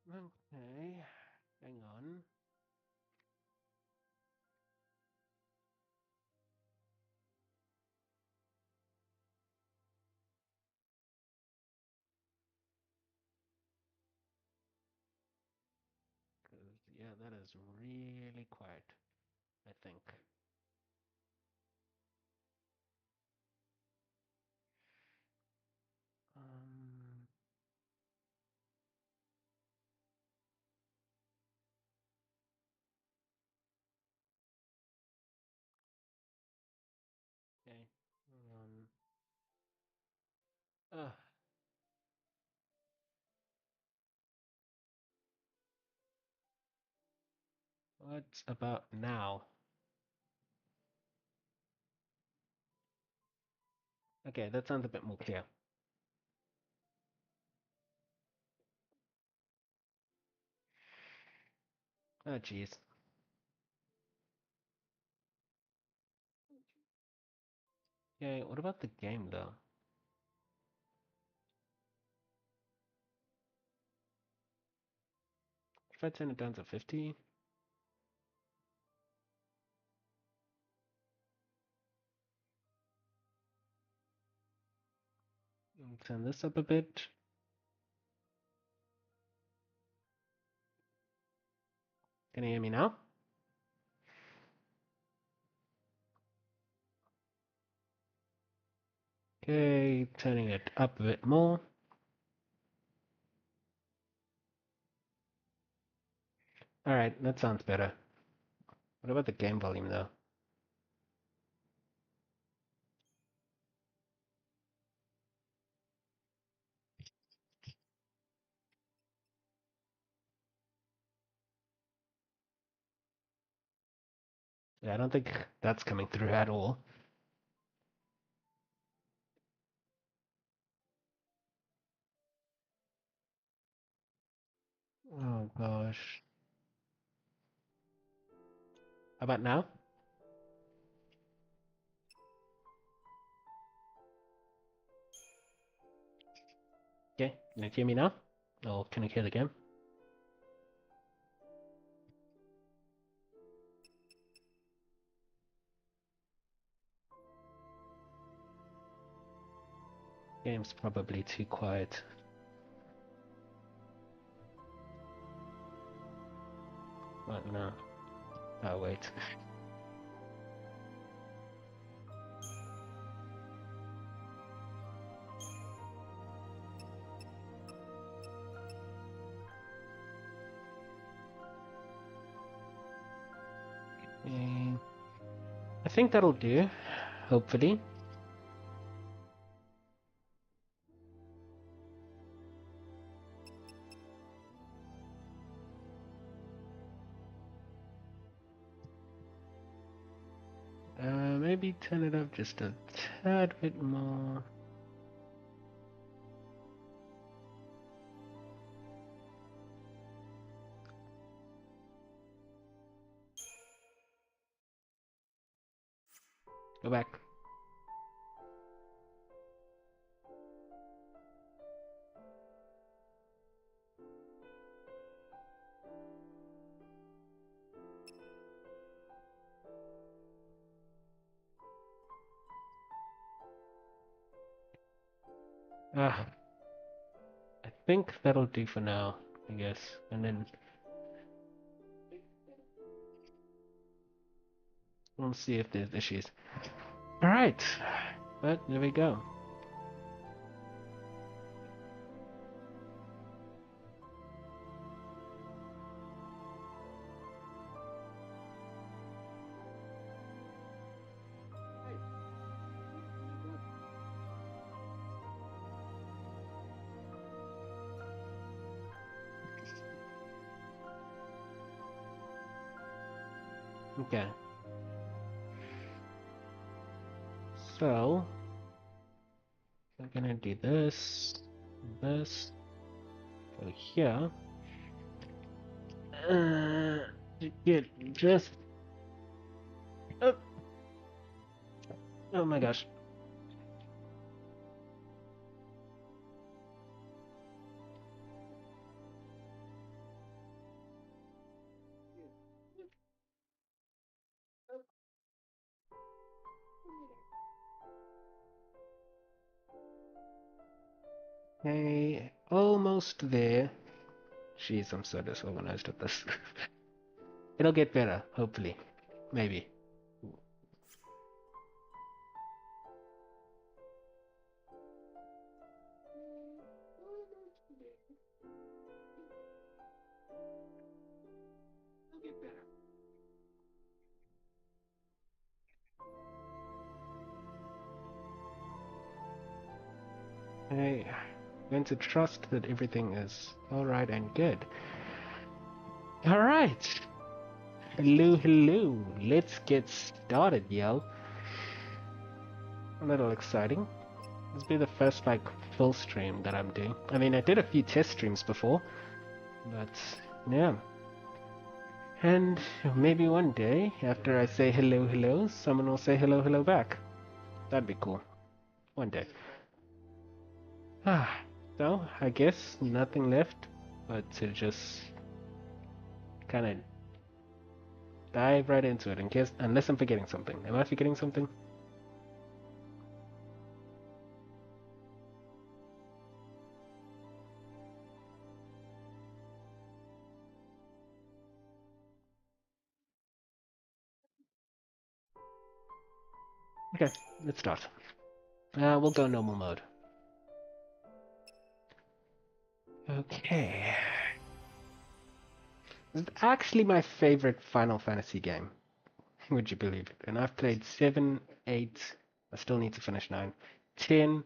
Okay, hang on. Yeah, that is really quiet, I think. Um, okay, hang on. What about now? Okay, that sounds a bit more clear. Oh, jeez. Okay, what about the game, though? If I turn it down to 50? Turn this up a bit. Can you hear me now? Okay, turning it up a bit more. Alright, that sounds better. What about the game volume, though? Yeah, I don't think that's coming through at all. Oh, gosh. How about now? Okay, can you hear me now? Oh, can you hear the game? Game's probably too quiet. But no. Oh, wait. I think that'll do, hopefully. Maybe turn it up just a tad bit more. Go back. Ah, I think that'll do for now, I guess. And then we'll see if there's issues. Alright, but there we go. Okay. So, I'm gonna do this, go here. To get just. Oh, oh my gosh. Okay, almost there. Jeez, I'm so disorganized with this. It'll get better, hopefully. Maybe. I'm going to trust that everything is alright and good. Alright! Hello, hello. Let's get started, yo. A little exciting. This will be the first, like, full stream that I'm doing. I mean, I did a few test streams before, but, yeah. And maybe one day, after I say hello, hello, someone will say hello, hello back. That'd be cool. One day. So, I guess nothing left but to just kind of dive right into it, in case, unless I'm forgetting something. Am I forgetting something? Okay, let's start. We'll go normal mode. Okay. This is actually my favorite Final Fantasy game. Would you believe it? And I've played 7, 8, I still need to finish 9, 10,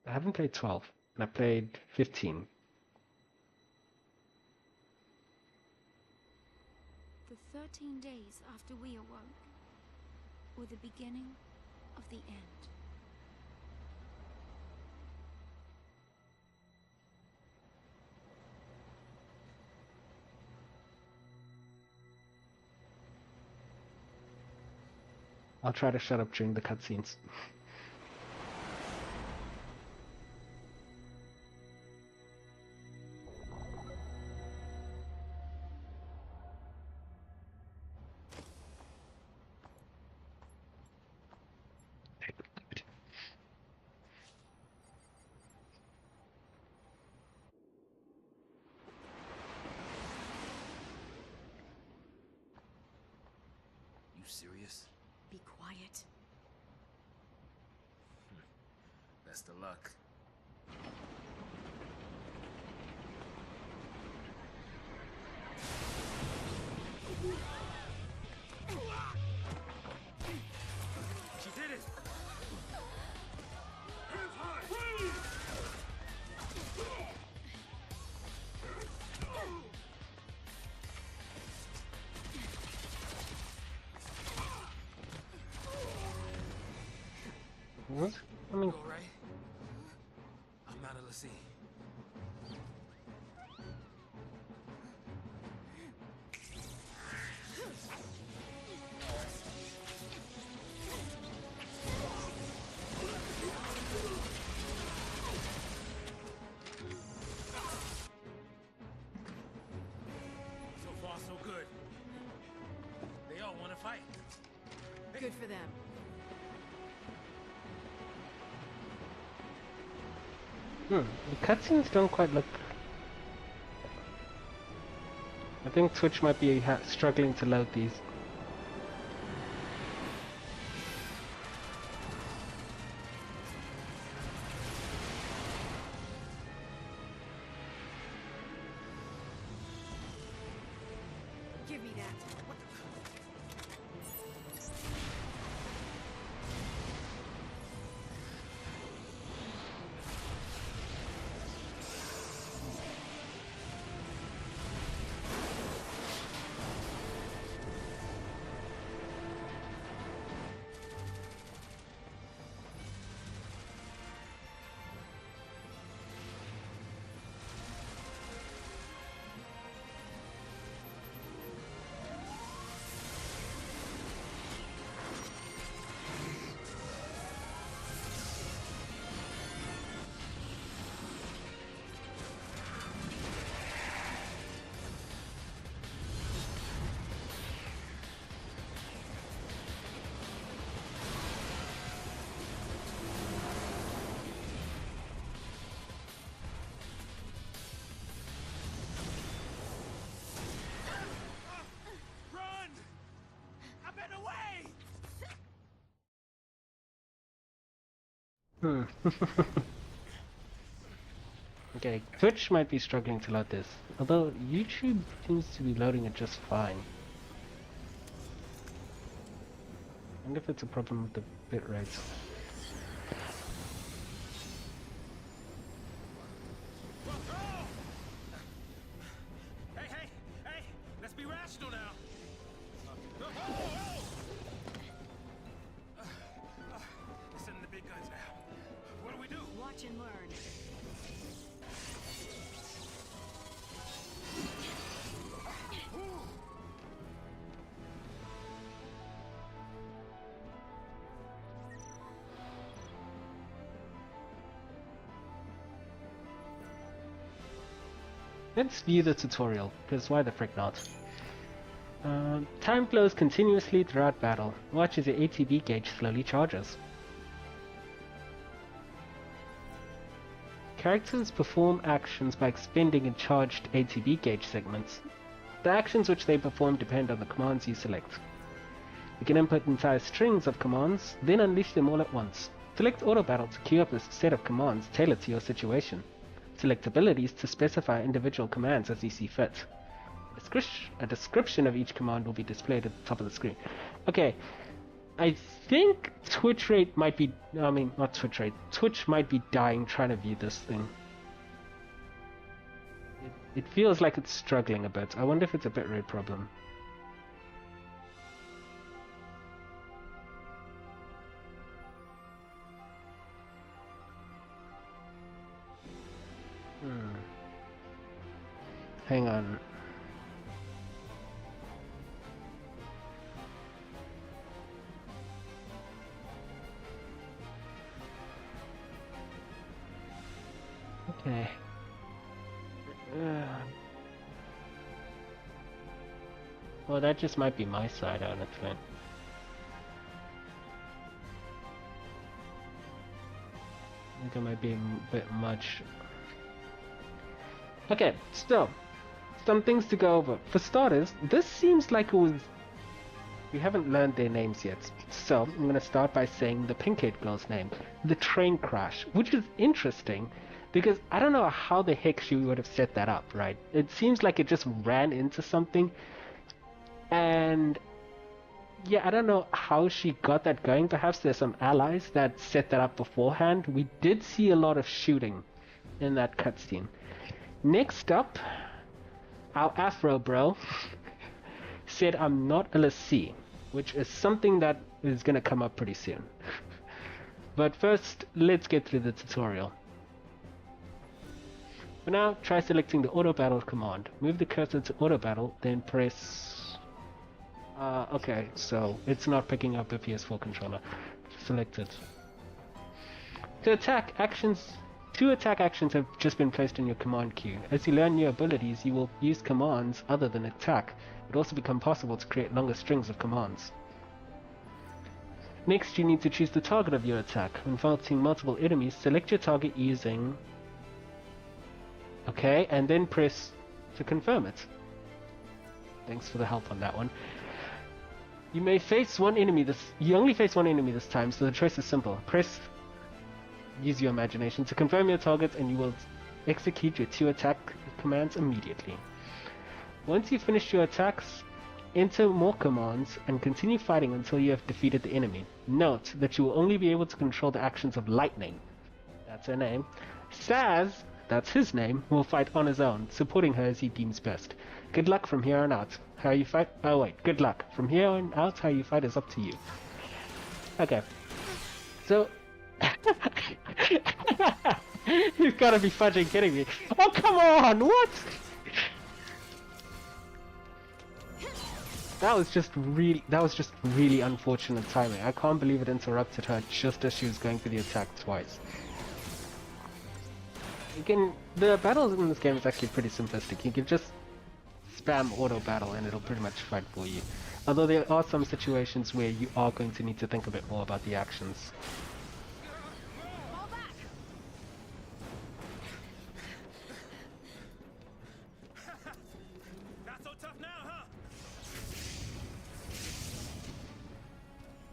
I haven't played 12, and I played 15. The 13 days after we awoke were the beginning of the end. I'll try to shut up during the cutscenes. You serious? Be quiet. Best of luck. She did it! Hands high! What? I mean, You all right? I'm not a Lassie. So far, so good. They all want to fight. Good for them. the cutscenes don't quite look... I think Twitch might be struggling to load these. Give me that. Hmm. Okay, Twitch might be struggling to load this, although YouTube seems to be loading it just fine. I wonder if it's a problem with the bitrate. Hey, hey, hey! Let's be rational now. Sending the big guns now. What do we do? Watch and learn. Let's view the tutorial, because why the frick not? Time flows continuously throughout battle. Watch as your ATB gauge slowly charges. Characters perform actions by expending in charged ATB gauge segments. The actions which they perform depend on the commands you select. You can input entire strings of commands, then unleash them all at once. Select Auto Battle to queue up a set of commands tailored to your situation. Select abilities to specify individual commands as you see fit. A description of each command will be displayed at the top of the screen. Okay, I think Twitch rate might be, not Twitch rate, Twitch might be dying trying to view this thing. It feels like it's struggling a bit. I wonder if it's a bitrate problem. Hang on. Okay. Well, that just might be my side, honestly. I think it might be a bit much. Okay, so some things to go over. For starters, this seems like it was... We haven't learned their names yet, so I'm going to start by saying the pink-haired girl's name, the train crash, which is interesting because I don't know how the heck she would have set that up, right? It seems like it just ran into something, and yeah, I don't know how she got that going. Perhaps there's some allies that set that up beforehand. We did see a lot of shooting in that cutscene. Next up, our Afro bro said I'm not a Lassie, which is something that is going to come up pretty soon. But first, let's get through the tutorial. For now, try selecting the Auto Battle command. Move the cursor to Auto Battle, then press... okay, so it's not picking up the PS4 controller. Select it. To attack, two attack actions have just been placed in your command queue. As you learn new abilities, you will use commands other than attack. It will also become possible to create longer strings of commands. Next, you need to choose the target of your attack. When fighting multiple enemies, select your target using... Okay, and then press to confirm it. Thanks for the help on that one. You may face one enemy you only face one enemy this time, so the choice is simple. Use your imagination to confirm your target and you will execute your 2 attack commands immediately. Once you finish your attacks, enter more commands and continue fighting until you have defeated the enemy. Note that you will only be able to control the actions of Lightning. That's her name. Saz, that's his name, will fight on his own, supporting her as he deems best. Good luck from here on out. How you fight? Oh wait, good luck. From here on out, how you fight is up to you. Okay. So... You've gotta be fudging kidding me. Oh, come on! What? That was just really unfortunate timing. I can't believe it interrupted her just as she was going for the attack twice. The battles in this game is actually pretty simplistic. You can just spam auto battle and it'll pretty much fight for you. Although there are some situations where you are going to need to think a bit more about the actions. Not so tough now, huh?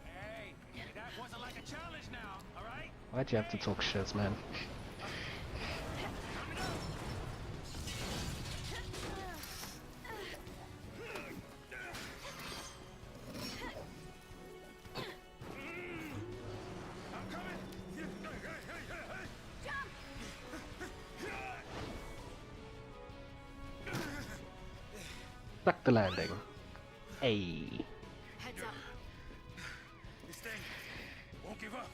Hey, that wasn't like a challenge now, all right? Why'd you have to talk shiz, man? Stuck the landing. Hey. Heads up. This thing won't give up.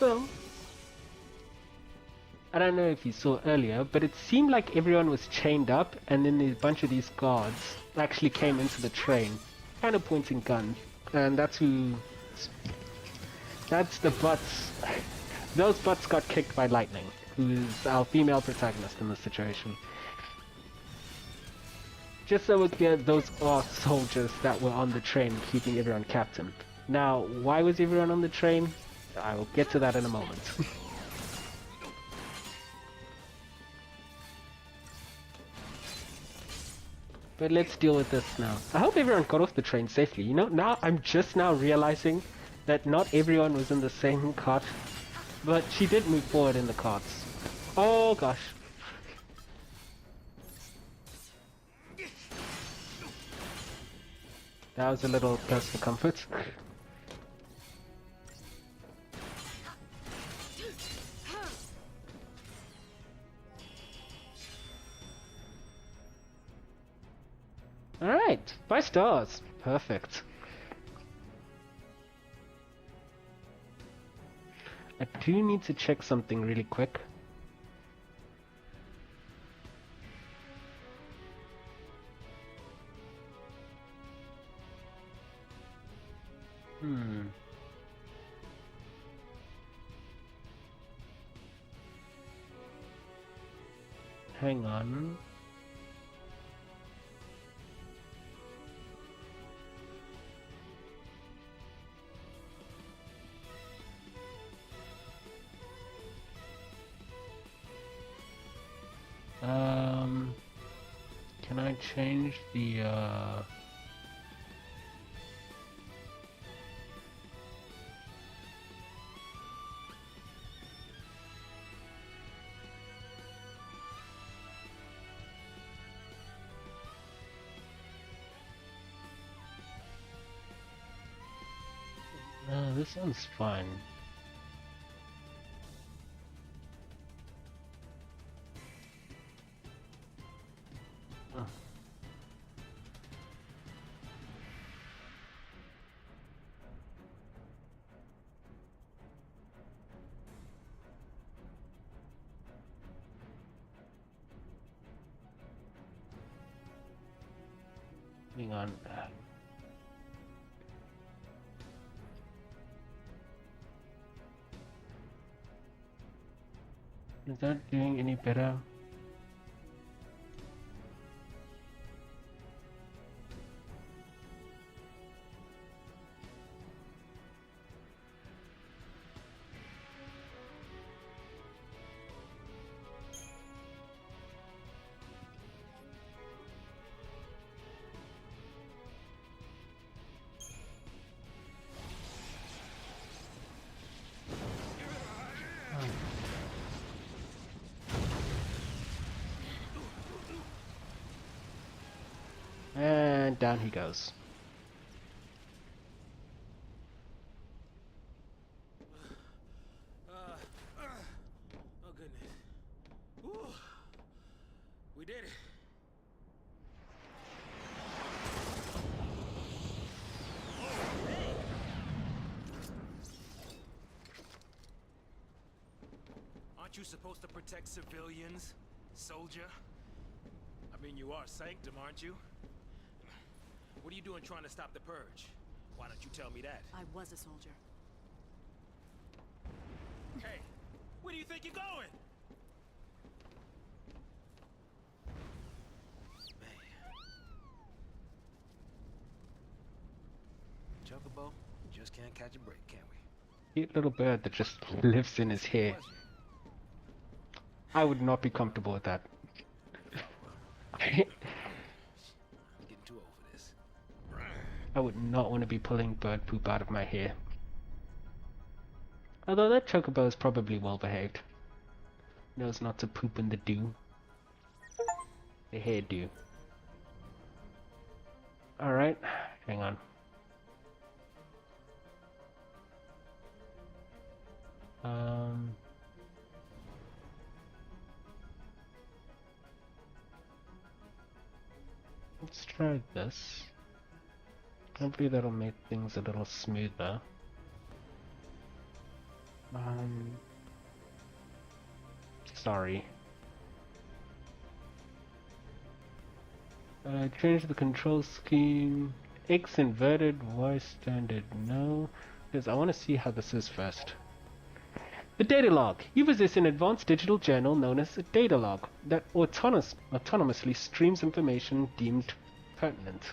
Well, I don't know if you saw earlier, but it seemed like everyone was chained up, and then a bunch of these guards actually came into the train, kind of pointing guns, and that's who. That's the butts. Those butts got kicked by Lightning, who is our female protagonist in this situation. Just so we're clear, those are soldiers that were on the train keeping everyone captain. Now, why was everyone on the train? I will get to that in a moment. But let's deal with this now. I hope everyone got off the train safely. You know, now I'm just now realizing that not everyone was in the same cart. But she did move forward in the carts. Oh gosh. That was a little close for comfort. Alright, 5 stars. Perfect. I do need to check something really quick. Hang on. Can I change the no, this one's fine. Oh. Hang on. Is that doing any better? And down he goes. Oh goodness. Whew. We did it. Aren't you supposed to protect civilians, soldier? I mean, you are Sanctum, aren't you? What are you doing trying to stop the purge? Why don't you tell me that? I was a soldier. Hey, where do you think you're going? Man. Chocobo, we just can't catch a break, can we? Cute little bird that just lives in his hair. I would not be comfortable with that. I'm getting too old for this. I would not want to be pulling bird poop out of my hair. Although that chocobo is probably well behaved. Knows not to poop in the dew. The hair dew. Alright, hang on. Let's try this. Hopefully that'll make things a little smoother. Sorry. Change the control scheme. X inverted, Y standard, no. Because I want to see how this is first. The data log. You possess an advanced digital journal known as a data log that autonomously streams information deemed pertinent.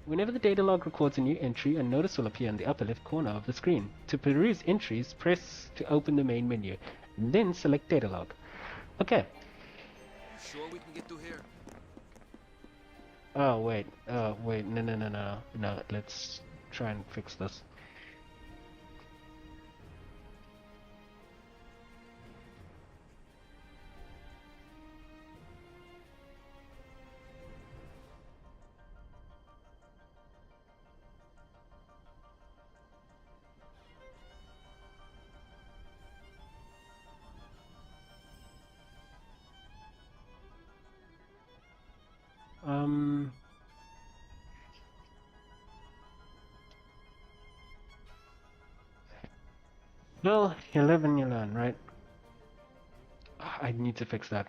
Whenever the data log records a new entry, a notice will appear in the upper left corner of the screen. To peruse entries, press to open the main menu, and then select data log. Okay. Sure we can get through here? Oh wait, no, let's try and fix this. Well, you live and you learn, right? I need to fix that.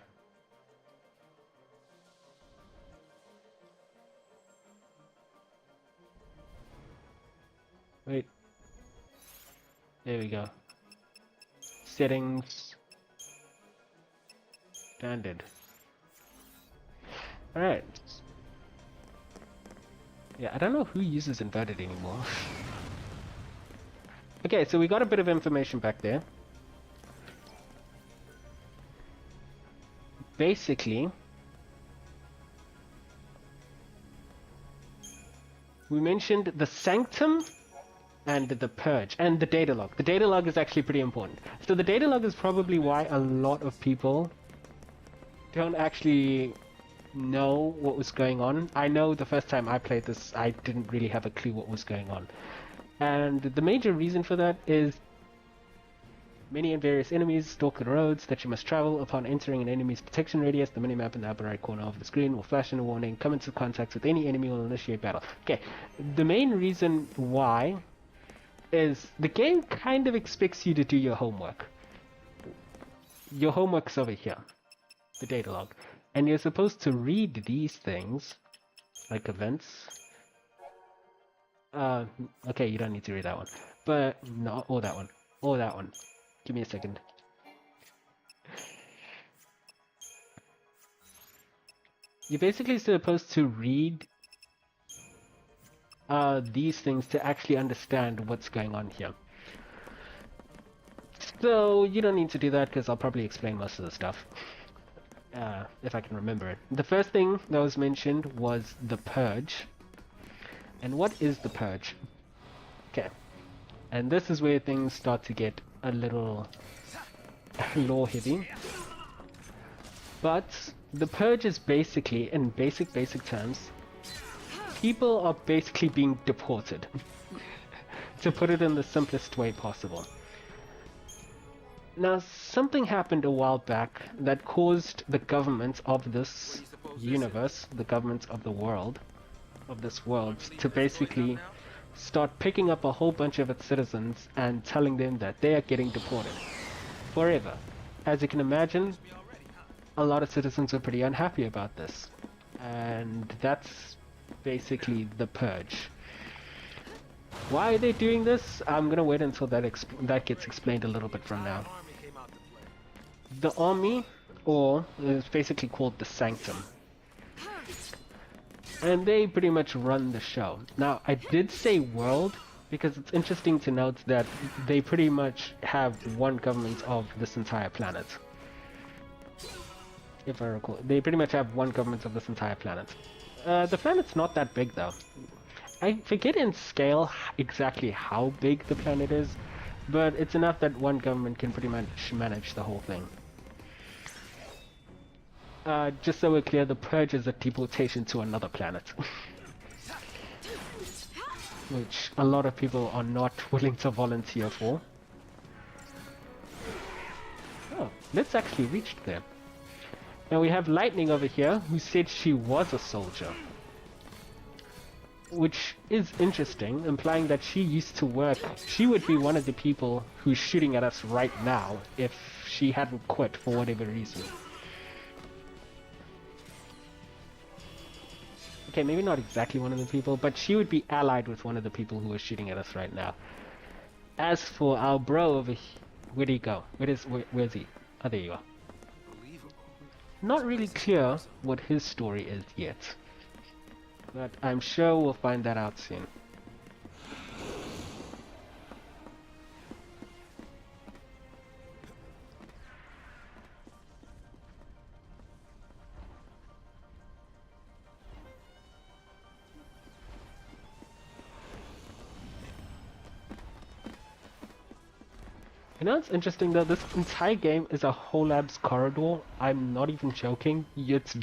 Wait. There we go. Settings. Standard. Alright. Yeah, I don't know who uses inverted anymore. Okay, so we got a bit of information back there. Basically, we mentioned the sanctum and the purge and the data log. The data log is actually pretty important. So the data log is probably why a lot of people don't actually know what was going on. I know the first time I played this, I didn't really have a clue what was going on. And the major reason for that is many and various enemies stalk the roads that you must travel. Upon entering an enemy's detection radius, the minimap in the upper right corner of the screen will flash in a warning. Come into contact with any enemy will initiate battle. Okay, the main reason why is the game kind of expects you to do your homework. Your homework's over here, the data log. And you're supposed to read these things, like events. Okay, you don't need to read that one. But, no, or that one. Or that one. Give me a second. You're basically supposed to read these things to actually understand what's going on here. So, you don't need to do that because I'll probably explain most of the stuff. If I can remember it. The first thing that was mentioned was the purge. And what is the purge? Okay. And this is where things start to get a little lore heavy. But the purge is basically, in basic terms, people are basically being deported. To put it in the simplest way possible. Now, something happened a while back that caused the government of this universe, the government of the world, of this world, to basically start picking up a whole bunch of its citizens and telling them that they are getting deported forever. As you can imagine, a lot of citizens are pretty unhappy about this, and that's basically the purge. Why are they doing this? I'm gonna wait until that gets explained a little bit from now. The army, or is basically called the Sanctum, and they pretty much run the show. Now, I did say world because it's interesting to note that they pretty much have one government of this entire planet. If I recall, they pretty much have one government of this entire planet. The planet's not that big though. I forget in scale exactly how big the planet is, but it's enough that one government can pretty much manage the whole thing. Just so we're clear, the purge is a deportation to another planet. Which a lot of people are not willing to volunteer for. Oh, let's actually reach there. Now we have Lightning over here, who said she was a soldier. Which is interesting, implying that she used to work. She would be one of the people who's shooting at us right now if she hadn't quit for whatever reason. Okay, maybe not exactly one of the people, but she would be allied with one of the people who are shooting at us right now. As for our bro over here, where'd he go? Where's he? Oh, there you are. Not really clear what his story is yet. But I'm sure we'll find that out soon. You know what's interesting though? This entire game is a whole lab's corridor. I'm not even joking. It's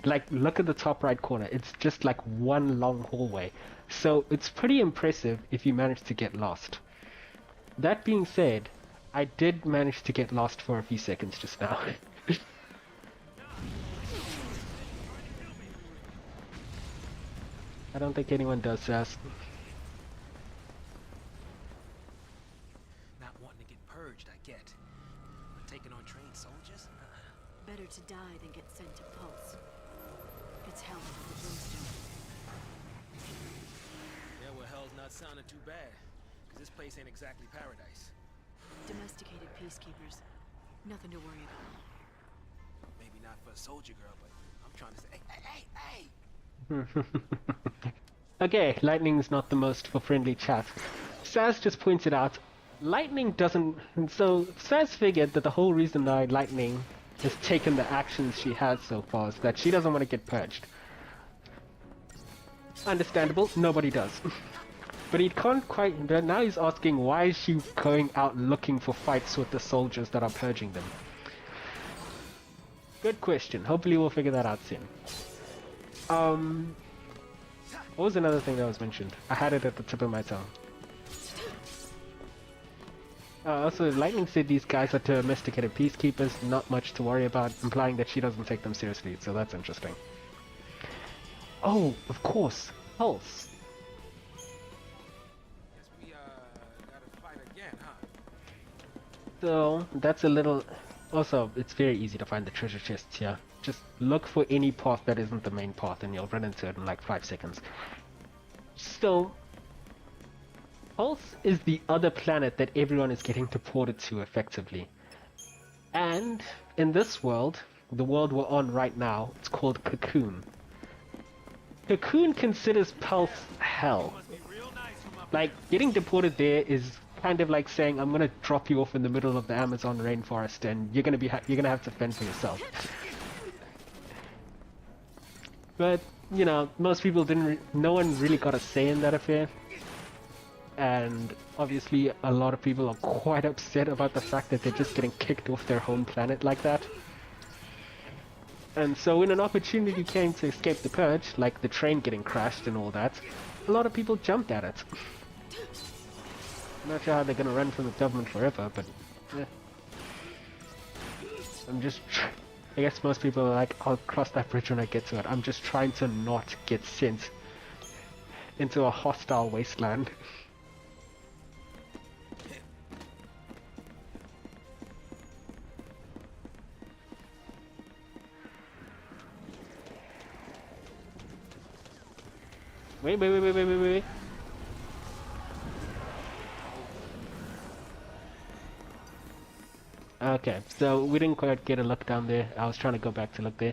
like, look at the top right corner. It's just like one long hallway. So it's pretty impressive if you manage to get lost. That being said, I did manage to get lost for a few seconds just now. I don't think anyone does, Sass. Not wanting to get purged, I get. But taking on trained soldiers? Better to die than get sent to Pulse. It's hell under the brimstone. Yeah, well, hell's not sounding too bad. Because this place ain't exactly paradise. Domesticated peacekeepers. Nothing to worry about. Maybe not for a soldier girl, but I'm trying to say, hey! Okay, Lightning's not the most for friendly chat. Saz just pointed out, Lightning doesn't... So, Saz figured that the whole reason why Lightning has taken the actions she has so far is that she doesn't want to get purged. Understandable, nobody does. But he can't quite... Now he's asking, why is she going out looking for fights with the soldiers that are purging them? Good question. Hopefully we'll figure that out soon. What was another thing that was mentioned? I had it at the tip of my tongue. Also, Lightning said these guys are domesticated peacekeepers, not much to worry about, implying that she doesn't take them seriously, so that's interesting. Oh, of course, Pulse. Guess we, gotta fight again, huh? So, that's a little... Also, it's very easy to find the treasure chests here. Just look for any path that isn't the main path and you'll run into it in like 5 seconds. So, Pulse is the other planet that everyone is getting deported to effectively. And in this world, the world we're on right now, it's called Cocoon. Cocoon considers Pulse hell. Like, getting deported there is kind of like saying, I'm gonna drop you off in the middle of the Amazon rainforest and you're gonna have to fend for yourself. But, you know, most people no one really got a say in that affair. And obviously a lot of people are quite upset about the fact that they're just getting kicked off their home planet like that. And so when an opportunity came to escape the purge, like the train getting crashed and all that, a lot of people jumped at it. I'm not sure how they're gonna run from the government forever, but yeah. I guess most people are like, I'll cross that bridge when I get to it. I'm just trying to not get sent into a hostile wasteland. Wait. Okay, so we didn't quite get a look down there. I was trying to go back to look there.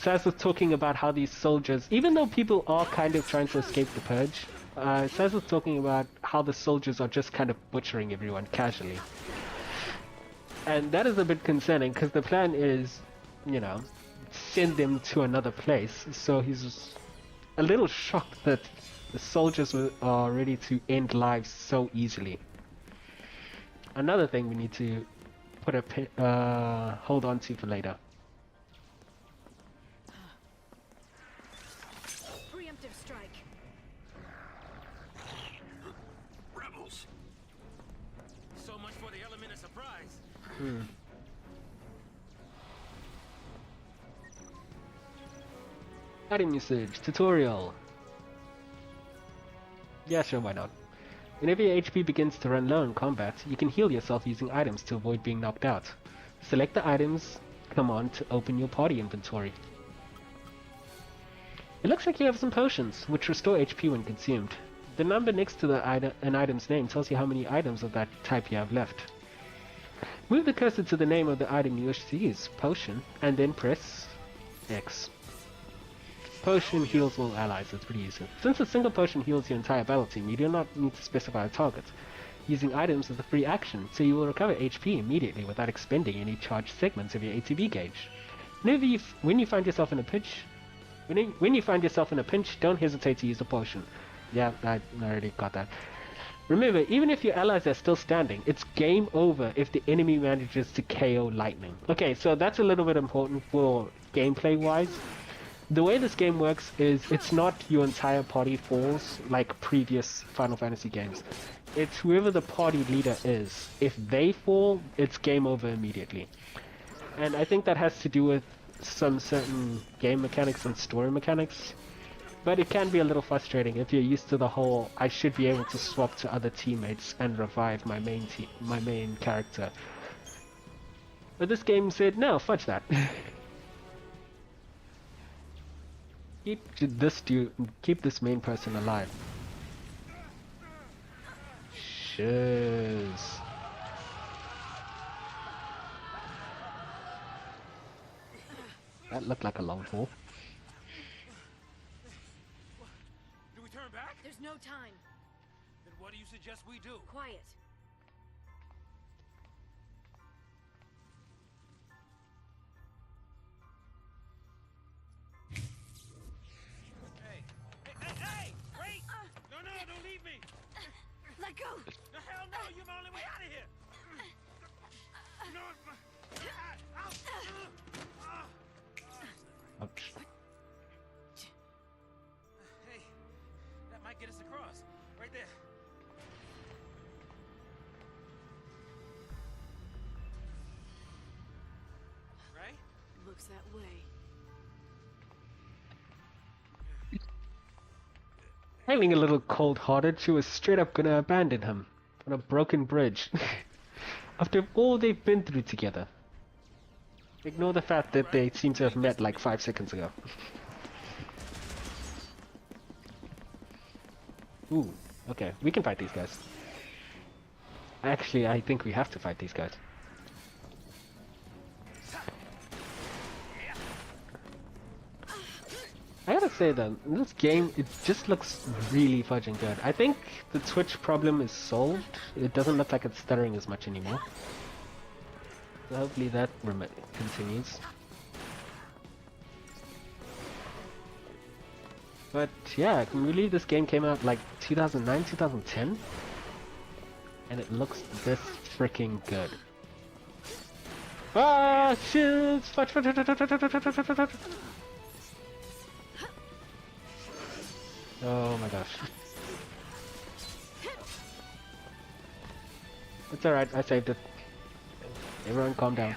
Saz was talking about how these soldiers, even though people are kind of trying to escape the purge, Saz was talking about how the soldiers are just kind of butchering everyone casually. And that is a bit concerning, because the plan is, you know, send them to another place. So he's a little shocked that the soldiers are ready to end lives so easily. Another thing we need to put a hold on to for later. Preemptive strike. Rebels. So much for the element of surprise. Item usage tutorial. Yeah, sure, why not? Whenever your HP begins to run low in combat, you can heal yourself using items to avoid being knocked out. Select the items command to open your party inventory. It looks like you have some potions, which restore HP when consumed. The number next to an item's name tells you how many items of that type you have left. Move the cursor to the name of the item you wish to use, potion, and then press X. Potion heals all allies, it's pretty easy. Since a single potion heals your entire battle team, you do not need to specify a target. Using items is a free action, so you will recover HP immediately without expending any charged segments of your ATB gauge. When you find yourself in a pinch, don't hesitate to use a potion. Yeah, I already got that. Remember, even if your allies are still standing, it's game over if the enemy manages to KO lightning. Okay, so that's a little bit important for gameplay-wise. The way this game works is it's not your entire party falls like previous Final Fantasy games. It's whoever the party leader is. If they fall, it's game over immediately. And I think that has to do with some certain game mechanics and story mechanics. But it can be a little frustrating if you're used to the whole I should be able to swap to other teammates and revive my main character. But this game said, no, fudge that. Keep this main person alive. Shiz. That looked like a long fall. Do we turn back? There's no time. Then what do you suggest we do? Quiet. Hey! Wait! No, don't leave me! Let go. No, hell no! You're my only way out of here! No! Ouch. Hey, that might get us across. Right there. Right? Looks that way. Feeling a little cold-hearted, she was straight up gonna abandon him on a broken bridge. After all they've been through together. Ignore the fact that they seem to have met like 5 seconds ago. Ooh, okay, we can fight these guys. Actually, I think we have to fight these guys. I gotta say though, this game, it just looks really fudging good. I think the Twitch problem is solved. It doesn't look like it's stuttering as much anymore. So hopefully that continues. But yeah, I can believe this game came out like 2009, 2010? And it looks this freaking good. Ah, shit! Fudge, fudge, fudge, fudge, fudge, fudge, fudge, fudge, fudge. Oh my gosh. It's alright, I saved it. Everyone calm down.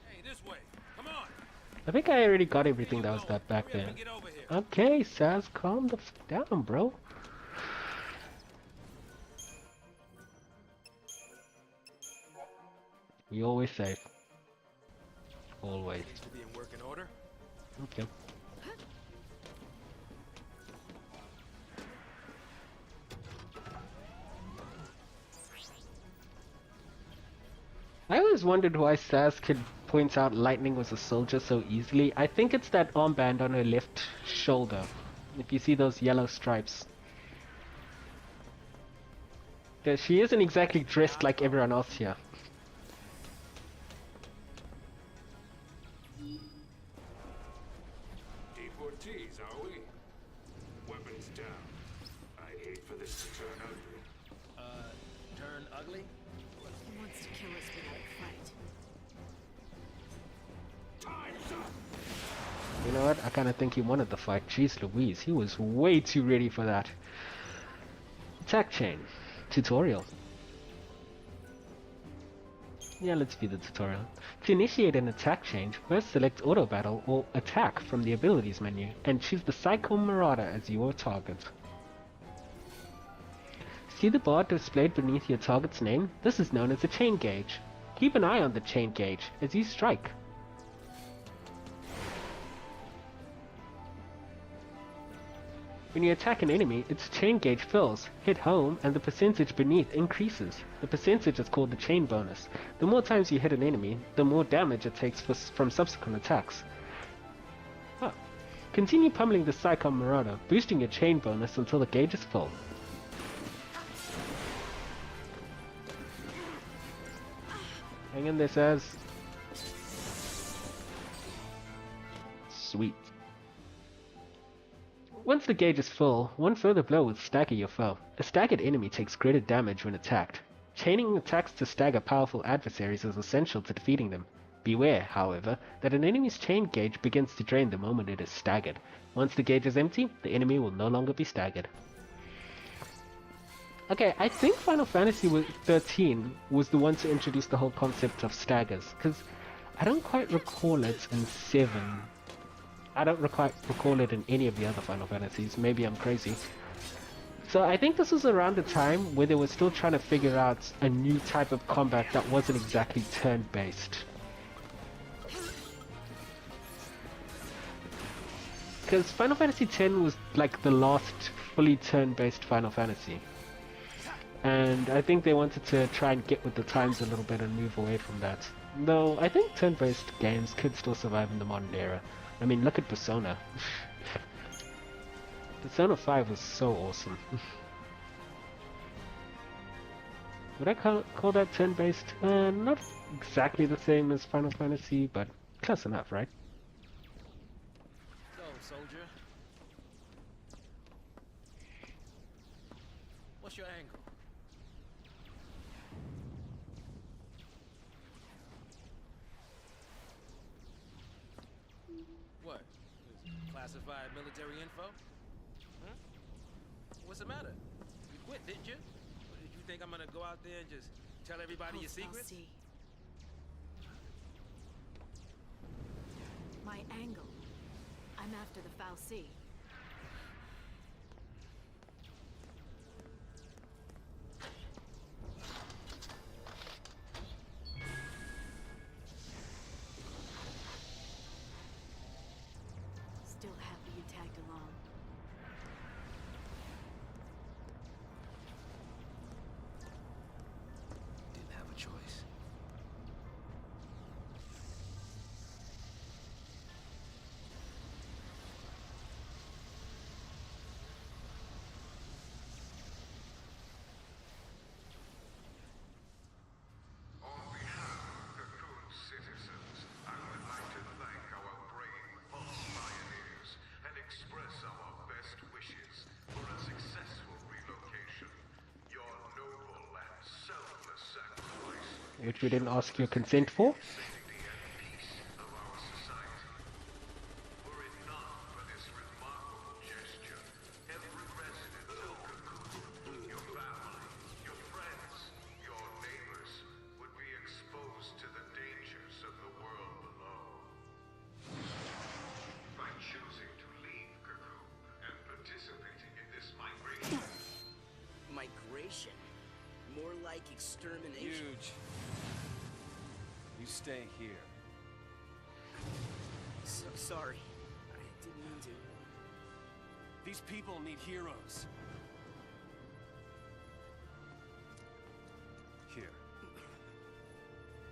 Hey, this way. Come on. I think I already got everything that was that back Hurry up there. and get over here. Okay, Saz, calm the f down, bro. We always safe. Always. Seems to be in working order. Okay. I always wondered why Saz could point out Lightning was a soldier so easily. I think it's that armband on her left shoulder. If you see those yellow stripes. She isn't exactly dressed like everyone else here. Deportees, are we? Weapons down. I'd hate for this to turn ugly. Turn ugly? He wants to kill us without a fight. Time's up! You know what? I kind of think he wanted the fight. Jeez Louise, he was way too ready for that. Attack chain. Tutorial. Yeah, let's view the tutorial. To initiate an attack change, first select Auto Battle or Attack from the Abilities menu, and choose the Psycho Marauder as your target. See the bar displayed beneath your target's name? This is known as a chain gauge. Keep an eye on the chain gauge as you strike. When you attack an enemy, its chain gauge fills, hit home, and the percentage beneath increases. The percentage is called the chain bonus. The more times you hit an enemy, the more damage it takes from subsequent attacks. Oh. Continue pummeling the Psycho Marauder, boosting your chain bonus until the gauge is full. Hang in there, says. Sweet. Once the gauge is full, one further blow will stagger your foe. A staggered enemy takes greater damage when attacked. Chaining attacks to stagger powerful adversaries is essential to defeating them. Beware, however, that an enemy's chain gauge begins to drain the moment it is staggered. Once the gauge is empty, the enemy will no longer be staggered. Okay, I think Final Fantasy XIII was the one to introduce the whole concept of staggers, because I don't quite recall it in 7. I don't quite recall it in any of the other Final Fantasies. Maybe I'm crazy. So I think this was around the time where they were still trying to figure out a new type of combat that wasn't exactly turn-based. Because Final Fantasy X was like the last fully turn-based Final Fantasy. And I think they wanted to try and get with the times a little bit and move away from that. Though I think turn-based games could still survive in the modern era. I mean, look at Persona. Persona 5 was so awesome. Would I call that turn-based? Not exactly the same as Final Fantasy, but close enough, right? So, soldier. What's your angle? What? Classified military info? Huh? What's the matter? You quit, didn't you? Or did you think I'm gonna go out there and just tell everybody your secrets? My angle. I'm after the Foul Sea. Still happy you tagged along. Didn't have a choice. On behalf of Cocoon citizens, I would like to thank our brave Pulse pioneers and express our best wishes for a successful relocation. Your noble and selfless sacrifice Which we didn't ask your consent for. safety and peace of our society. Were it not for this remarkable gesture, every resident of Cocoon, your family, your friends, your neighbors, would be exposed to the dangers of the world below. By choosing to leave Cocoon and participating in this migration, Migration? More like extermination. Huge. You stay here. So sorry. I didn't mean to. These people need heroes. Here.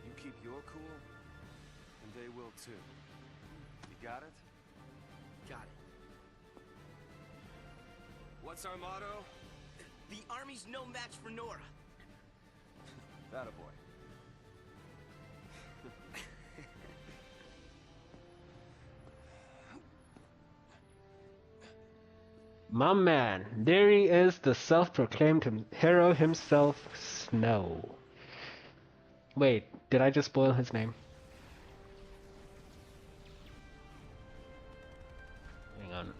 You keep your cool, and they will too. You got it? Got it. What's our motto? The army's no match for Nora. That a boy. My man, there he is, the self-proclaimed hero himself, Snow. Wait, did I just spoil his name? Hang on.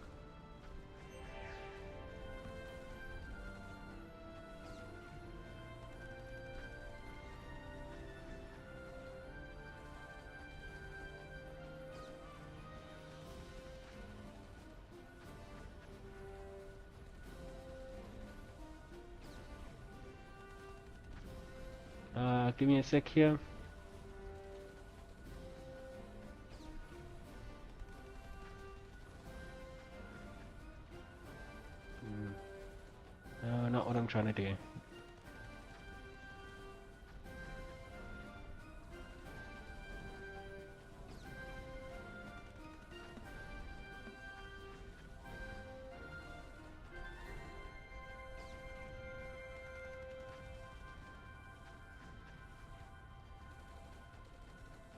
Give me a sec here. No, not what I'm trying to do.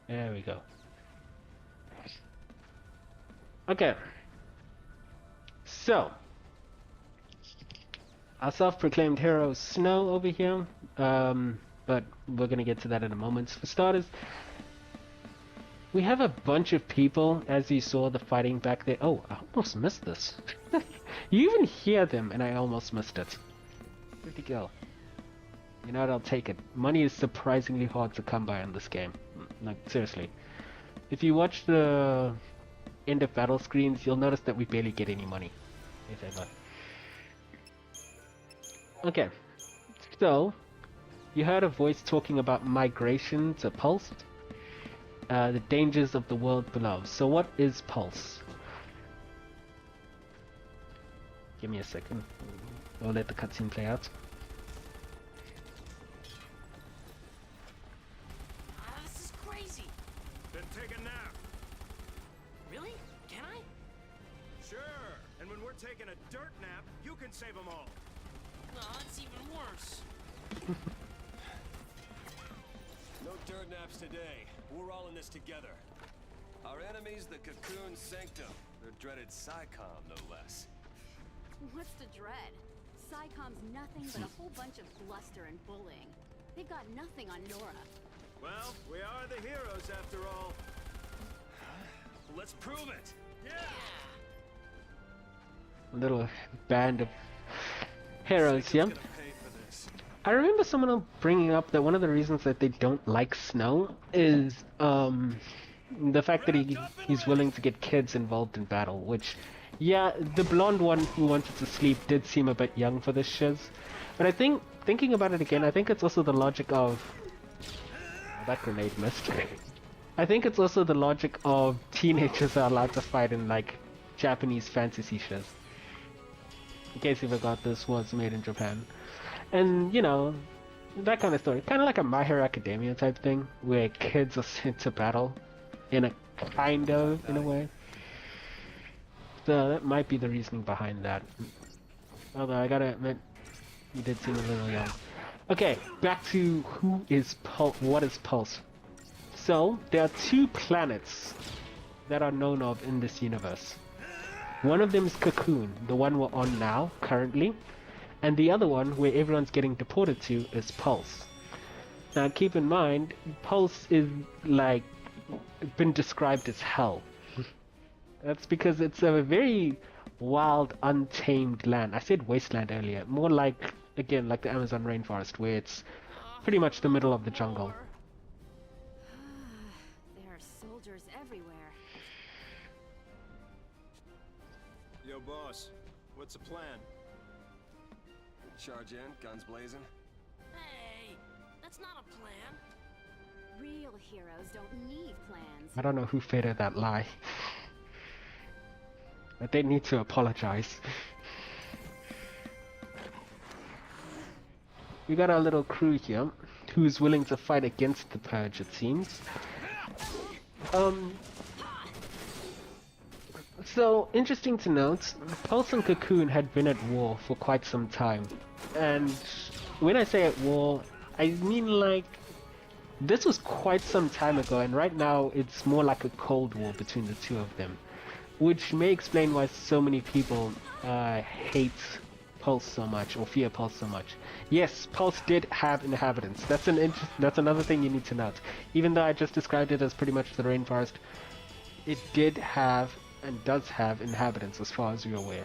There we go. Okay. So, our self-proclaimed hero Snow over here, but we're gonna get to that in a moment. For starters, we have a bunch of people, as you saw the fighting back there. Oh, I almost missed this. You even hear them, and I almost missed it. Where'd he go? You know what, I'll take it. Money is surprisingly hard to come by in this game. Like, seriously. If you watch the end of battle screens, you'll notice that we barely get any money. If ever. Okay. So, you heard a voice talking about migration to Pulse. The dangers of the world below. So what is Pulse? Give me a second. I'll let the cutscene play out. This is crazy. Then take a nap. Really? Can I? Sure. And when we're taking a dirt nap, you can save them all. No, it's even worse. No dirt naps today. We're all in this together. Our enemy's the Cocoon Sanctum. Their dreaded SciComm, no less. What's the dread? SciComm's nothing but a whole bunch of bluster and bullying. They've got nothing on Nora. Well, we are the heroes after all. Let's prove it. Yeah. A little band of heroes, yeah? Gonna pay for this. I remember someone bringing up that one of the reasons that they don't like Snow is the fact that he's willing to get kids involved in battle, which, yeah, the blonde one who wanted to sleep did seem a bit young for this shiz. But I think, thinking about it again, I think it's also the logic of... Oh, that grenade missed. I think it's also the logic of teenagers are allowed to fight in, like, Japanese fantasy shiz. In case you forgot, this was made in Japan. And, you know, that kind of story. Kind of like a My Hero Academia type thing, where kids are sent to battle in a way. So that might be the reasoning behind that. Although I gotta admit, you did seem a little young. Okay, back to what is Pulse. So, there are two planets that are known of in this universe. One of them is Cocoon, the one we're on now, currently. And the other one, where everyone's getting deported to, is Pulse. Now keep in mind, Pulse is like been described as hell. That's because it's a very wild, untamed land. I said wasteland earlier, more like, again, like the Amazon rainforest, where it's pretty much the middle of the jungle. There are soldiers everywhere. Yo, boss. What's the plan? Charge in, guns blazing. Hey, that's not a plan. Real heroes don't need plans. I don't know who fed her that lie. But they need to apologize. We got our little crew here, who's willing to fight against the Purge, it seems. So, interesting to note, Pulse and Cocoon had been at war for quite some time. And when I say at war, I mean like, this was quite some time ago, and right now it's more like a cold war between the two of them. Which may explain why so many people hate Pulse so much, or fear Pulse so much. Yes, Pulse did have inhabitants. That's another thing you need to note. Even though I just described it as pretty much the rainforest, it did have and does have inhabitants as far as you're aware.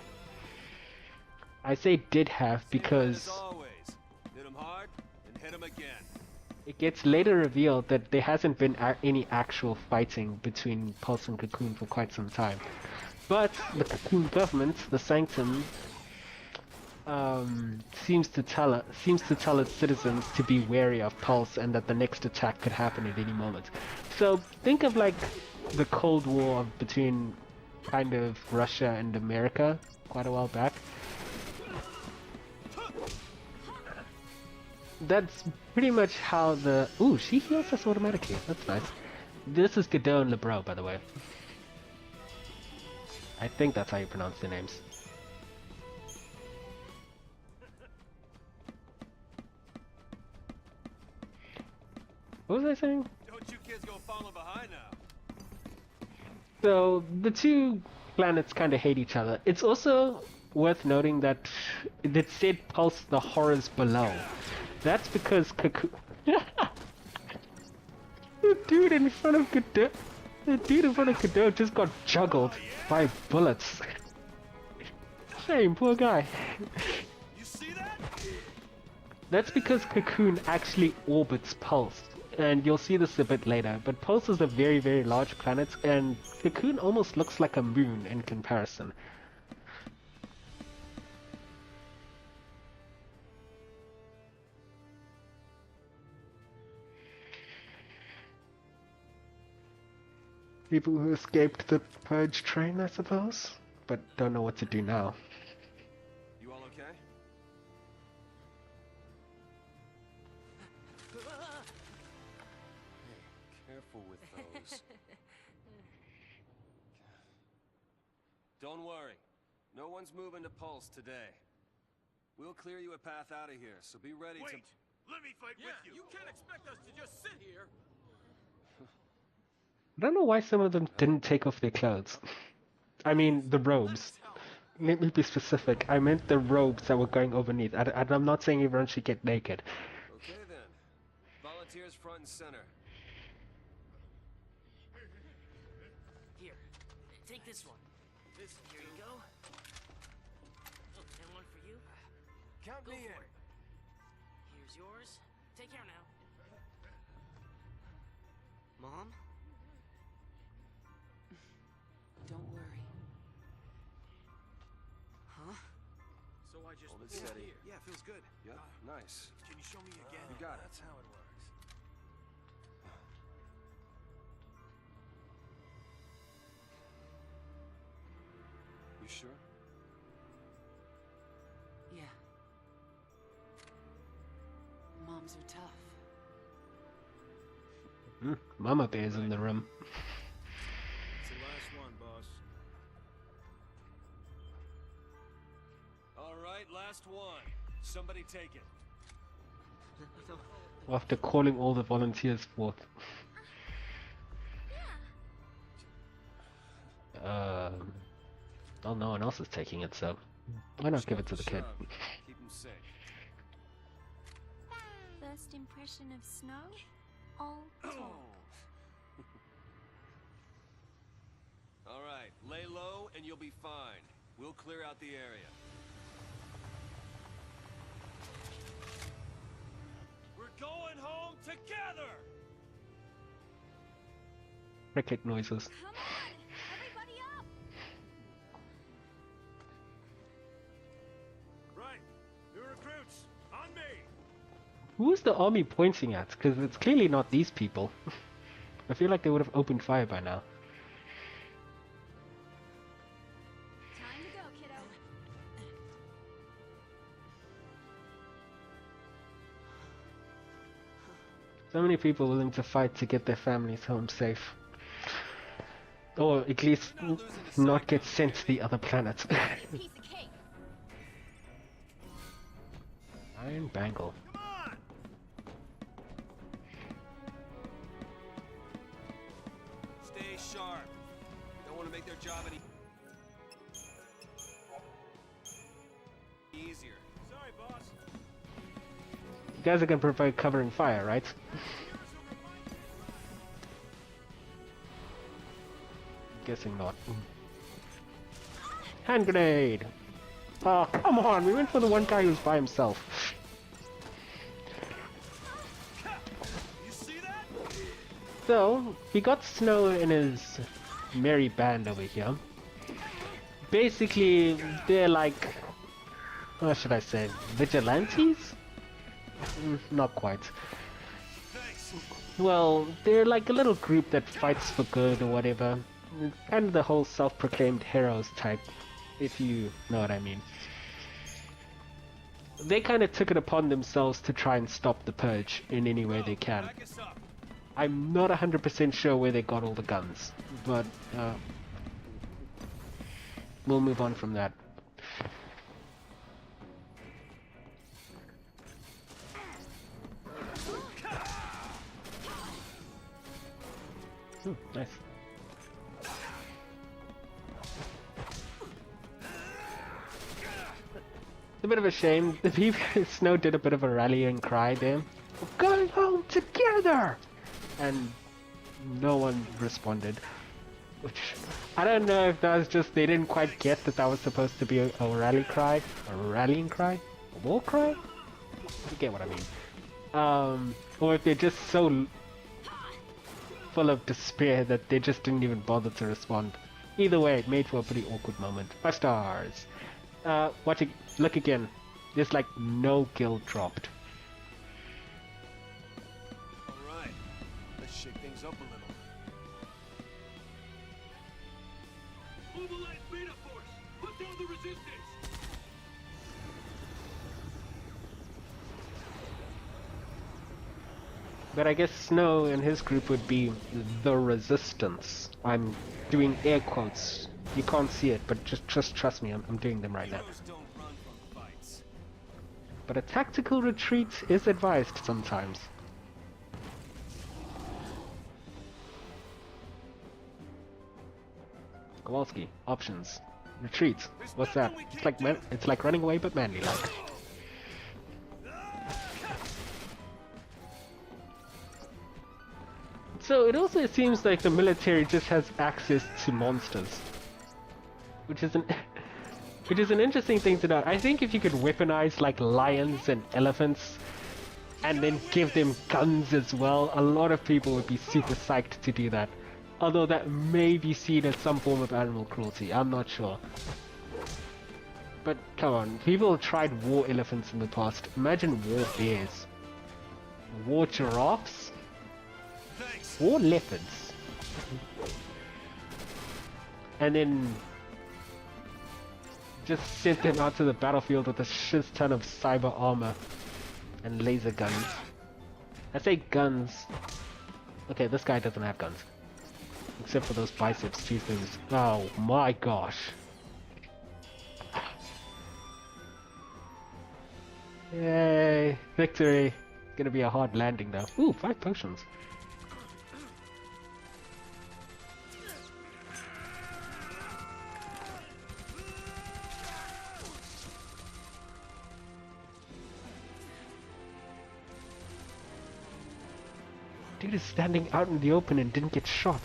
I say did have because As always, hit 'em hard and hit 'em again. it gets later revealed that there hasn't been any actual fighting between Pulse and Cocoon for quite some time. But the Cocoon government, the Sanctum, seems to tell its citizens to be wary of Pulse and that the next attack could happen at any moment. So think of like the Cold War between kind of Russia and America quite a while back. That's pretty much how the... Ooh, she heals us automatically. That's nice. This is Godot and Lebro, by the way. I think that's how you pronounce their names. What was I saying? Don't you kids go falling behind now. So, the two planets kind of hate each other. It's also worth noting that it said Pulse the horrors below. That's because Cocoon... The dude in front of Godot just got juggled by bullets. Shame, poor guy. You see that? That's because Cocoon actually orbits Pulse, and you'll see this a bit later, but Pulse is a very, very large planet, and Cocoon almost looks like a moon in comparison. People who escaped the Purge train, I suppose, but don't know what to do now. You all okay? Hey, careful with those. Don't worry. No one's moving to Pulse today. We'll clear you a path out of here, so be ready to... Wait! Let me fight with you! You can't expect us to just sit here. I don't know why some of them didn't take off their clothes. I mean, the robes. Let me be specific. I meant the robes that were going underneath. I'm not saying everyone should get naked. Okay then. Volunteers front and center. Here, take this one. Here you go. Oh, and one for you. Count Go me for in. it. Here's yours. Take care now. Mom? Don't worry. Huh? So I just Hold it pulled steady. here. Yeah, feels good. Yep, nice. Can you show me again? You got it. That's how it works. You sure? Yeah. Moms are tough. Mama Bear's in the room. It's the last one, boss. All right, last one. Somebody take it. After calling all the volunteers forth. Well, no one else is taking it, so why not give it to the kid? Keep him safe. First impression of snow? All talk. All right, lay low and you'll be fine. We'll clear out the area. We're going home together! Cricket noises. Come on! Everybody up! Right! New recruits! On me! Who is the army pointing at? Because it's clearly not these people. I feel like they would have opened fire by now. Time to go, kiddo. So many people willing to fight to get their families home safe. Or at least We're not losing to not get Psychom, sent to Jimmy. the other planet. Piece of cake. Iron Bangle. Come on! Stay sharp. Don't want to make their job any easier. Sorry, boss. You guys are gonna provide covering fire, right? Guessing not. Hand grenade! Oh, come on, we went for the one guy who's by himself. You see that? So, we got Snow and his merry band over here. Basically, they're like, what should I say, vigilantes? Not quite. Thanks. Well, they're like a little group that fights for good or whatever. Kind of the whole self-proclaimed heroes type, if you know what I mean. They kind of took it upon themselves to try and stop the purge in any way they can. Back us up. I'm not 100% sure where they got all the guns, but we'll move on from that. Nice. It's a bit of a shame. The people Snow did a bit of a rallying cry there. We're going home together! And no one responded. Which, I don't know if that was just they didn't quite get that that was supposed to be a rally cry, a rallying cry, a war cry. You get what I mean. Or if they're just so full of despair that they just didn't even bother to respond. Either way, it made for a pretty awkward moment. 5 stars. Watch it. Look again. There's like no kill dropped. Alright. Let's shake things up a little. Mobilize beta force! Put down the resistance! But I guess Snow and his group would be the resistance. I'm doing air quotes. You can't see it, but just trust me, I'm doing them right now. Heroes don't run from fights. But a tactical retreat is advised sometimes. Kowalski, options. Retreat. What's that? It's like running away but manly like. So it also seems like the military just has access to monsters. Which is an which is an interesting thing to note. I think if you could weaponize like lions and elephants and then give them guns as well, a lot of people would be super psyched to do that. Although that may be seen as some form of animal cruelty, I'm not sure. But come on, people have tried war elephants in the past. Imagine war bears. War giraffes? Thanks. War leopards. And then just sent them out to the battlefield with a shiz ton of cyber armor and laser guns. I say guns. Okay, this guy doesn't have guns. Except for those biceps two things. Oh my gosh. Yay, victory. Gonna be a hard landing though. Ooh, 5 potions. Dude is standing out in the open and didn't get shot.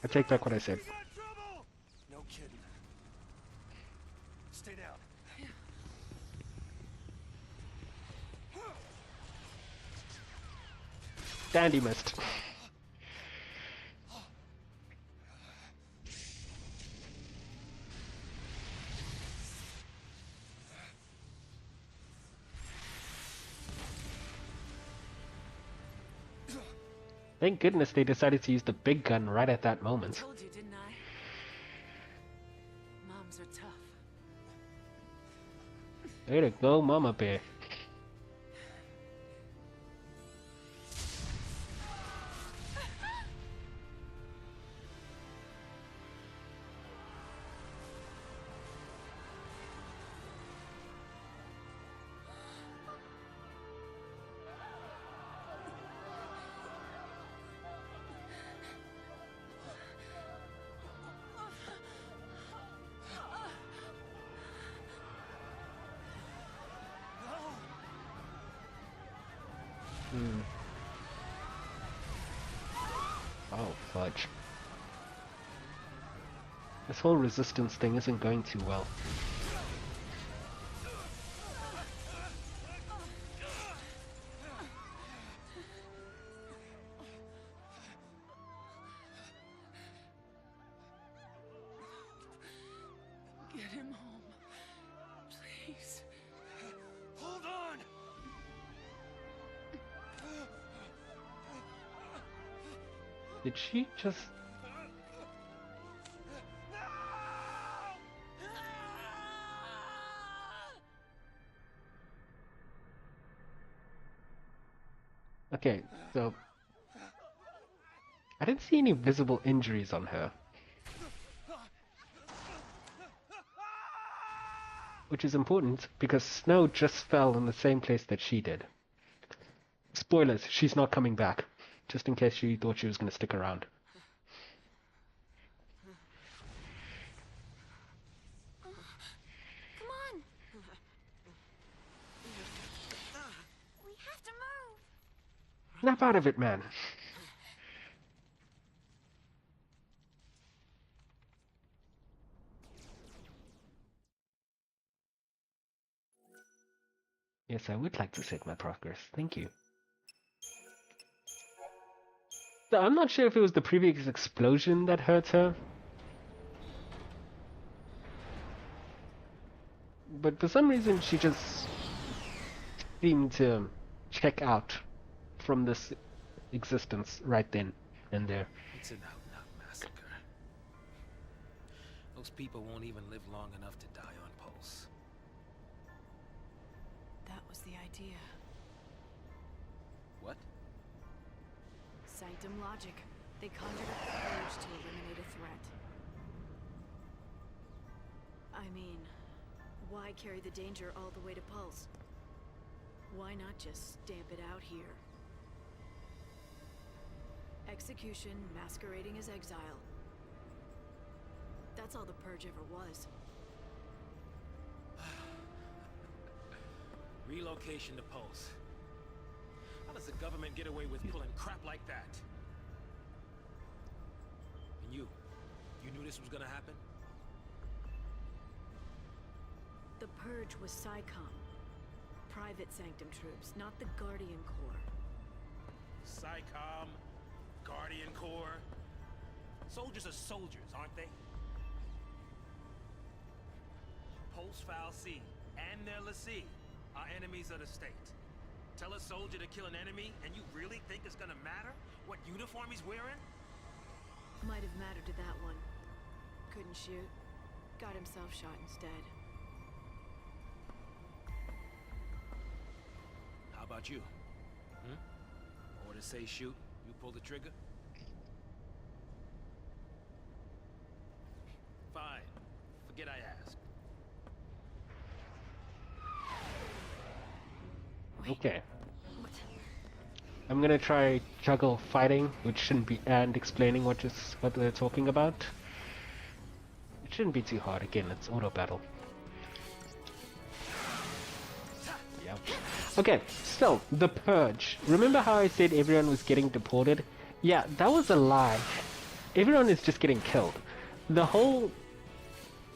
I take back what I said. No kidding. Stay down. Dandy missed. Thank goodness they decided to use the big gun right at that moment. Told you, didn't I? Moms are tough. Way to go, Mama Bear. Hmm. Oh, fudge. This whole resistance thing isn't going too well. Get him home. Please. Hold on! Did she just... Okay, so... I didn't see any visible injuries on her. Which is important, because Snow just fell in the same place that she did. Spoilers, she's not coming back. Just in case she thought she was going to stick around. Come on! We have to move! Snap out of it, man! Yes, I would like to set my progress. Thank you. So I'm not sure if it was the previous explosion that hurt her. But for some reason she just seemed to check out from this existence right then and there. It's an out-and-out massacre. Those people won't even live long enough to die on pulse. That was the idea. What? Sanctum logic. They conjured up the purge to eliminate a threat. I mean, why carry the danger all the way to Pulse? Why not just stamp it out here? Execution masquerading as exile. That's all the purge ever was. Relocation to Pulse. How does the government get away with pulling crap like that? And you knew this was gonna happen? The purge was SciComm. Private Sanctum troops, not the Guardian Corps. SciComm, Guardian Corps. Soldiers are soldiers, aren't they? Pulse Foul C and their lessee are enemies of the state. Tell a soldier to kill an enemy, and you really think it's gonna matter what uniform he's wearing? Might have mattered to that one. Couldn't shoot. Got himself shot instead. How about you? Orders say shoot, you pull the trigger? Fine. Forget I asked. Okay. I'm gonna try juggle fighting, which shouldn't be, and explaining what they're talking about. It shouldn't be too hard. Again, it's auto battle. Yep. Okay, so the purge. Remember how I said everyone was getting deported? Yeah, that was a lie. Everyone is just getting killed. The whole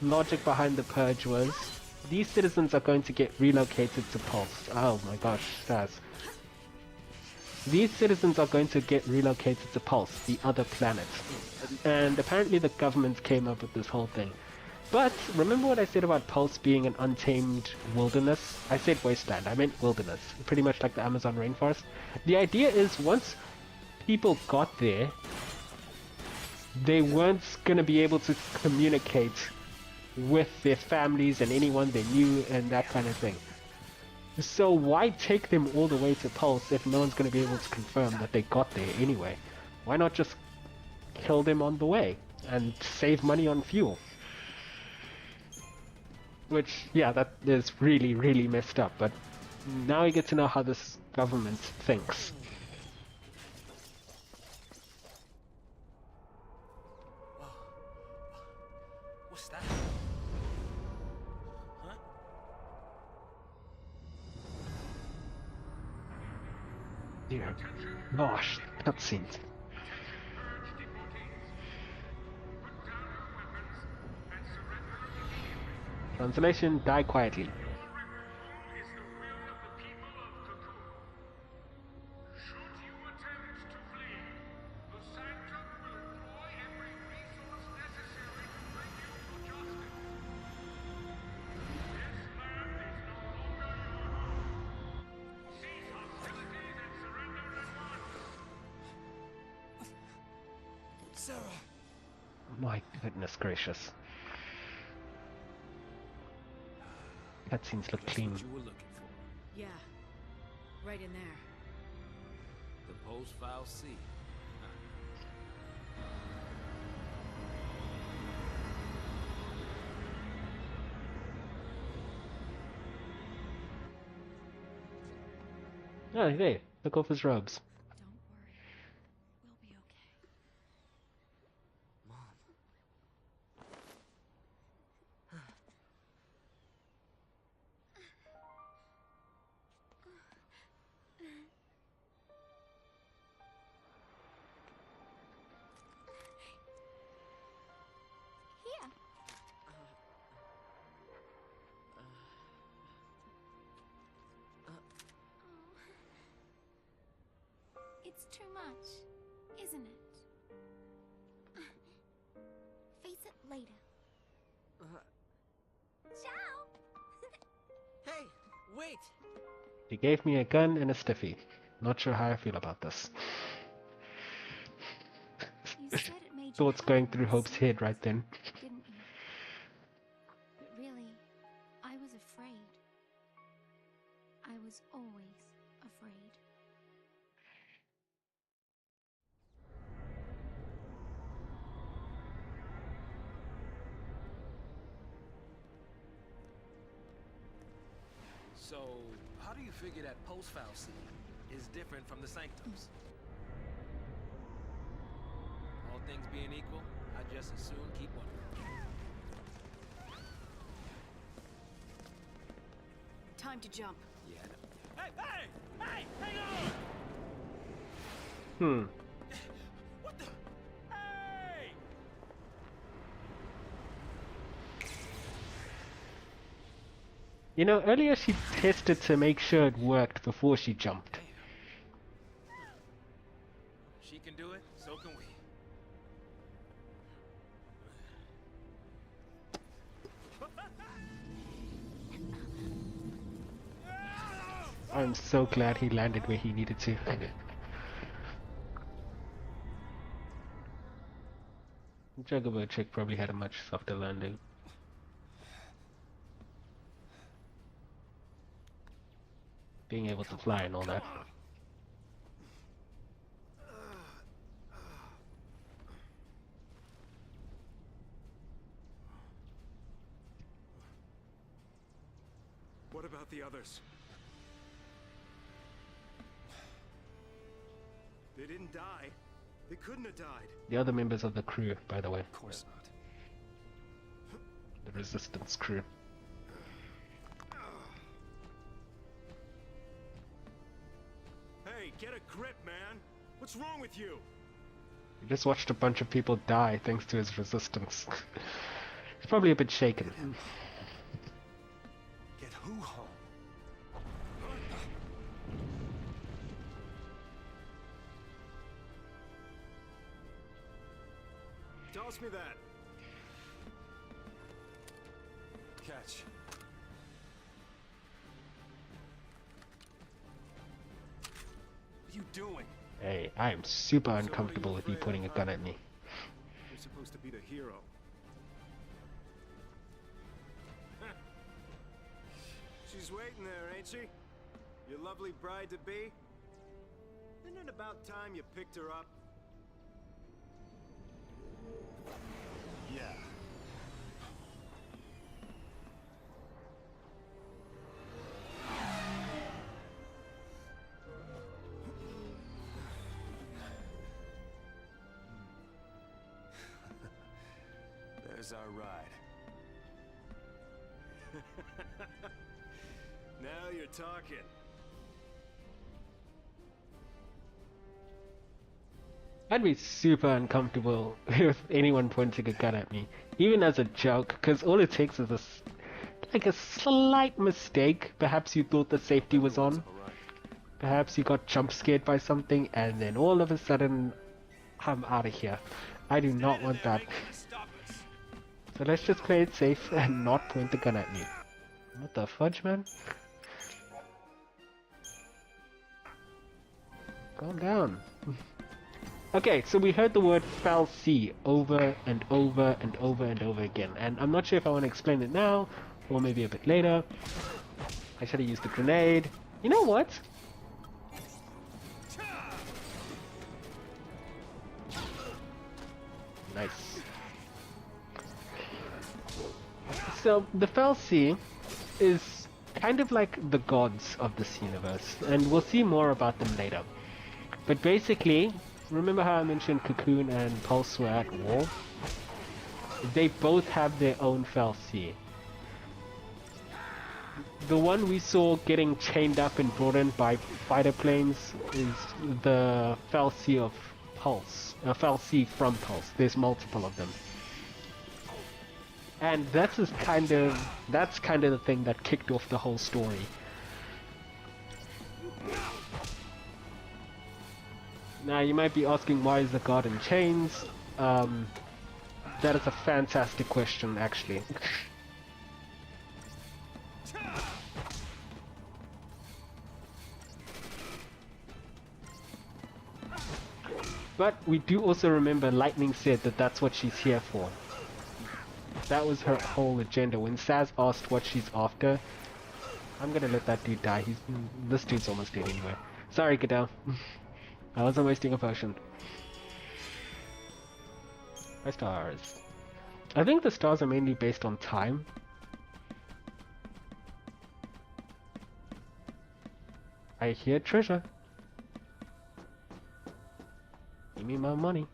logic behind the purge was these citizens are going to get relocated to Pulse. Oh my gosh, Stas. These citizens are going to get relocated to Pulse, the other planet. And apparently the government came up with this whole thing. But remember what I said about Pulse being an untamed wilderness? I said wasteland, I meant wilderness. Pretty much like the Amazon rainforest. The idea is once people got there, they weren't going to be able to communicate with their families and anyone they knew and that kind of thing. So why take them all the way to Pulse if no one's going to be able to confirm that they got there anyway? Why not just kill them on the way and save money on fuel? Which, yeah, that is really, really messed up, but now you get to know how this government thinks. What's that? Huh? Dear gosh, cutscenes. Translation: die quietly. Your removal is the will of the people of Cocoon. Should you attempt to flee, the Sanctum will employ every resource necessary to bring you to justice. This land is no longer your home. Cease hostilities and surrender at once. Sarah! My goodness gracious. Cutscenes look Just clean. what you were looking for. Yeah. Right in there. The post-file C. Oh, hey, took off his robes. Don't worry. We'll be okay. Mom. Here. It's too much, isn't it? Face it later. Ciao! Hey, wait! He gave me a gun and a stiffy. Not sure how I feel about this. You said it made you Thoughts happy going when through you Hope's saw head it, right then. didn't you? But really, I was afraid. I was always afraid. So, how do you figure that post-file C is different from the sanctums? All things being equal, I just as soon keep one. Time to jump. Yeah, I know. Hey! Hey! Hey! Hang on! Hmm. What the? Hey! You know, earlier she tested to make sure it worked before she jumped. Damn. She can do it, so can we. I'm so glad he landed where he needed to. Juggabo chick probably had a much softer landing. Being able to fly and all that. What about the others? They didn't die. They couldn't have died. The other members of the crew, by the way. Of course not. The Resistance crew. Hey, get a grip, man! What's wrong with you? We just watched a bunch of people die thanks to his resistance. He's probably a bit shaken. Get who home? Toss me that. Catch. What are you doing? Hey, I am super uncomfortable with you pointing a gun at me. You're supposed to be the hero. She's waiting there, ain't she? Your lovely bride-to-be? Isn't it about time you picked her up? Yeah. There's our ride. Now you're talking. I'd be super uncomfortable with anyone pointing a gun at me, even as a joke, because all it takes is like a slight mistake. Perhaps you thought the safety was on, perhaps you got jump scared by something, and then all of a sudden, I'm out of here. I do not want that. So let's just play it safe and not point the gun at me. What the fudge, man? Calm down. Okay, so we heard the word fell sea over and over and over and over again, and I'm not sure if I want to explain it now or maybe a bit later. I should have used the grenade. You know what? Nice. So the fell sea is kind of like the gods of this universe, and we'll see more about them later. But basically, remember how I mentioned Cocoon and Pulse were at war? They both have their own fell sea. The one we saw getting chained up and brought in by fighter planes is the fell sea of Pulse. A fell sea from Pulse. There's multiple of them. And that's kind of the thing that kicked off the whole story. Now you might be asking, why is the god in chains? That is a fantastic question, actually. But we do also remember Lightning said that that's what she's here for. That was her whole agenda. When Saz asked what she's after, I'm gonna let that dude die. This dude's almost dead anyway. Sorry, Goodell. I wasn't wasting a potion. My stars. I think the stars are mainly based on time. I hear treasure. Give me my money.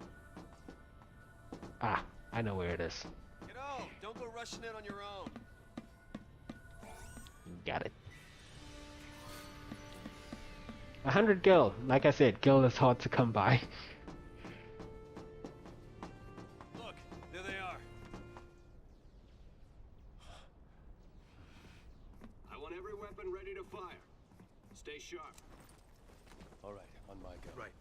Ah, I know where it is. Don't go rushing in on your own. Got it. 100 gil. Like I said, gil is hard to come by. Look, there they are. I want every weapon ready to fire. Stay sharp. All right, on my go. Right.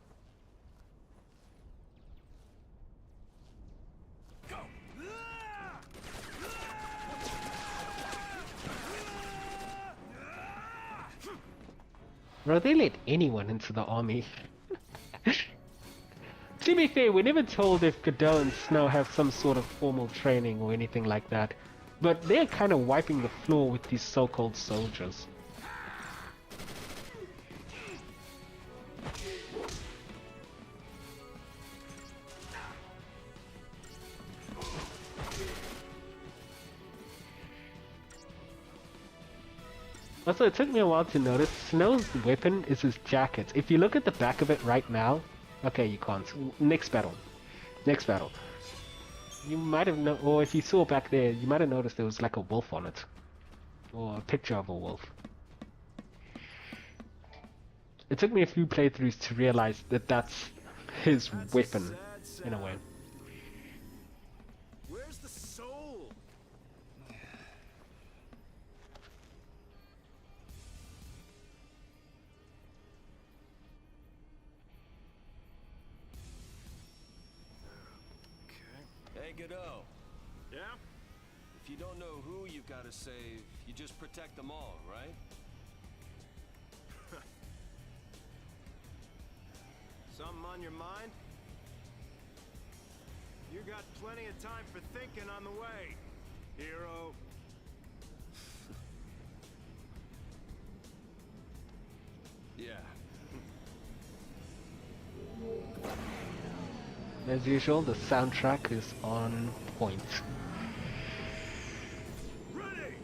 Bro, they let anyone into the army. To be fair, we're never told if Godot and Snow have some sort of formal training or anything like that. But they're kind of wiping the floor with these so-called soldiers. Also, it took me a while to notice, Snow's weapon is his jacket. If you look at the back of it right now... Okay, you can't. Next battle. Next battle. You might have or if you saw back there, you might have noticed there was like a wolf on it. Or a picture of a wolf. It took me a few playthroughs to realize that that's his weapon, in a way. Where's the soul? Hey, Godot. Yeah? If you don't know who you've got to save, you just protect them all, right? Something on your mind? You got plenty of time for thinking on the way, hero. Yeah. As usual, the soundtrack is on point. Ready!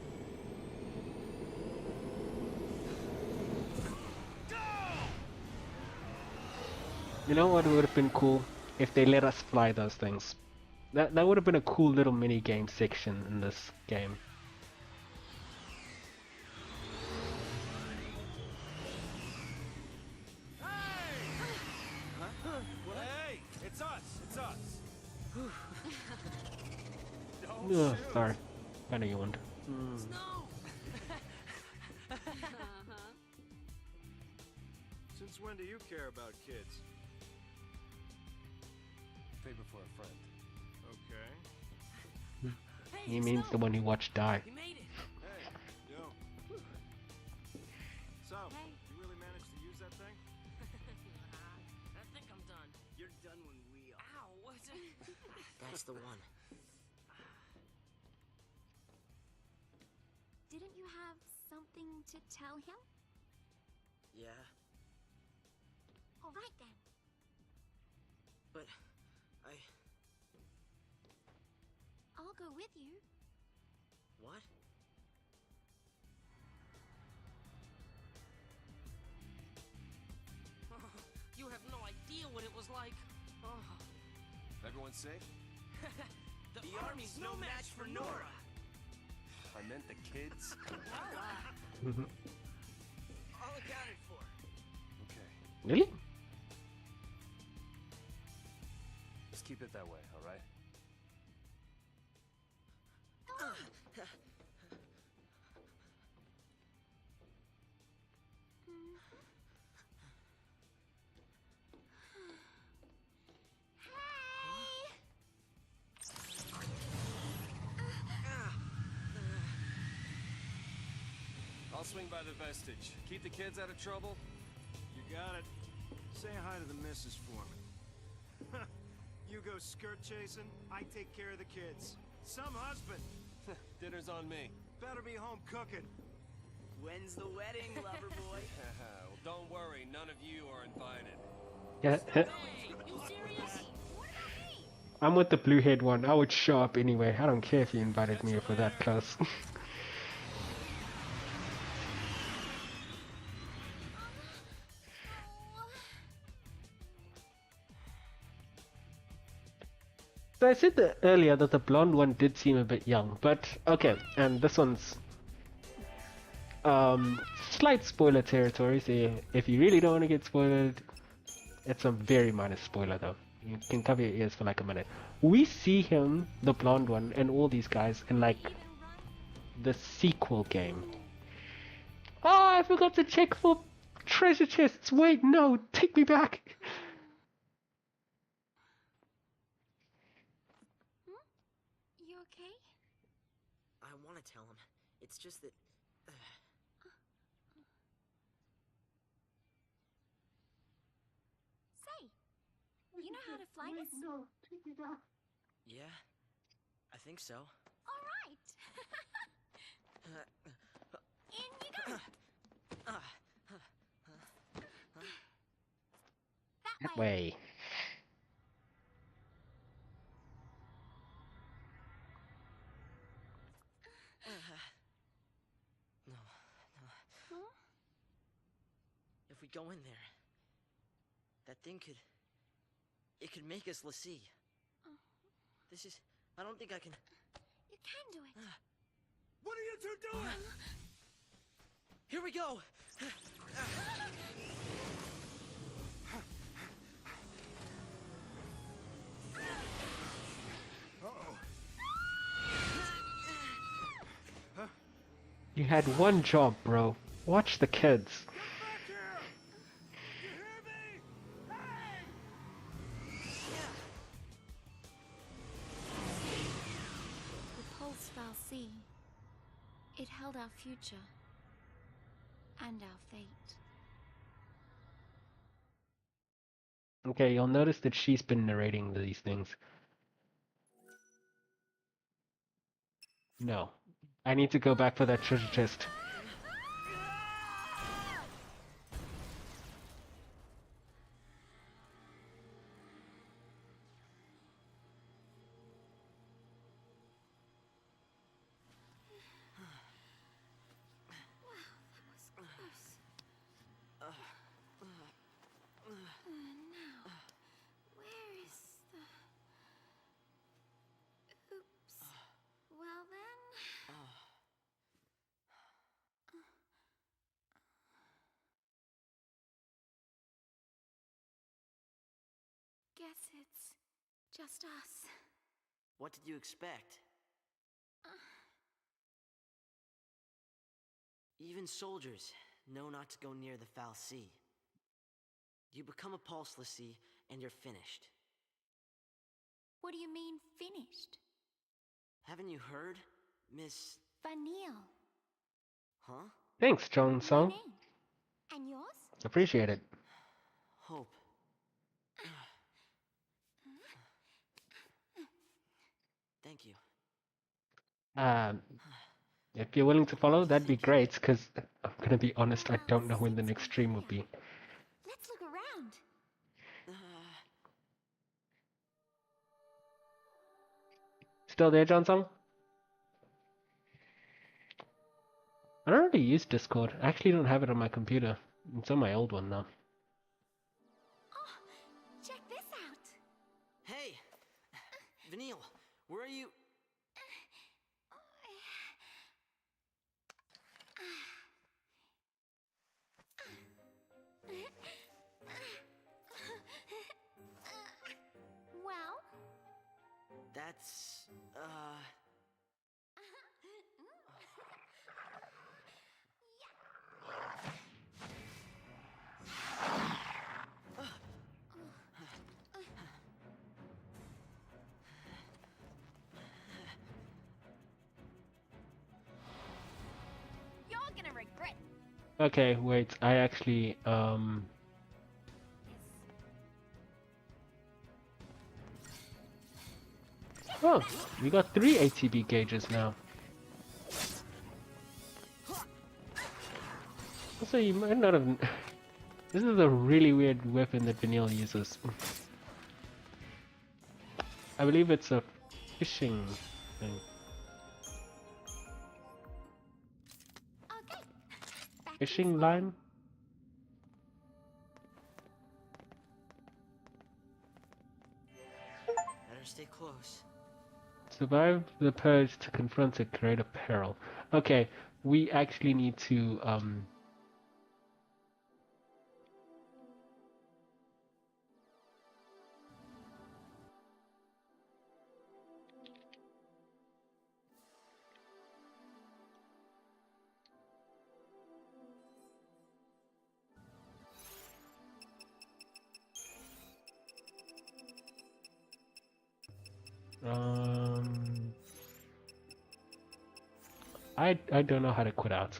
Go! You know what would have been cool? If they let us fly those things. That would have been a cool little mini game section in this game. Hey, Ugh, sorry. Kinda yawned. Snow! Uh-huh. Since when do you care about kids? Favor for a friend. Okay. Hey, He means the Snow! one who watched Die. We made it! Hey, yo. So, Hey. you really managed to use that thing? I think I'm done. You're done when we are. Ow! What's it? That's the one. Didn't you have something to tell him? Yeah, All right then. but I'll go with you. what? You have no idea what it was like. Oh. Everyone safe? The army's no match for Nora. I meant the kids. All accounted for. Okay. Really? Just keep it that way, alright? I'll swing by the vestige. Keep the kids out of trouble. You got it. Say hi to the missus for me. You go skirt chasing, I take care of the kids. Some husband. Dinner's on me. Better be home cooking. When's the wedding, lover boy? Well, don't worry. None of you are invited. Yeah. Hey, you serious? I'm with the blue-haired one. I would show up anyway. I don't care if you invited me if we're that close. So I said earlier that the blonde one did seem a bit young, but okay, and this one's slight spoiler territory, so if you really don't want to get spoiled, it's a very minor spoiler though. You can cover your ears for like a minute. We see him, the blonde one, and all these guys in like the sequel game. Oh, I forgot to check for treasure chests. Wait, no, take me back. You okay? I want to tell him. It's just that. Say, you know how to fly this? Yeah, I think so. All right. In you go. That way. Way. No. Huh? If we go in there, that thing could. It could make us Lassie. This is. I don't think I can. You can do it. What are you two doing? Here we go! You had one job, bro. Watch the kids. Get back here! You hear me? Hey! The pulse Valsea. It held our future. And our fate. Okay, you'll notice that she's been narrating these things. No. I need to go back for that treasure chest. Now, where is the... Oops. Well then... Guess it's just us. What did you expect? Even soldiers know not to go near the foul sea. You become a pulse, Lassie, and you're finished. What do you mean, finished? Haven't you heard, Miss... Vanille. Huh? Thanks, John My Song. name. And yours? Appreciate it. Hope. Thank you. If you're willing to follow, that'd be great, because I'm gonna be honest, I don't know when the next stream will be. Let's look around. Still there, John Song? I don't really use Discord. I actually don't have it on my computer. It's on my old one now. Oh, check this out. Hey! Vanille, where are you? Well? That's... You're gonna regret. Okay, wait, I actually, Oh, we got 3 ATB gauges now. Also, you might not have... This is a really weird weapon that Vanille uses. I believe it's a fishing thing. Okay. Back Fishing inside. line? better stay close. Survive the purge to confront a greater peril. Okay, we actually need to, I don't know how to quit out.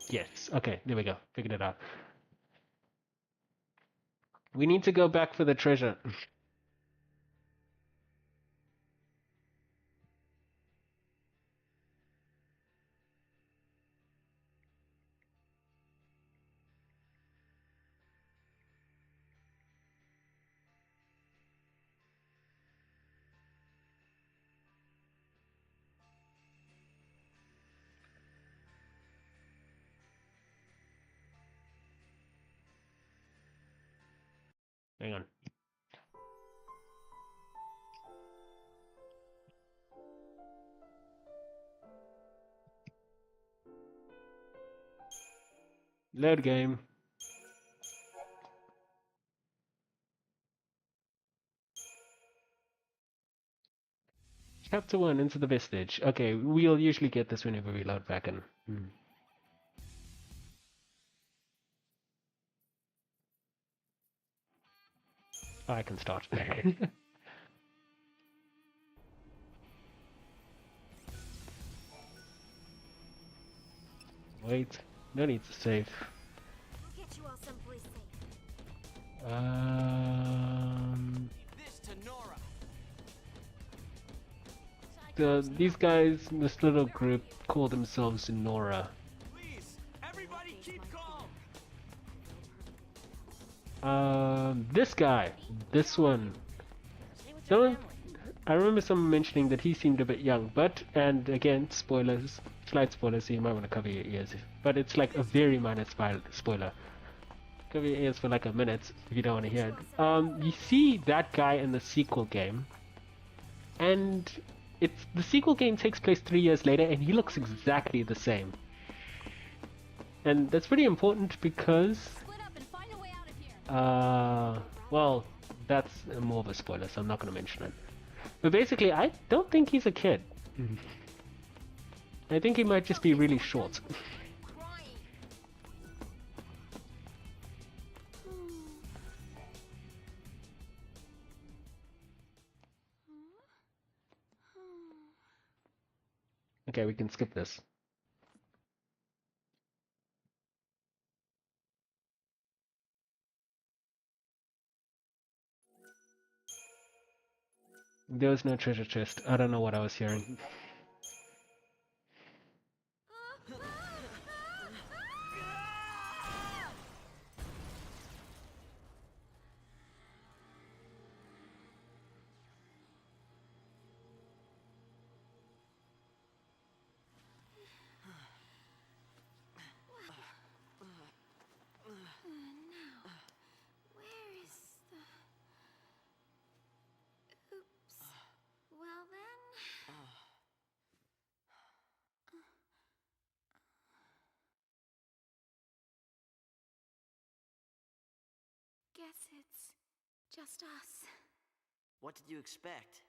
Yes, okay, there we go. Figured it out. We need to go back for the treasure. Hang on. Load game. Chapter 1, Into the Vestige. Okay, we'll usually get this whenever we load back in. I can start. Wait, no need to save. We'll get you all someplace safe. This to Nora. These guys, this little group, call themselves Nora. Please, everybody keep calm. This guy, this one. I remember someone mentioning that he seemed a bit young, but, and again, spoilers, slight spoilers, so you might want to cover your ears. But it's like a very minor spoiler. Cover your ears for like a minute if you don't want to hear it. You see that guy in the sequel game, and the sequel game takes place 3 years later, and he looks exactly the same. And that's pretty important because, Split up and find a way out of here. well, That's more of a spoiler, so I'm not going to mention it. But basically, I don't think he's a kid. I think he might just be really short. Okay, we can skip this. There was no treasure chest. I don't know what I was hearing. Guess it's just us. What did you expect?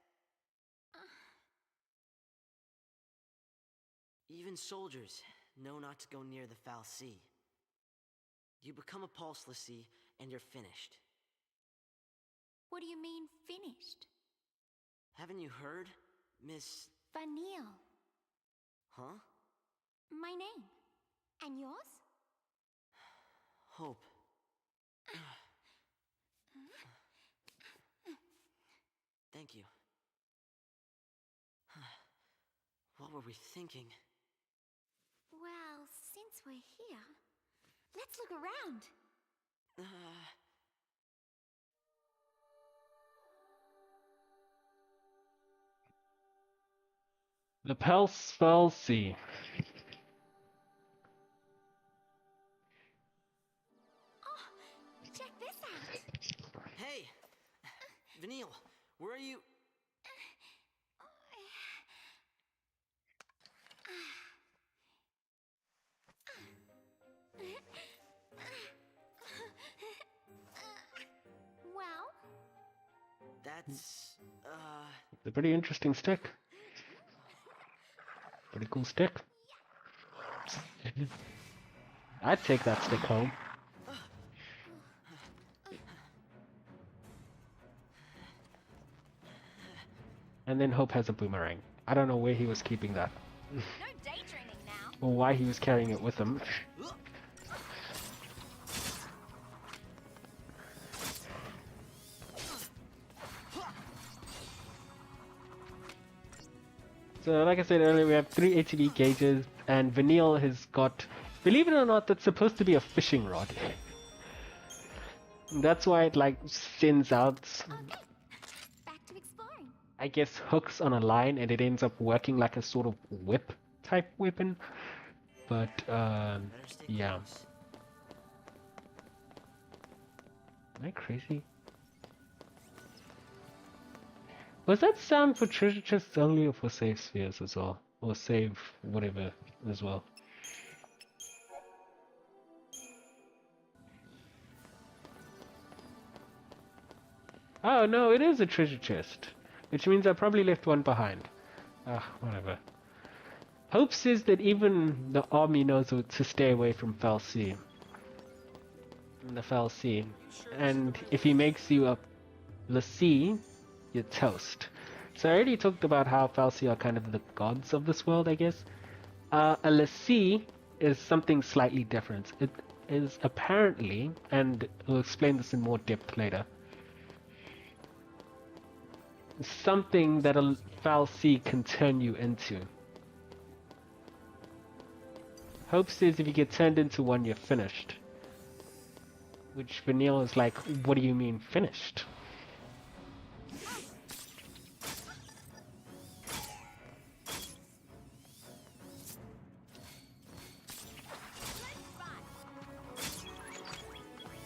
Even soldiers know not to go near the foul sea. You become a pulse l'Cie, and you're finished. What do you mean, finished? Haven't you heard, Miss... Vanille. Huh? My name. And yours? Hope. Thank you. What were we thinking? Well, since we're here, let's look around. The Pelsfell Sea. Oh, check this out. Hey! Vanille, where are you? Well? That's, It's a pretty interesting stick. Pretty cool stick. I'd take that stick home. And then Hope has a boomerang. I don't know where he was keeping that. No daydreaming now. Or why he was carrying it with him. So like I said earlier, we have 3 ATV gauges, and Vanille has got, believe it or not, that's supposed to be a fishing rod. That's why it like sends out, Okay, back to exploring. I guess, hooks on a line, and it ends up working like a sort of whip type weapon. But yeah. Am I crazy? Was that sound for treasure chests only, or for save spheres as well? Or save whatever as well? Oh no, it is a treasure chest. Which means I probably left one behind. Ah, whatever. Hope says that even the army knows to stay away from Foul Sea. The Foul Sea. And if he makes you a l'Cie, you're toast. So I already talked about how Foul Sea are kind of the gods of this world, I guess. A l'Cie is something slightly different. It is apparently, and we'll explain this in more depth later, something that a Foul Sea can turn you into. Hope says if you get turned into one, you're finished. Which Vanille is like, what do you mean finished?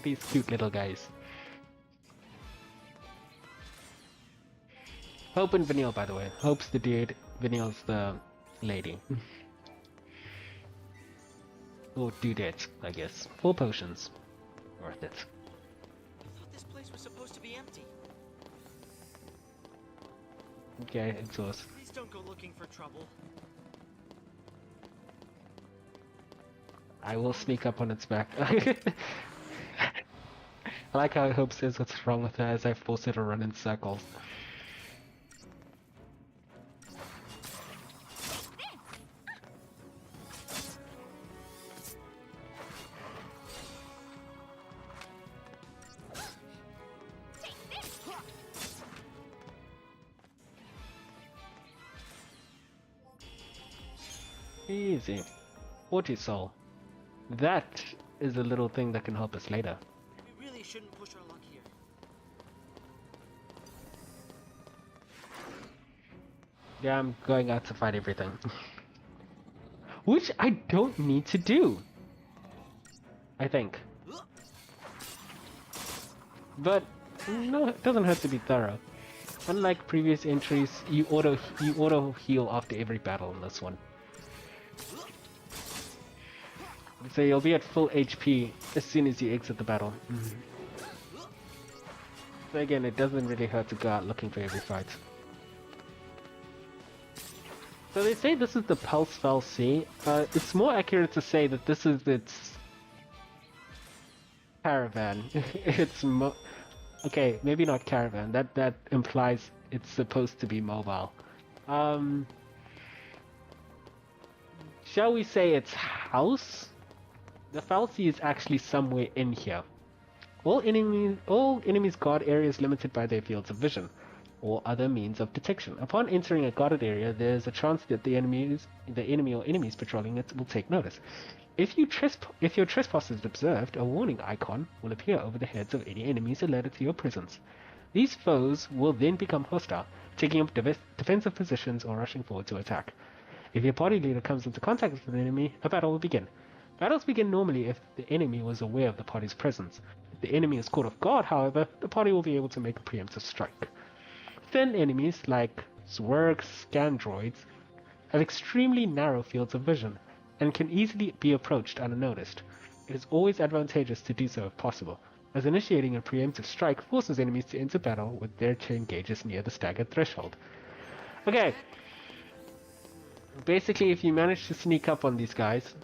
These cute little guys. Hope and Vanille, by the way. Hope's the dude, Vanille's the lady. Or dudette, I guess. 4 potions. Worth it. I thought this place was supposed to be empty. Okay, exhaust. Please don't go looking for trouble. I will sneak up on its back. I like how Hope says what's wrong with her as I force her to run in circles. Easy. 40 soul. That is a little thing that can help us later. We really shouldn't push our luck here. Yeah, I'm going out to fight everything. Which I don't need to do. I think. But no, it doesn't have to be thorough. Unlike previous entries, you auto heal after every battle in this one. So you'll be at full HP as soon as you exit the battle. So again, it doesn't really hurt to go out looking for every fight. So they say this is the Pulse Fell Sea. It's more accurate to say that this is its caravan. Okay, maybe not caravan. That implies it's supposed to be mobile. Shall we say its house? The Fell Sea is actually somewhere in here. All enemies guard areas limited by their fields of vision or other means of detection. Upon entering a guarded area, there's a chance that the enemy or enemies patrolling it will take notice. If your trespass is observed, a warning icon will appear over the heads of any enemies alerted to your presence. These foes will then become hostile, taking up defensive positions or rushing forward to attack. If your party leader comes into contact with an enemy, a battle will begin. Battles begin normally if the enemy was aware of the party's presence. If the enemy is caught off guard, however, the party will be able to make a preemptive strike. Thin enemies, like Zwerg scan droids, have extremely narrow fields of vision, and can easily be approached unnoticed. It is always advantageous to do so if possible, as initiating a preemptive strike forces enemies to enter battle with their chain gauges near the staggered threshold. Okay. Basically, if you manage to sneak up on these guys,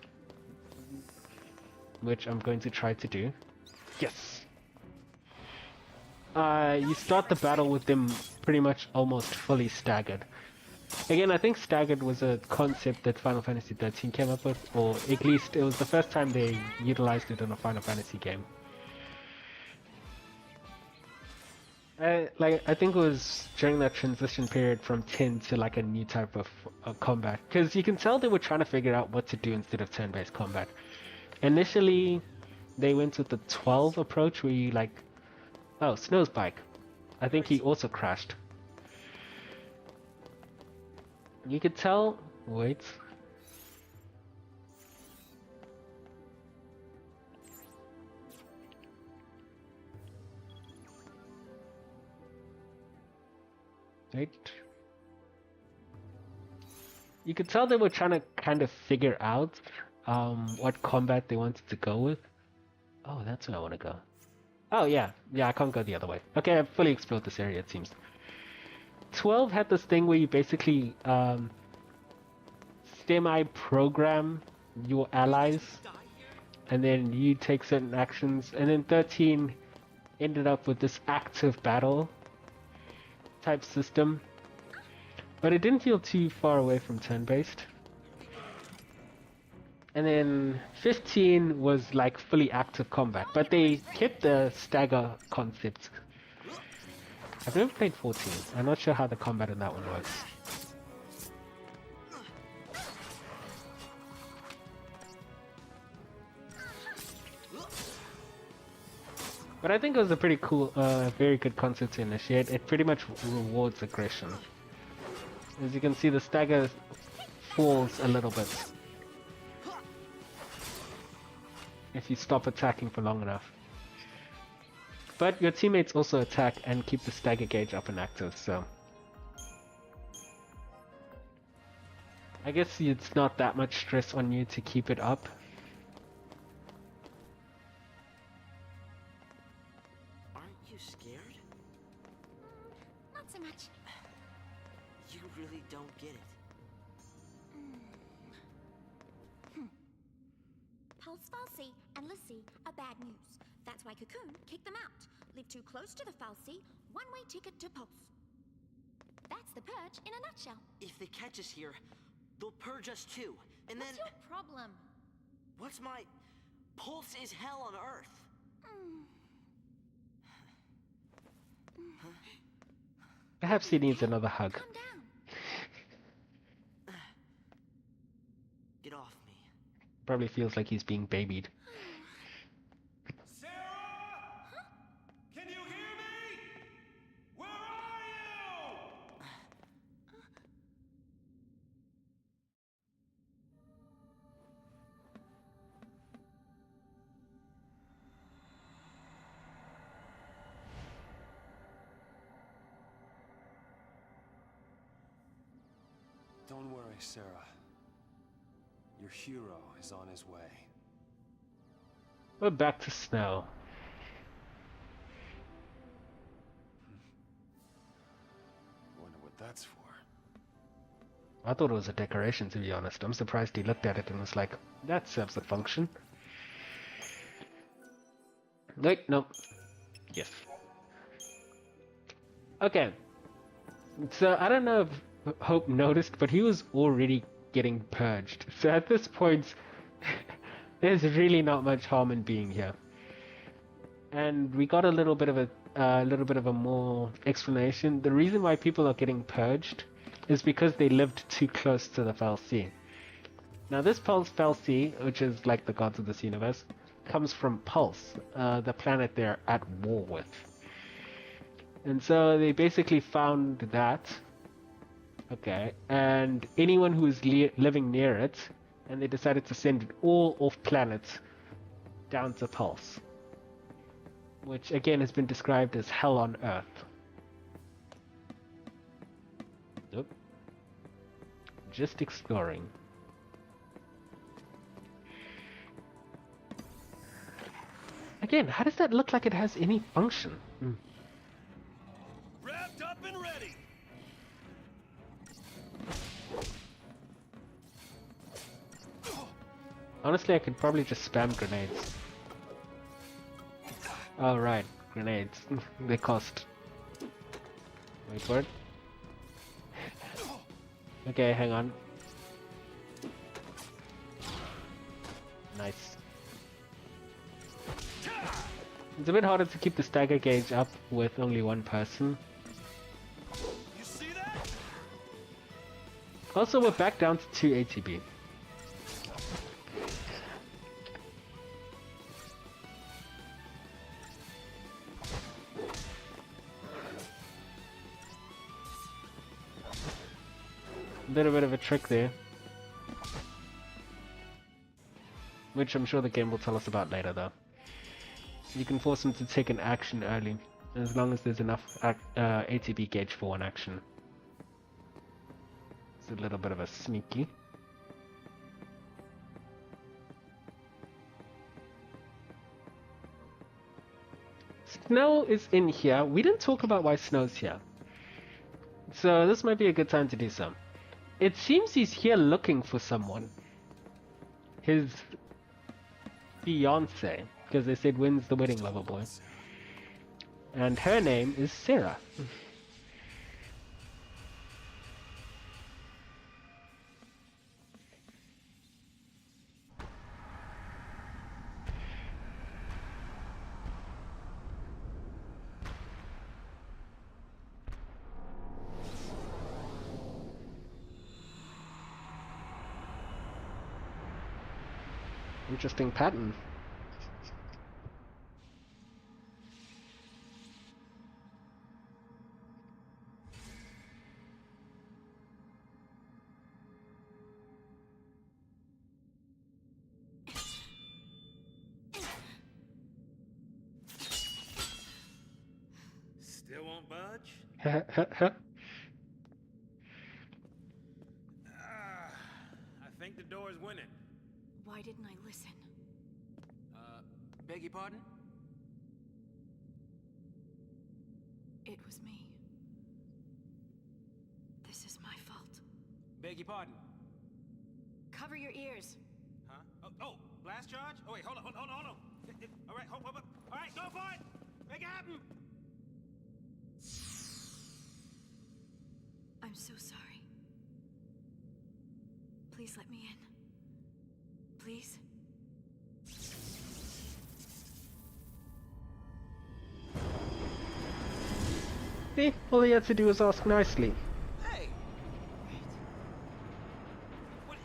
which I'm going to try to do. Yes! You start the battle with them pretty much almost fully staggered. Again, I think staggered was a concept that Final Fantasy XIII came up with, or at least it was the first time they utilized it in a Final Fantasy game. I think it was during that transition period from 10 to like a new type of combat. Because you can tell they were trying to figure out what to do instead of turn-based combat. Initially, they went with the 12 approach where you like... Oh, Snow's bike. I think he also crashed. You could tell... Wait. Wait. You could tell they were trying to kind of figure out what combat they wanted to go with. Oh, that's where I want to go. Oh, yeah. Yeah, I can't go the other way. Okay, I've fully explored this area, it seems. 12 had this thing where you basically semi-program your allies, and then you take certain actions, and then 13 ended up with this active battle type system. But it didn't feel too far away from turn-based. And then 15 was like fully active combat, but they kept the stagger concept. I've never played 14. I'm not sure how the combat in that one works. But I think it was a pretty cool, very good concept to initiate. It pretty much rewards aggression. As you can see, the stagger falls a little bit if you stop attacking for long enough. But your teammates also attack and keep the stagger gauge up and active, so... I guess it's not that much stress on you to keep it up. Aren't you scared? Not so much. You really don't get it. Pulse Falsey and Lassie are bad news. That's why Cocoon kicked them out. Live too close to the Falsey, one-way ticket to Pulse. That's the purge in a nutshell. If they catch us here, they'll purge us too. And What's then... your problem? What's my... Pulse is hell on Earth. Perhaps he needs another hug. Calm down. Get off me. Probably feels like he's being babied. Sarah! Huh? Can you hear me? Where are you? Don't worry, Sarah. Your hero is on his way. We're back to snow. Wonder what that's for. I thought it was a decoration, to be honest. I'm surprised he looked at it and was like, that serves a function. Wait, no. Yes. Okay. So, I don't know if Hope noticed, but he was already getting purged. So at this point, there's really not much harm in being here. And we got a little bit of a more explanation. The reason why people are getting purged is because they lived too close to the Fal'Cie. Now this Fal'Cie, which is like the gods of this universe, comes from Pulse, the planet they're at war with. And so they basically found that, okay, and anyone who is living near it, and they decided to send it all off planet down to Pulse, which again has been described as hell on Earth. Nope. Just exploring. Again, how does that look like it has any function? Wrapped up and ready. Honestly, I could probably just spam grenades. Oh right, grenades. They cost. Wait for it. Okay, hang on. Nice. It's a bit harder to keep the stagger gauge up with only one person. You see that? Also, we're back down to 2 ATB. Little bit of a trick there, which I'm sure the game will tell us about later though. You can force him to take an action early, as long as there's enough ATB gauge for one action. It's a little bit of a sneaky. Snow is in here. We didn't talk about why Snow's here, so this might be a good time to do so. It seems he's here looking for someone. His fiance, because they said when's the wedding, lover boy. And her name is Sarah. Interesting pattern. Still won't budge? I think the door's winning. Why didn't I listen? Beg your pardon? It was me. This is my Beg your pardon. Cover your ears. Huh? Oh, blast charge? Oh wait, hold on. All right, hold up. All right, go for it. Make it happen. I'm so sorry. Please let me in. Please? See, all he had to do was ask nicely. Hey. What?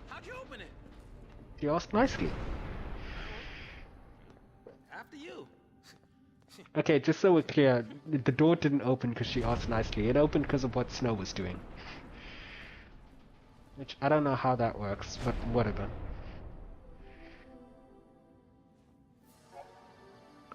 How'd you open it? He asked nicely. After you. Okay, just so we're clear, the door didn't open because she asked nicely. It opened because of what Snow was doing. Which, I don't know how that works, but whatever.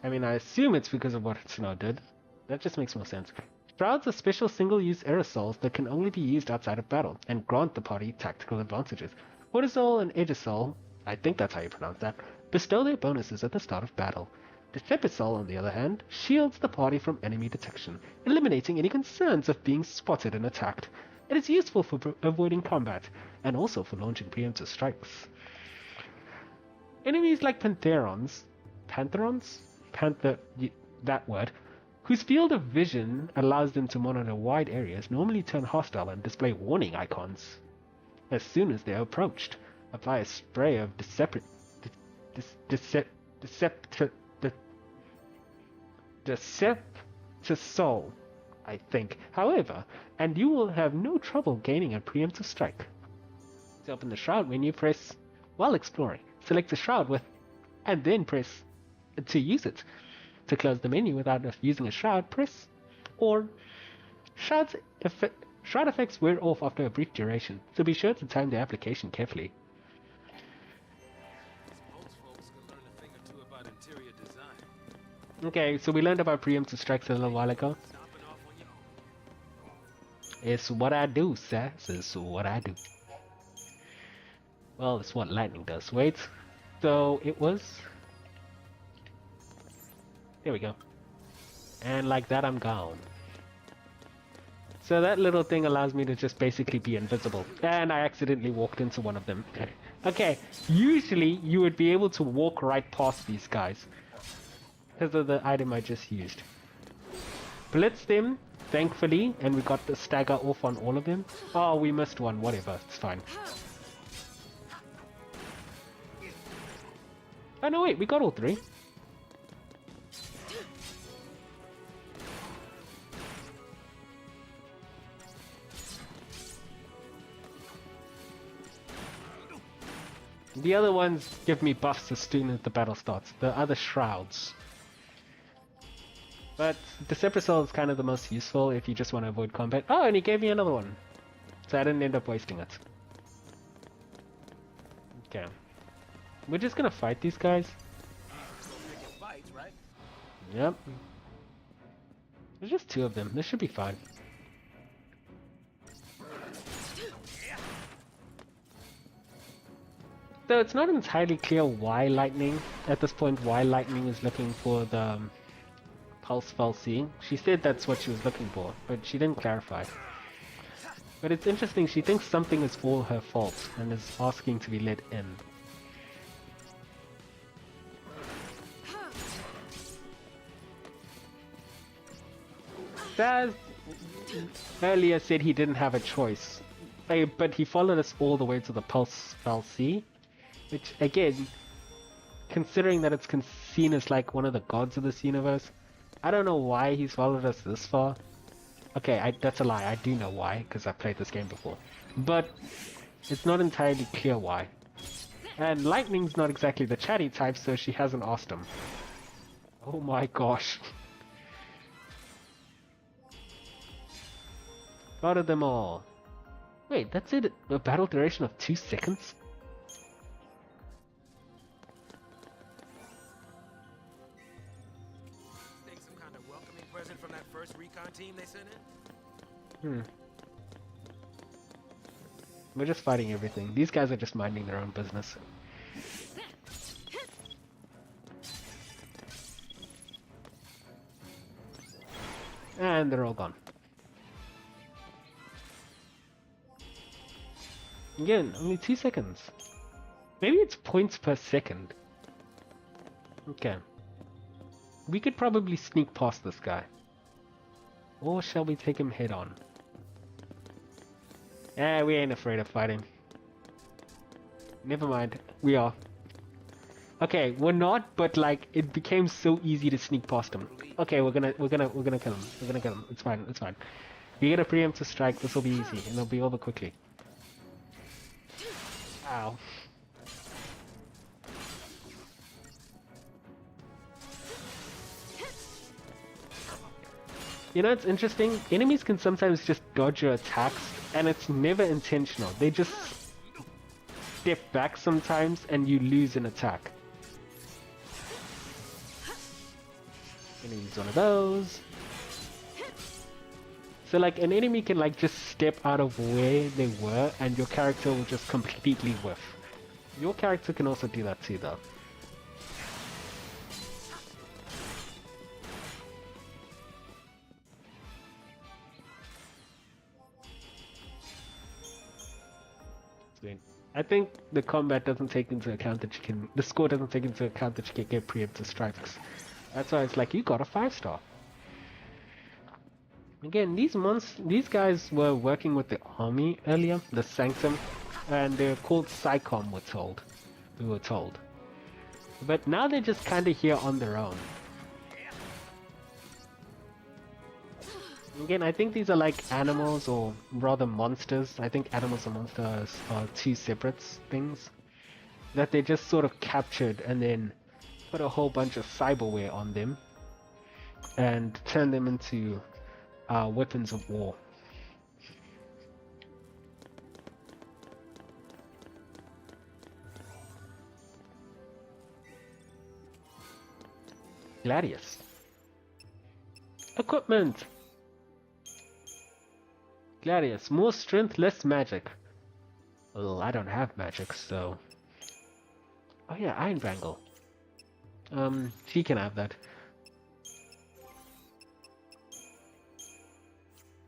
I mean, I assume it's because of what Snow did. That just makes more sense. Shrouds are special single-use aerosols that can only be used outside of battle, and grant the party tactical advantages. Cortisol and Aegisol, I think that's how you pronounce that, bestow their bonuses at the start of battle. Deceptisol, on the other hand, shields the party from enemy detection, eliminating any concerns of being spotted and attacked. It is useful for avoiding combat, and also for launching preemptive strikes. Enemies like that word, whose field of vision allows them to monitor wide areas, normally turn hostile and display warning icons. As soon as they are approached, apply a spray of Deceptisol, I think, however, and you will have no trouble gaining a preemptive strike. To open the shroud menu, press while exploring. Select the shroud with, and then press to use it. To close the menu without using a shroud, press or. Shroud effects wear off after a brief duration, so be sure to time the application carefully. Okay, so we learned about preemptive strikes a little while ago. It's what I do, sir. It's what I do. Well, it's what lightning does. Wait. So it was... There we go. And like that, I'm gone. So that little thing allows me to just basically be invisible. And I accidentally walked into one of them. Okay, usually you would be able to walk right past these guys, because of the item I just used. Blitz them, thankfully, and we got the stagger off on all of them. Oh, we missed one, whatever, it's fine. Oh no, wait, we got all three. The other ones give me buffs as soon as the battle starts. The other shrouds. But Deceptisol is kind of the most useful if you just want to avoid combat. Oh, and he gave me another one. So I didn't end up wasting it. Okay. We're just gonna fight these guys. Yep. There's just two of them. This should be fine. Though it's not entirely clear why Lightning, at this point, why Lightning is looking for the Pulse Fal'Cie. She said that's what she was looking for, but she didn't clarify. But it's interesting, she thinks something is all her fault and is asking to be let in. Daz earlier said he didn't have a choice, but he followed us all the way to the Pulse Fal'Cie. Which, again, considering that it's seen as like one of the gods of this universe, I don't know why he's followed us this far. Okay, that's a lie. I do know why, because I've played this game before. But it's not entirely clear why. And Lightning's not exactly the chatty type, so she hasn't asked him. Oh my gosh. Spotted them all. Wait, that's it? A battle duration of 2 seconds? From that first recon team they sent in? We're just fighting everything. These guys are just minding their own business. And they're all gone. Again, only 2 seconds. Maybe it's points per second. Okay. We could probably sneak past this guy. Or shall we take him head on? We ain't afraid of fighting. Never mind. We are. Okay, we're not, but like it became so easy to sneak past him. Okay, we're gonna kill him. We're gonna kill him. It's fine. It's fine. You get a preemptive strike. This will be easy, and it'll be over quickly. Ow. You know, it's interesting. Enemies can sometimes just dodge your attacks, and it's never intentional. They just step back sometimes, and you lose an attack. Gonna use one of those. So like an enemy can like just step out of where they were and your character will just completely whiff. Your character can also do that too though. Sweet. I think the combat doesn't take into account that the score doesn't take into account that you can get preemptive strikes. That's why it's like you got a 5-star. Again, these guys were working with the army earlier, the Sanctum, and they're called XIII, we were told. But now they're just kinda here on their own. Again, I think these are like animals, or rather monsters. I think animals and monsters are two separate things. That they just sort of captured and then put a whole bunch of cyberware on them and turn them into weapons of war. Gladius. Equipment! Gladius, more strength, less magic. Well, I don't have magic, so... Oh yeah, Iron Bangle. She can have that.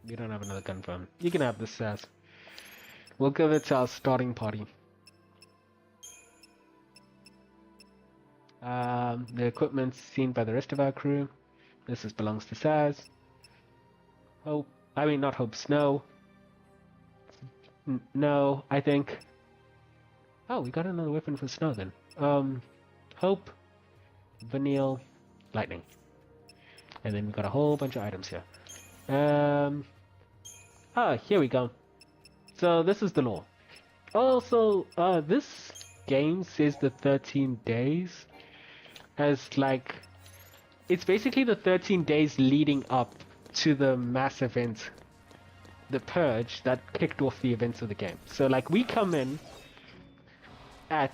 We don't have another gun phone. You can have this, Sass. We'll give it to our starting party. The equipment's seen by the rest of our crew. This belongs to Saz. Not Hope, Snow. No, I think... Oh, we got another weapon for Snow then. Hope, Vanille, Lightning. And then we got a whole bunch of items here. Here we go. So this is the law. Also, this game says the 13 days as like... It's basically the 13 days leading up to the mass event, the Purge, that kicked off the events of the game. So like we come in at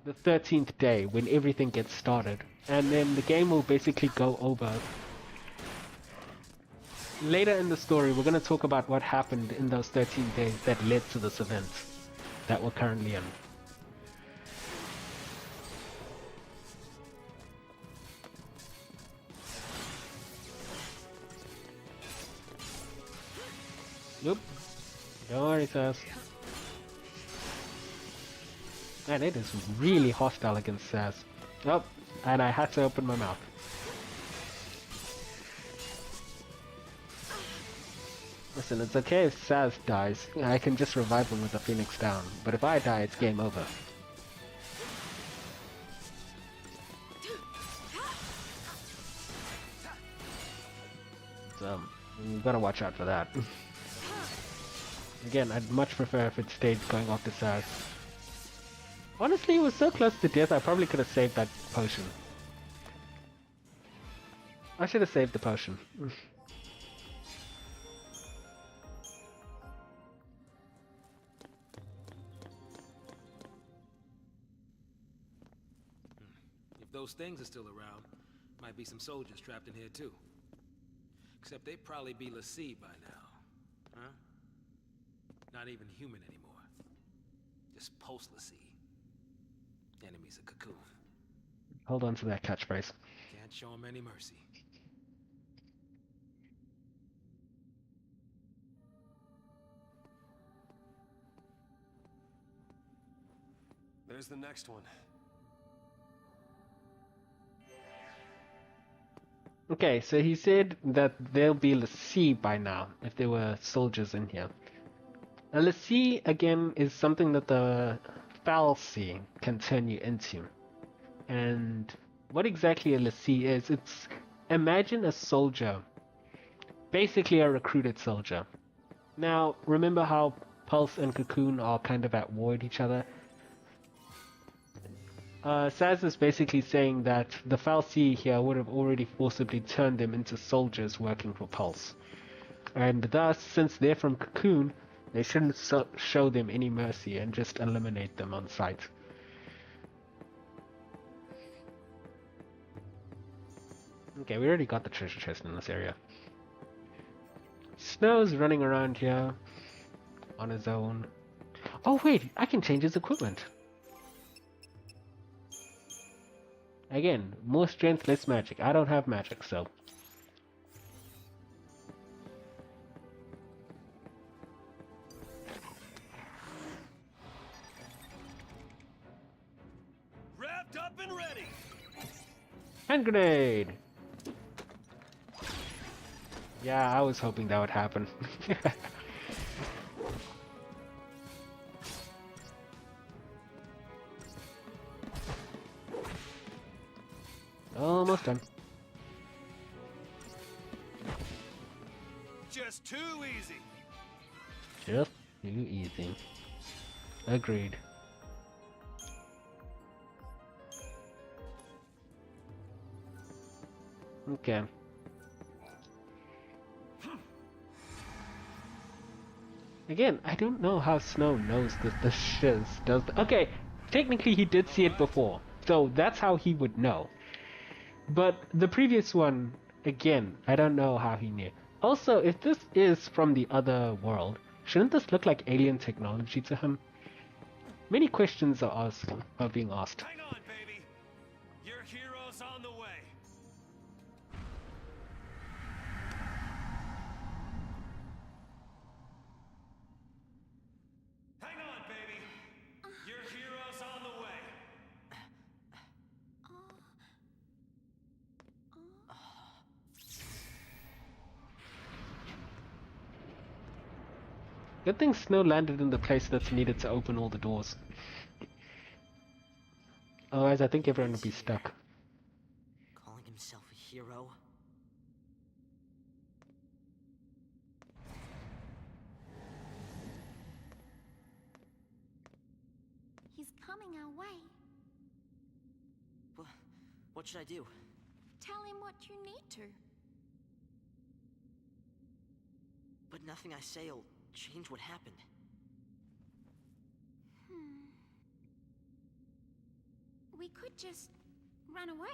the 13th day when everything gets started, and then the game will basically go over. Later in the story, we're going to talk about what happened in those 13 days that led to this event that we're currently in. Nope. Don't worry, Sass. Man, it is really hostile against Sass. Oh, and I had to open my mouth. Listen, it's okay if Saz dies. I can just revive him with a Phoenix down. But if I die, it's game over. So, you gotta watch out for that. Again, I'd much prefer if it stayed going off to Saz. Honestly, it was so close to death, I probably could have saved that potion. I should have saved the potion. If those things are still around, might be some soldiers trapped in here too. Except they'd probably be l'Cie by now. Huh? Not even human anymore. Just post-l'Cie. Enemies of Cocoon. Hold on to that catchphrase. Can't show them any mercy. There's the next one. Okay, so he said that there'll be l'Cie by now, if there were soldiers in here. A l'Cie, again, is something that the fal'Cie can turn you into. And what exactly a l'Cie is, it's... Imagine a soldier. Basically a recruited soldier. Now, remember how Pulse and Cocoon are kind of at war with each other? Saz is basically saying that the fal'Cie here would have already forcibly turned them into soldiers working for Pulse. And thus, since they're from Cocoon, they shouldn't show them any mercy and just eliminate them on sight. Okay, we already got the treasure chest in this area. Snow's running around here on his own. Oh wait, I can change his equipment. Again, more strength, less magic. I don't have magic, so... Wrapped up and ready! Hand grenade! Yeah, I was hoping that would happen. Almost done. Just too easy. Just too easy. Agreed. Okay. Again, I don't know how Snow knows that the shiz does... Okay, technically he did see it before, so that's how he would know. But the previous one, again, I don't know how he knew. Also, if this is from the other world, shouldn't this look like alien technology to him? Many questions are being asked. Hang on, baby. Your hero's on the way. Hang on, baby. Your hero's on the way. Good thing Snow landed in the place that's needed to open all the doors. Otherwise, I think everyone would be stuck. Calling himself a hero? He's coming our way. What should I do? Tell him what you need to. But nothing I say'll change what happened. We could just run away.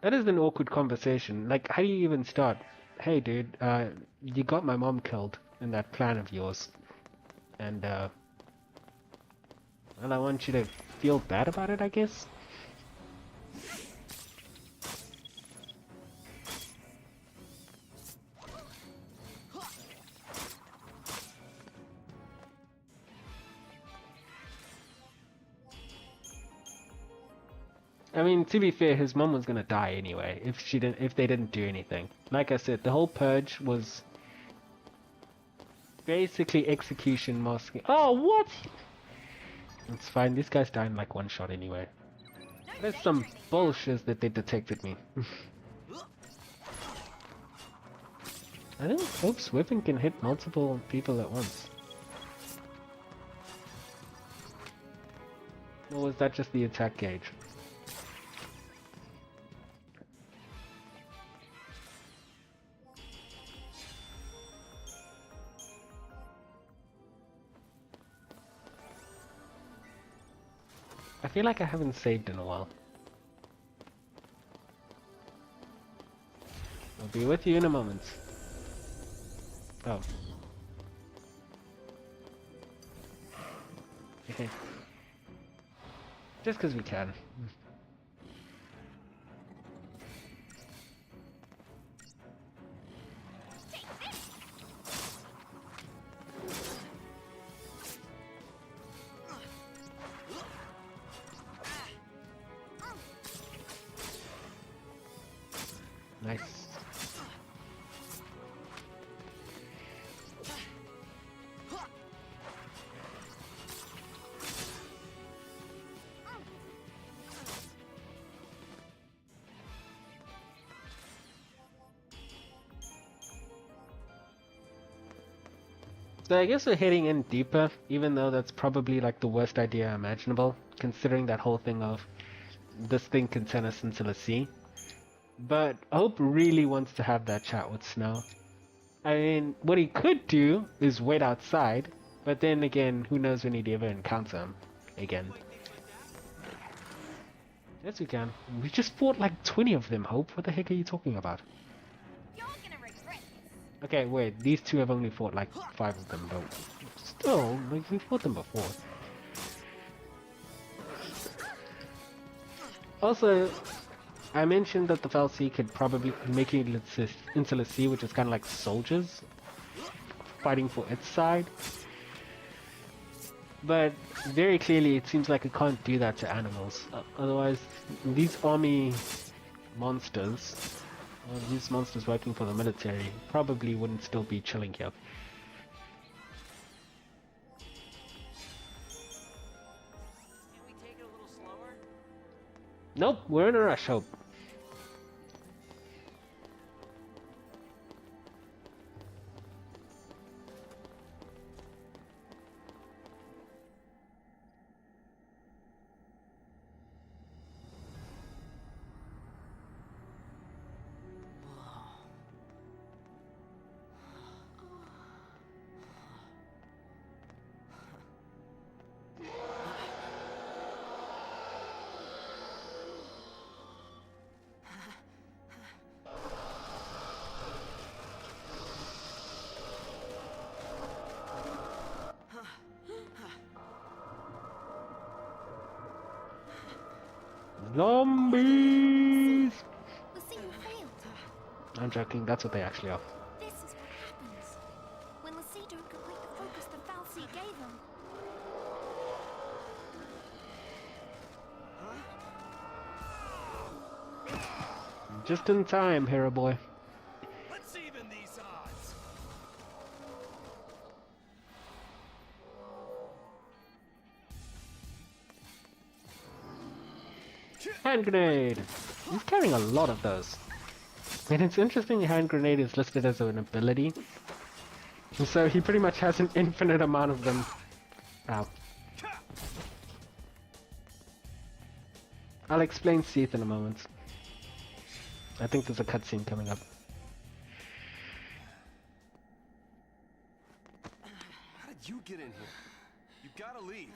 That is an awkward conversation. Like, how do you even start? Hey dude, you got my mom killed in that plan of yours. And, well, I want you to feel bad about it, I guess? I mean, to be fair, his mom was gonna die anyway if they didn't do anything. Like I said, the whole purge was basically execution masking. Oh, what? It's fine. These guys die in like one shot anyway. There's some bullshit that they detected me. I think Hope's weapon can hit multiple people at once. Or was that just the attack gauge? I feel like I haven't saved in a while. I'll be with you in a moment. Oh. Okay. Just because we can. Take Nice. So I guess we're heading in deeper, even though that's probably like the worst idea imaginable, considering that whole thing of this thing can send us into the sea. But Hope really wants to have that chat with Snow. I mean, what he could do is wait outside, but then again, who knows when he'd ever encounter him again. Yes, we can. We just fought like 20 of them, Hope. What the heck are you talking about? You're gonna regret this. Okay, wait. These two have only fought like 5 of them, but still, like, we fought them before. Also, I mentioned that the Fal'Cie could probably make it into the sea, which is kind of like soldiers fighting for its side. But very clearly, it seems like it can't do that to animals. Otherwise, these army monsters, or these monsters working for the military, probably wouldn't still be chilling here. Can we take it a little slower? Nope, we're in a rush, Hope. Zombies! The signal failed. I'm joking, that's what they actually are. This is what happens when Lassie don't complete the focus the Fal'Cie gave them. Just in time, hero boy. Let's even these odds. Hand grenade! He's carrying a lot of those. And it's interesting hand grenade is listed as an ability. So he pretty much has an infinite amount of them. Ow. I'll explain XIII in a moment. I think there's a cutscene coming up. How did you get in here? You gotta leave.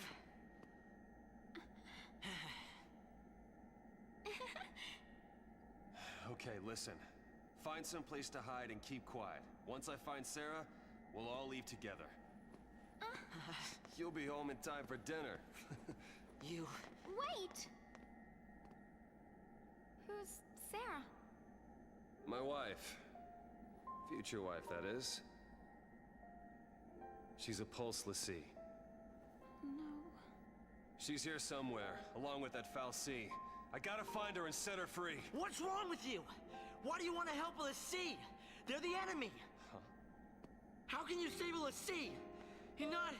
Okay, listen. Find some place to hide and keep quiet. Once I find Sarah, we'll all leave together. You'll be home in time for dinner. You... Wait! Who's Sarah? My wife. Future wife, that is. She's a Pulse Lassie. No. She's here somewhere, along with that Fal'Cie. I gotta find her and set her free. What's wrong with you? Why do you want to help a Lassie? They're the enemy. Huh? How can you save a Lassie? You're not...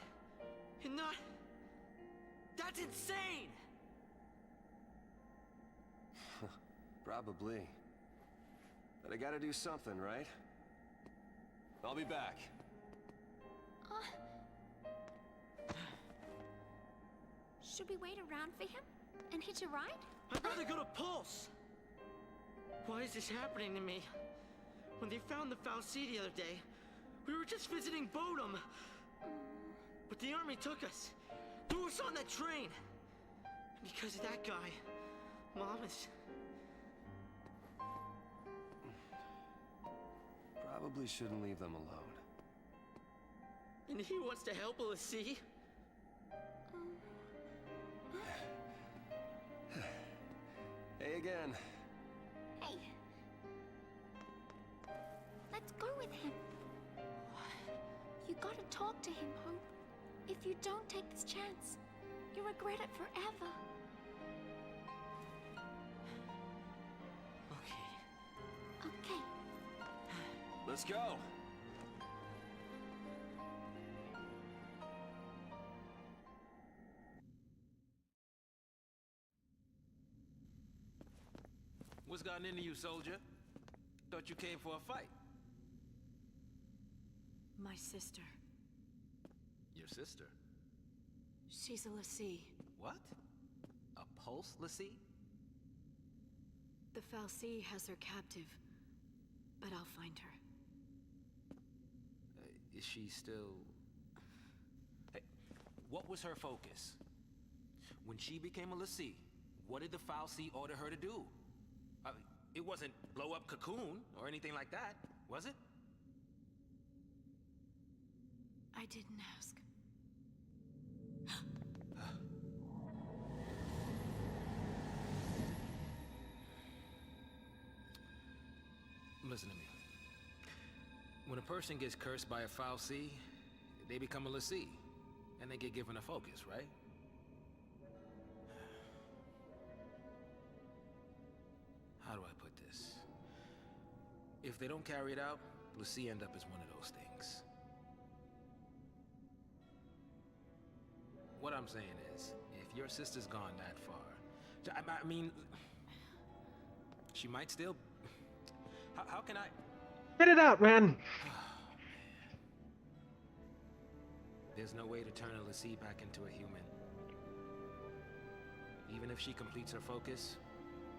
That's insane! Probably. But I gotta do something, right? I'll be back. Should we wait around for him and hitch a ride? I'd rather go to Pulse! Why is this happening to me? When they found the Fal'Cie the other day, we were just visiting Bodum. But the army took us, threw us on that train. Because of that guy, Mom is... Probably shouldn't leave them alone. And he wants to help a Lassie? Hey again. Hey. Let's go with him. You gotta talk to him, Hope. If you don't take this chance, you'll regret it forever. Okay. Okay. Let's go. What's gotten into you, soldier? Thought you came for a fight. My sister. Your sister? She's a l'Cie. What? A pulse, Lassie? The fal'Cie has her captive, but I'll find her. Is she still... Hey, what was her focus? When she became a l'Cie, what did the fal'Cie order her to do? It wasn't blow up Cocoon or anything like that, was it? I didn't ask. Listen to me. When a person gets cursed by a fal'Cie, they become a l'Cie, and they get given a focus, right? How do I put this? If they don't carry it out, l'Cie end up as one of those things. What I'm saying is, if your sister's gone that far, I mean, she might still... How can I... Get it out, man! There's no way to turn a l'Cie back into a human. Even if she completes her focus,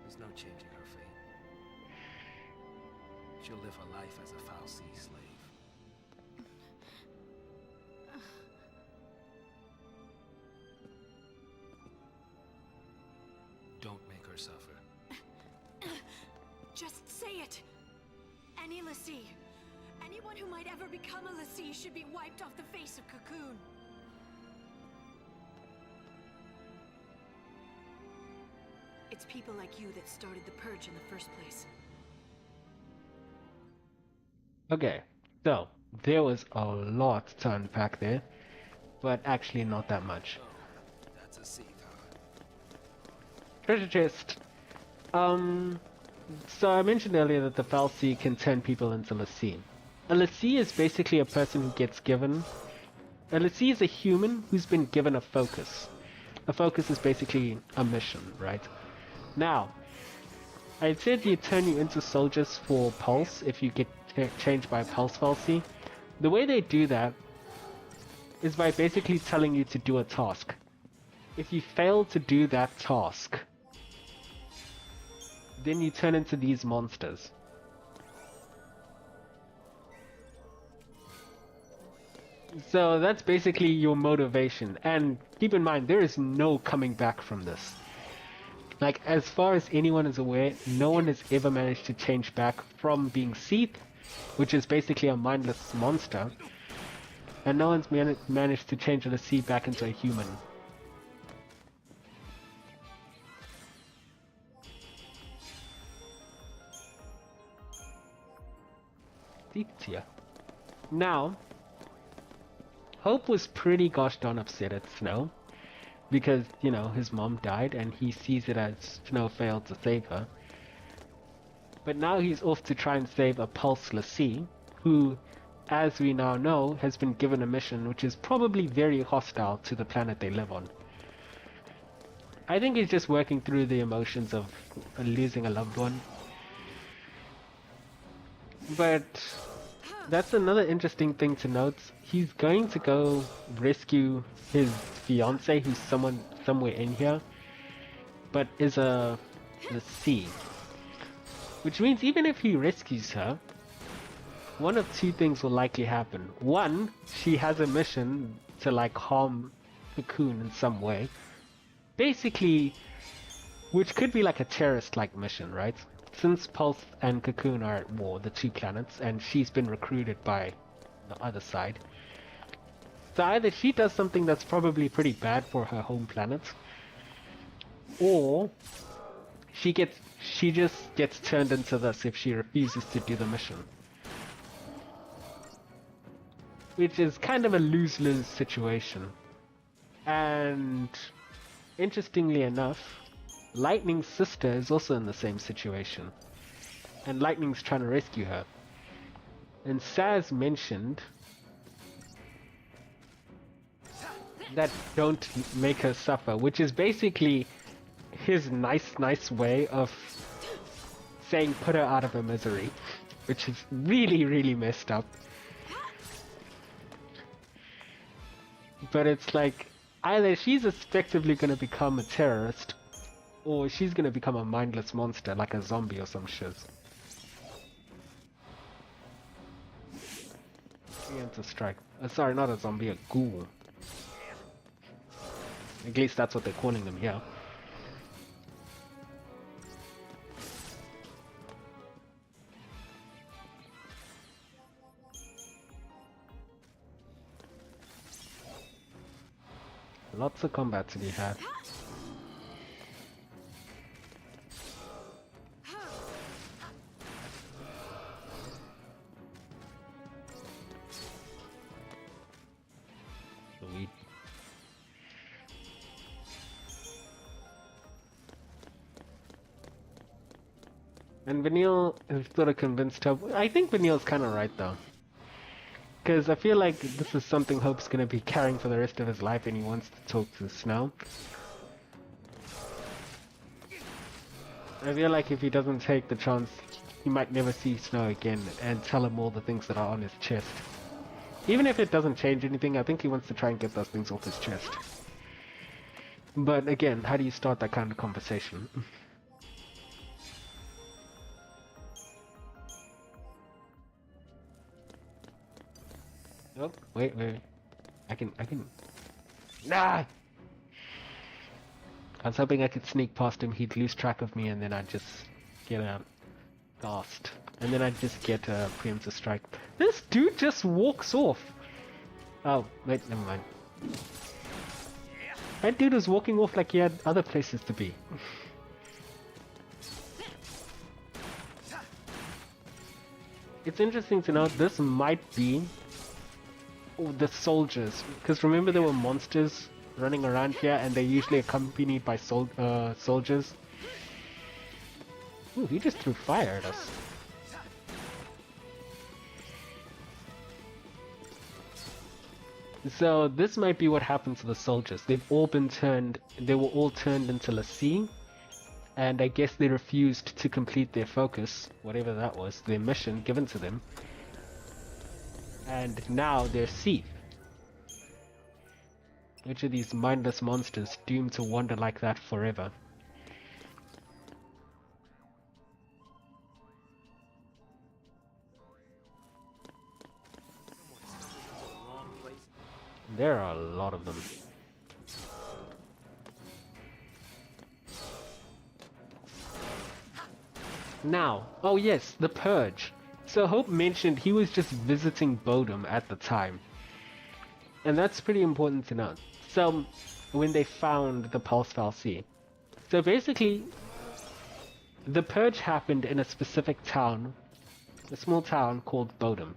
there's no changing her fate. She'll live her life as a fal'Cie slave. Don't make her suffer. Just say it! Any l'Cie, anyone who might ever become a l'Cie should be wiped off the face of Cocoon. It's people like you that started the Purge in the first place. Okay, so there was a lot to unpack there, but actually not that much. That's a seat, huh? Treasure chest. So I mentioned earlier that the fal'Cie can turn people into l'Cie. A l'Cie is basically a person who gets given... A l'Cie is a human who's been given a focus. A focus is basically a mission, right? Now, I said they turn you into soldiers for Pulse if you get changed by a Pulse fal'Cie. The way they do that is by basically telling you to do a task. If you fail to do that task, then you turn into these monsters. So that's basically your motivation. And keep in mind, there is no coming back from this. Like, as far as anyone is aware, no one has ever managed to change back from being XIII, which is basically a mindless monster, and no one's managed to change the XIII back into a human. Now, Hope was pretty gosh darn upset at Snow, because, you know, his mom died and he sees it as Snow failed to save her. But now he's off to try and save a Pulse l'Cie, who, as we now know, has been given a mission which is probably very hostile to the planet they live on. I think he's just working through the emotions of losing a loved one. But that's another interesting thing to note. He's going to go rescue his fiance, who's somewhere in here, but is a l'Cie. Which means even if he rescues her, one of two things will likely happen. One, she has a mission to like harm Cocoon in some way. Basically, which could be like a terrorist-like mission, right? Since Pulse and Cocoon are at war, the two planets, and she's been recruited by the other side. So either she does something that's probably pretty bad for her home planet, or she just gets turned into this if she refuses to do the mission. Which is kind of a lose-lose situation. And interestingly enough, Lightning's sister is also in the same situation. And Lightning's trying to rescue her. And Saz mentioned that don't make her suffer, which is basically his nice way of saying put her out of her misery, which is really messed up. But it's like, either she's effectively going to become a terrorist, or she's going to become a mindless monster like a zombie or some shit. Preemptive strike. Sorry, not a zombie, a ghoul. At least that's what they're calling them here. Lots of combat to be had. Sweet. And Vanille is sort of convinced her. I think Vanille's kind of right though. Because I feel like this is something Hope's going to be carrying for the rest of his life and he wants to talk to Snow. I feel like if he doesn't take the chance, he might never see Snow again and tell him all the things that are on his chest. Even if it doesn't change anything, I think he wants to try and get those things off his chest. But again, how do you start that kind of conversation? Oh, wait. I can... Nah! I was hoping I could sneak past him, he'd lose track of me, and then I'd just get a ghast. And then I'd just get a preemptive strike. This dude just walks off! Oh, wait, never mind. That dude was walking off like he had other places to be. It's interesting to note, this might be the soldiers, because remember there were monsters running around here and they're usually accompanied by soldiers. Ooh, he just threw fire at us. So this might be what happened to the soldiers. They were all turned into l'Cie, and I guess they refused to complete their focus, whatever that was, their mission given to them. And now they're Seath. Which are these mindless monsters doomed to wander like that forever? There are a lot of them. Now, oh yes, the Purge. So Hope mentioned he was just visiting Bodum at the time. And that's pretty important to note. So, when they found the Pulse fal'Cie. So basically, the Purge happened in a specific town, a small town called Bodum.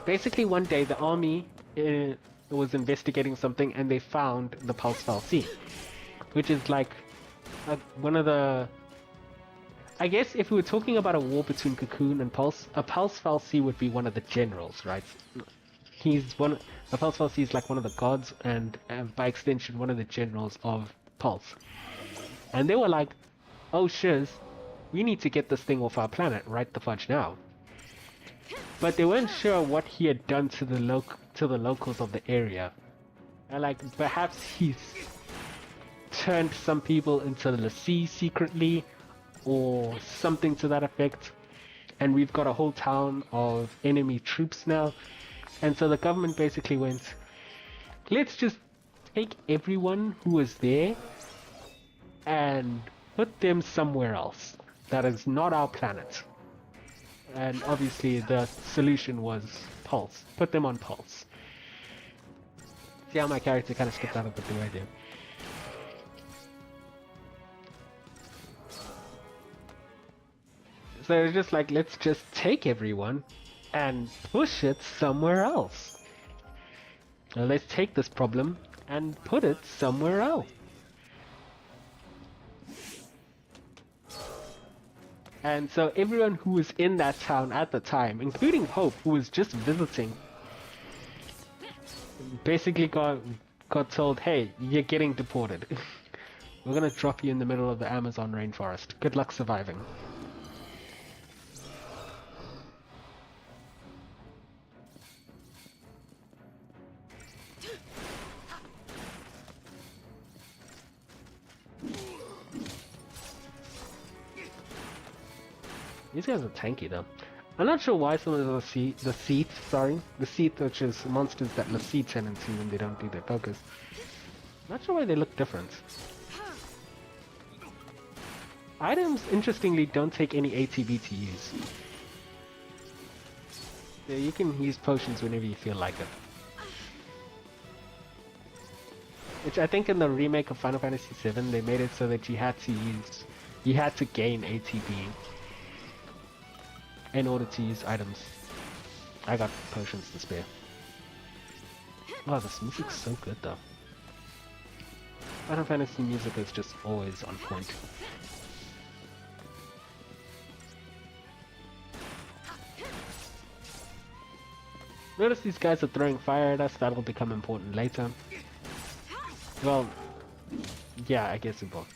Basically one day the army was investigating something and they found the Pulse fal'Cie. Which is like one of the... I guess if we were talking about a war between Cocoon and Pulse, a Pulse fal'Cie would be one of the generals, right? A Pulse fal'Cie is like one of the gods and by extension one of the generals of Pulse. And they were like, oh shiz, we need to get this thing off our planet right the fudge now. But they weren't sure what he had done to the locals of the area. And like, perhaps he's turned some people into the l'Cie secretly, or something to that effect. And we've got a whole town of enemy troops now. And so the government basically went, let's just take everyone who was there and put them somewhere else that is not our planet. And obviously the solution was Pulse. Put them on Pulse. See how my character kind of skipped out of the way there. So it's just like, let's just take everyone and push it somewhere else. Now let's take this problem and put it somewhere else. And so everyone who was in that town at the time, including Hope, who was just visiting, basically got told, hey, you're getting deported. We're gonna drop you in the middle of the Amazon rainforest. Good luck surviving. These guys are tanky though. I'm not sure why some of the Seath, which is monsters that Lassie turn into when they don't do their focus. Not sure why they look different. Items, interestingly, don't take any ATB to use. So you can use potions whenever you feel like it. Which I think in the remake of Final Fantasy VII, they made it so that you had to gain ATB in order to use items. I got potions to spare. Wow, this music's so good though. Final Fantasy music is just always on point. Notice these guys are throwing fire at us, that'll become important later. Well, yeah, I guess it will.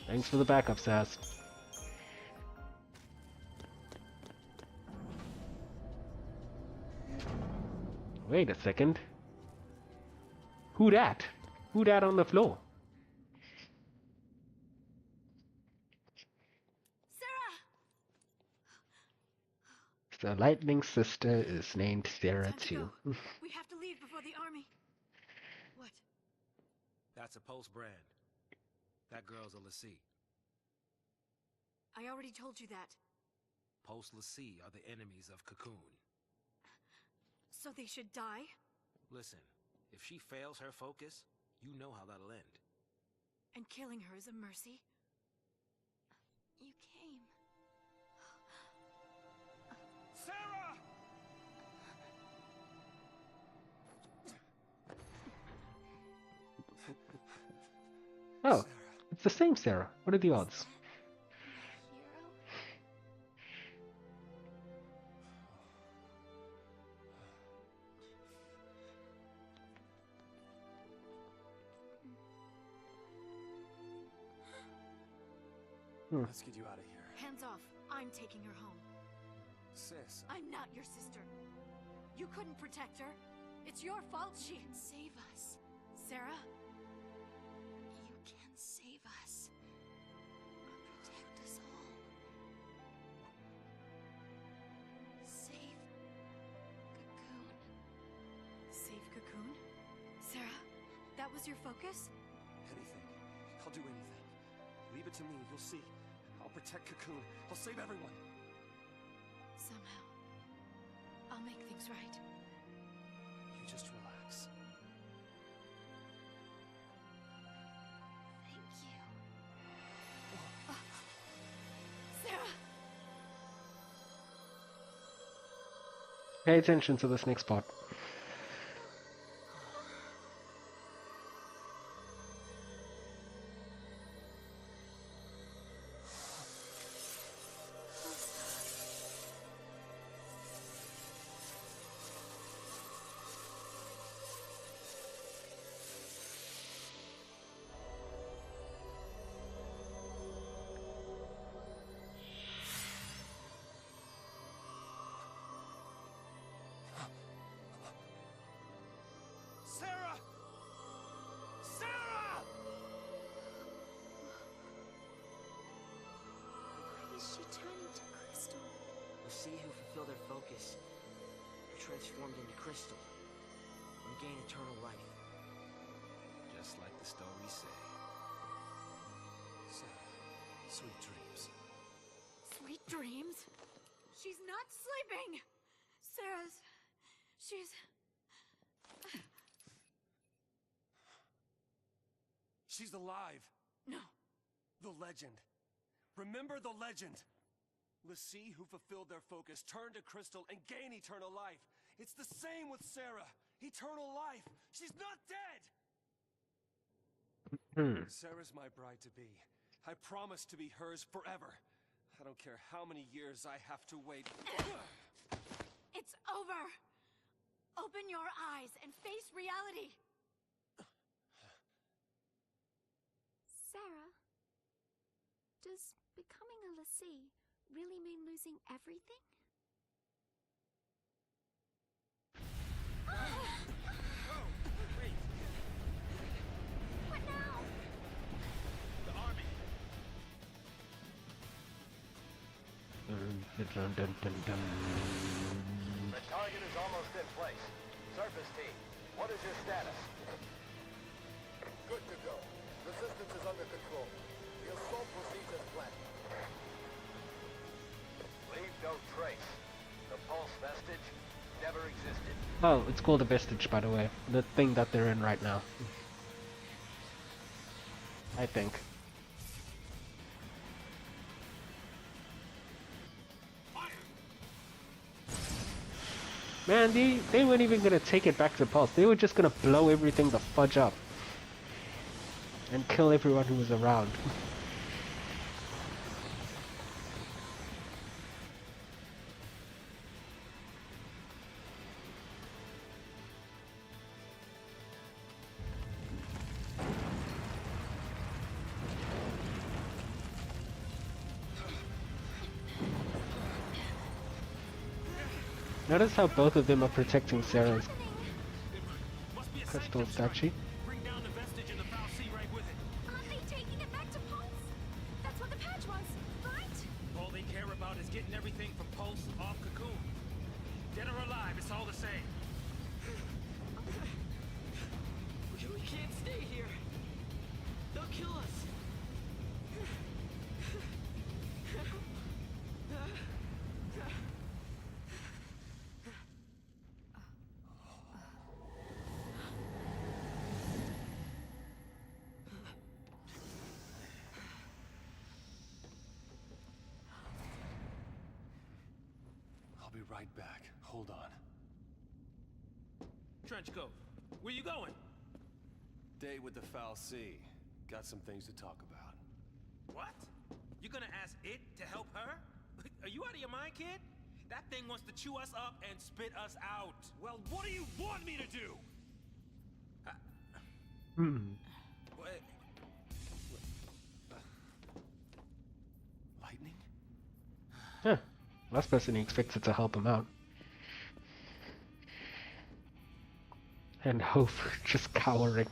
Thanks for the backup, Sass. Wait a second. Who dat? Who dat on the floor? The Lightning Sister is named Sarah too. We have to leave before the army. What? That's a Pulse brand. That girl's a Lassie. I already told you that. Pulse Lassie are the enemies of Cocoon. So they should die? Listen, if she fails her focus, you know how that'll end. And killing her is a mercy? You came. Sarah! Oh, it's the same Sarah. What are the odds? Let's get you out of here. Hands off. I'm taking her home. Sis. I'm not your sister. You couldn't protect her. It's your fault she can save us. Sarah? You can save us. Protect us all. Save Cocoon. Save Cocoon? Sarah, that was your focus? Anything. I'll do anything. Leave it to me, you'll see. I'll protect Cocoon. I'll save everyone. Somehow, I'll make things right. You just relax. Thank you. Sarah! Pay attention to this next part. Sarah! Sarah! Why is she turning to crystal? The Sea who fulfill their focus are transformed into crystal and gain eternal life. Just like the stories say. Sarah, sweet dreams. Sweet dreams? She's not sleeping! She's... She's alive. No. The legend. Remember the legend. Lassie who fulfilled their focus turn to crystal and gain eternal life. It's the same with Sarah. Eternal life! She's not dead! Sarah's my bride-to-be. I promise to be hers forever. I don't care how many years I have to wait. It's over! Open your eyes and face reality! Sarah, does becoming a lessee really mean losing everything? Oh, wait. What now? The army. Dun, dun, dun, dun. The target is almost in place. Surface team, what is your status? Good to go. Resistance is under control. The assault proceeds as planned. Leave no trace. The pulse vestige never existed. Oh, it's called a vestige, by the way. The thing that they're in right now. I think. Man, they weren't even gonna take it back to Pulse. They were just gonna blow everything the fudge up. And kill everyone who was around. Notice how both of them are protecting Sarah's Must be a crystal sanctum strike. statue. Bring down the vestige and the foul sea right with it. Aren't they taking it back to Pulse? That's what the patch was, right? All they care about is getting everything from Pulse off Cocoon. Dead or alive, it's all the same. We can't stay here. They'll kill us. I'll be right back. Hold on. Trench coat, where you going? Date with the Foul Sea. Got some things to talk about. What? You gonna ask it to help her? Are you out of your mind, kid? That thing wants to chew us up and spit us out. Well, what do you want me to do? What? Lightning? Huh. Last person he expected to help him out. And Hope just cowering.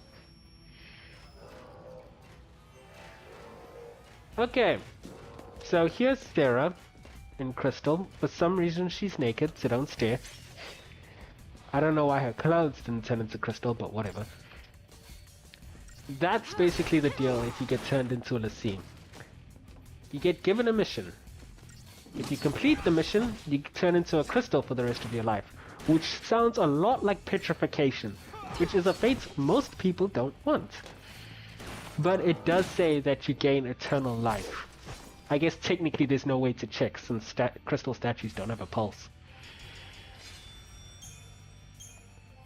Okay. So here's Sarah and Crystal. For some reason she's naked, so don't stare. I don't know why her clothes didn't turn into crystal, but whatever. That's basically the deal if you get turned into a lessee. You get given a mission. If you complete the mission, you turn into a crystal for the rest of your life. Which sounds a lot like petrification, which is a fate most people don't want. But it does say that you gain eternal life. I guess technically there's no way to check since crystal statues don't have a pulse.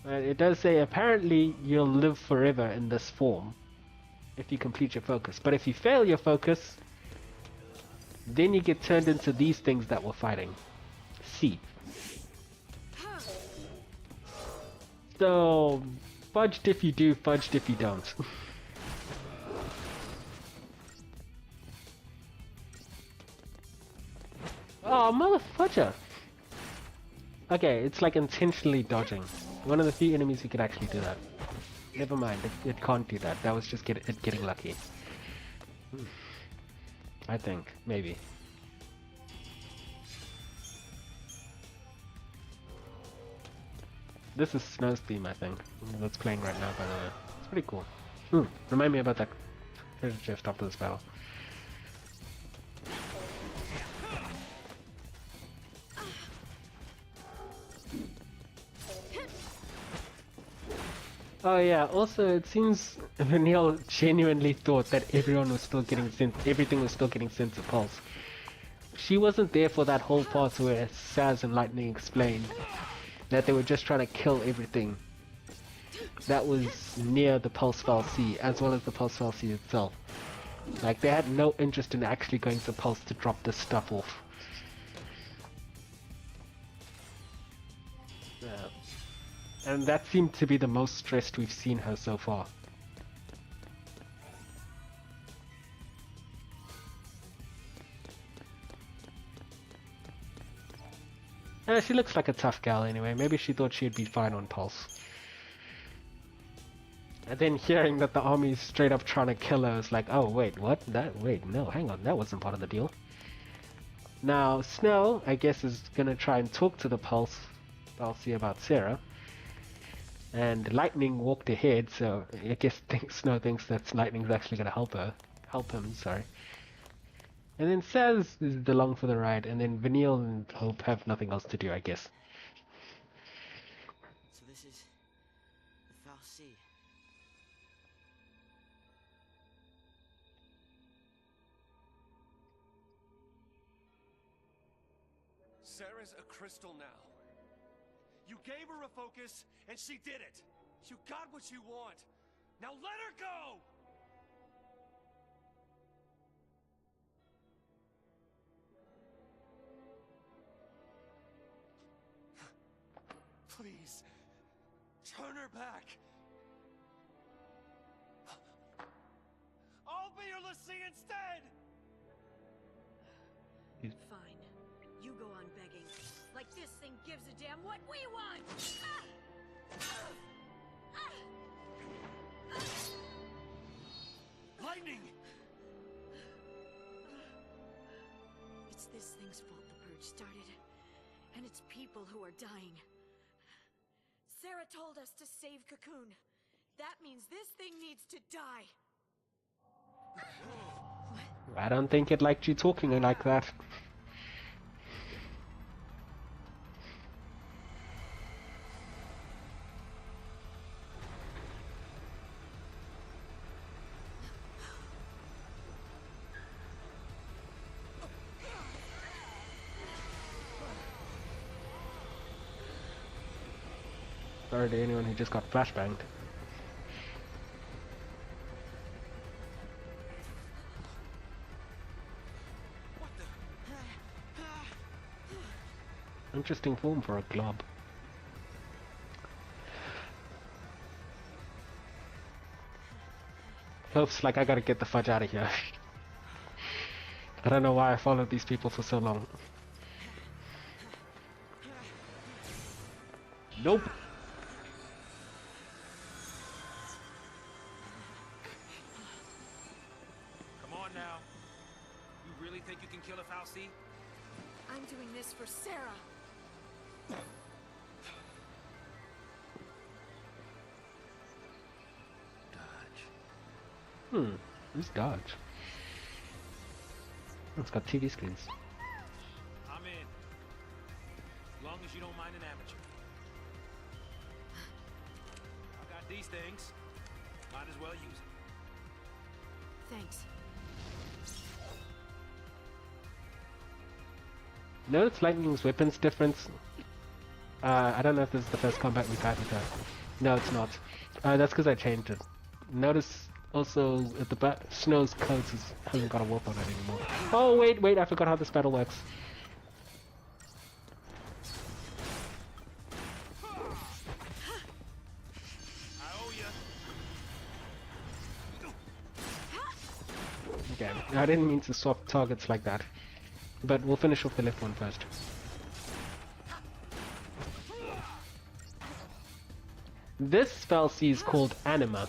It does say apparently you'll live forever in this form if you complete your focus. But if you fail your focus, then you get turned into these things that we're fighting. See. So, fudged if you do, fudged if you don't. Oh, motherfudger! Okay, it's like intentionally dodging. One of the few enemies who can actually do that. Never mind, it can't do that. That was just getting lucky. I think, maybe. This is Snow's theme, I think. That's playing right now, by the way. It's pretty cool. Remind me about that treasure chest after this battle. Oh yeah, also it seems Vanille genuinely thought that everyone was still getting sent, everything was still getting sent to Pulse. She wasn't there for that whole part where Saz and Lightning explained that they were just trying to kill everything that was near the Pulse Fal'C, as well as the Pulse Fal'C itself. Like, they had no interest in actually going to Pulse to drop this stuff off. And that seemed to be the most stressed we've seen her so far. She looks like a tough gal anyway. Maybe she thought she'd be fine on Pulse. And then hearing that the army's straight up trying to kill her is like, oh wait, what? Wait, no, hang on, that wasn't part of the deal. Now, Snow, I guess, is gonna try and talk to the Pulse. I'll see about Sarah. And Lightning walked ahead, so I guess Snow thinks that Lightning's actually gonna help him, sorry. And then Saz is along for the ride, and then Vanille and Hope have nothing else to do, I guess. So this is the Fal'C. Sarah's a crystal now. You gave her a focus, and she did it. You got what you want. Now let her go! Please, turn her back. I'll be your Lassie instead! Fine. You go on begging. Like this thing gives a damn what we want! Lightning! It's this thing's fault the purge started. And it's people who are dying. Sarah told us to save Cocoon. That means this thing needs to die. I don't think it liked you talking like that. Sorry to anyone who just got flashbanged. Interesting form for a glob. Hope's like, I gotta get the fudge out of here. I don't know why I followed these people for so long. Nope. Come on now. You really think you can kill a Fal'C? I'm doing this for Sarah. Who's Dodge? It's got TV screens. I'm in. As long as you don't mind an amateur. I got these things. Might as well use them. Thanks. Notice Lightning's weapons difference. I don't know if this is the first combat we've had with her. No, it's not. That's because I changed it. Notice also at the back, Snow's coat hasn't got a warp on it anymore. Oh wait, I forgot how this battle works. I owe you. Okay, I didn't mean to swap targets like that. But we'll finish off the left one first. This Fal'C is called Anima,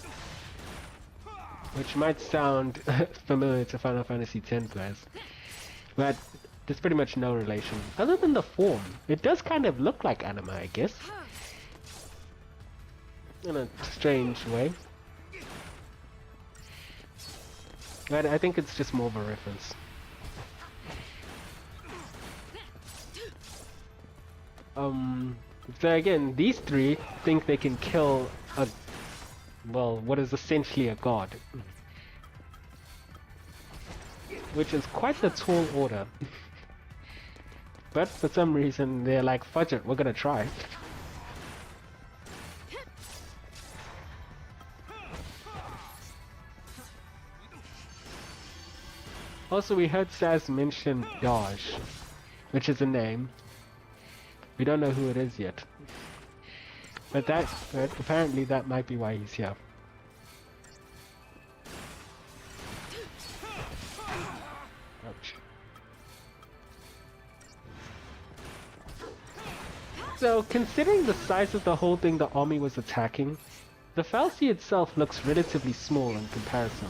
which might sound familiar to Final Fantasy X players, but there's pretty much no relation, other than the form. It does kind of look like Anima, I guess, in a strange way. But I think it's just more of a reference. So again, these three think they can kill a, well, what is essentially a god. Which is quite the tall order. But for some reason they're like, fudge it, we're gonna try. Also, we heard Saz mention Dodge, which is a name. We don't know who it is yet. But apparently that might be why he's here. Ouch. So, considering the size of the whole thing the army was attacking, the fal'Cie itself looks relatively small in comparison.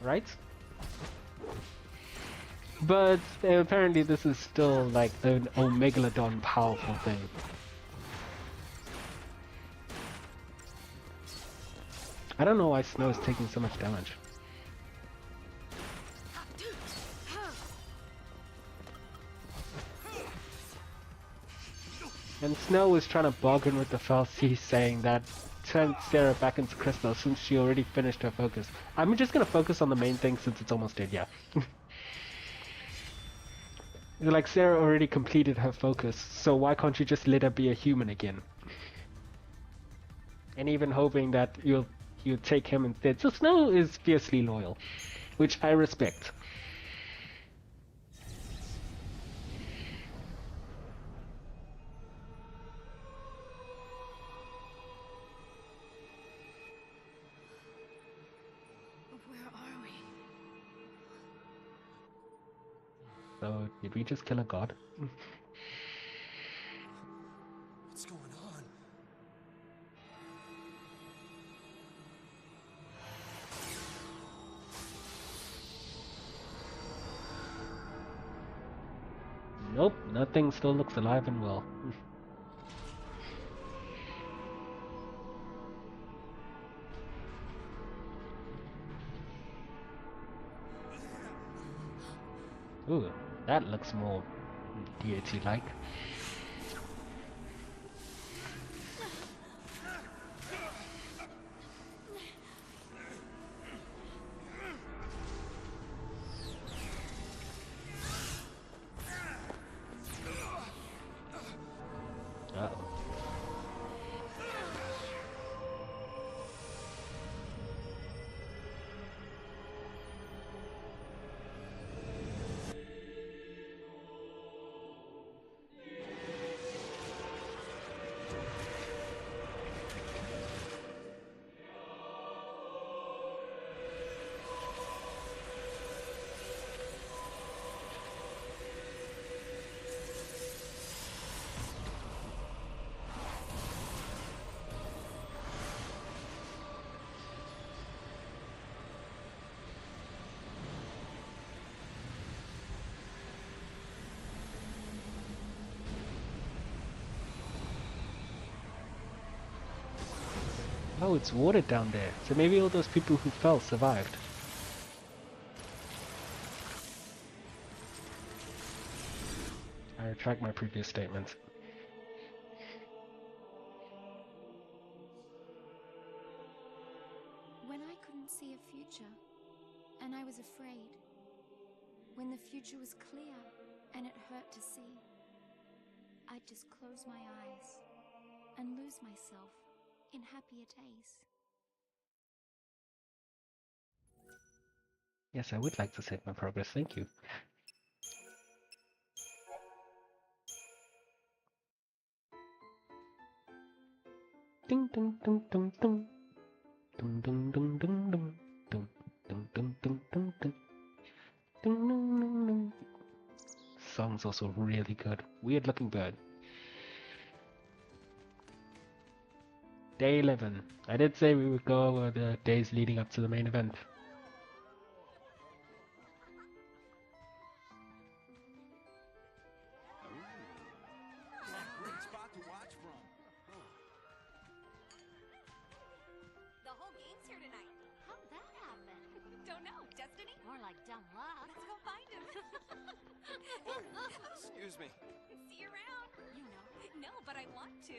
Right? But apparently this is still like an Omegalodon powerful thing. I don't know why Snow is taking so much damage. And Snow was trying to bargain with the fal'Cie, saying that turn Sarah back into Crystal since she already finished her focus. I'm just gonna focus on the main thing since it's almost dead, yeah. Like, Sarah already completed her focus, so why can't you just let her be a human again? And even hoping that you'll take him instead. So Snow is fiercely loyal, which I respect. Where are we? So, did we just kill a god? What's going on? Nope, nothing still looks alive and well. Ooh, that looks more deity-like. Uh-oh. Oh, it's water down there. So maybe all those people who fell survived. I retract my previous statements. When I couldn't see a future, and I was afraid. When the future was clear, and it hurt to see. I'd just close my eyes, and lose myself in happier days. Yes, I would like to save my progress, thank you. Ding ding ding ding ding. Ding ding ding ding ding. Ding ding ding ding ding ding. Ding ding ding ding. Song's also really good. Weird looking bird. Day 11. I did say we would go over the days leading up to the main event. Great spot to watch from. The whole game's here tonight. How'd that happen? Don't know. Destiny? More like dumb luck. Let's go find him. Excuse me. See you around. You know. No, but I want to.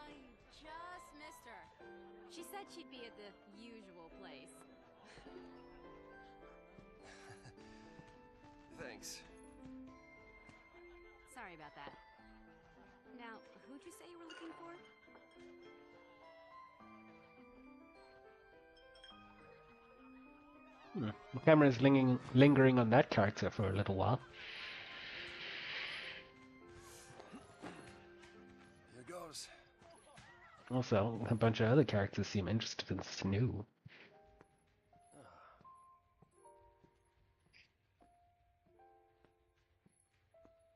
You just missed her. She said she'd be at the usual place. Thanks. Sorry about that. Now, who'd you say you were looking for? The camera is lingering on that character for a little while. Here goes. Also, a bunch of other characters seem interested in Snoo.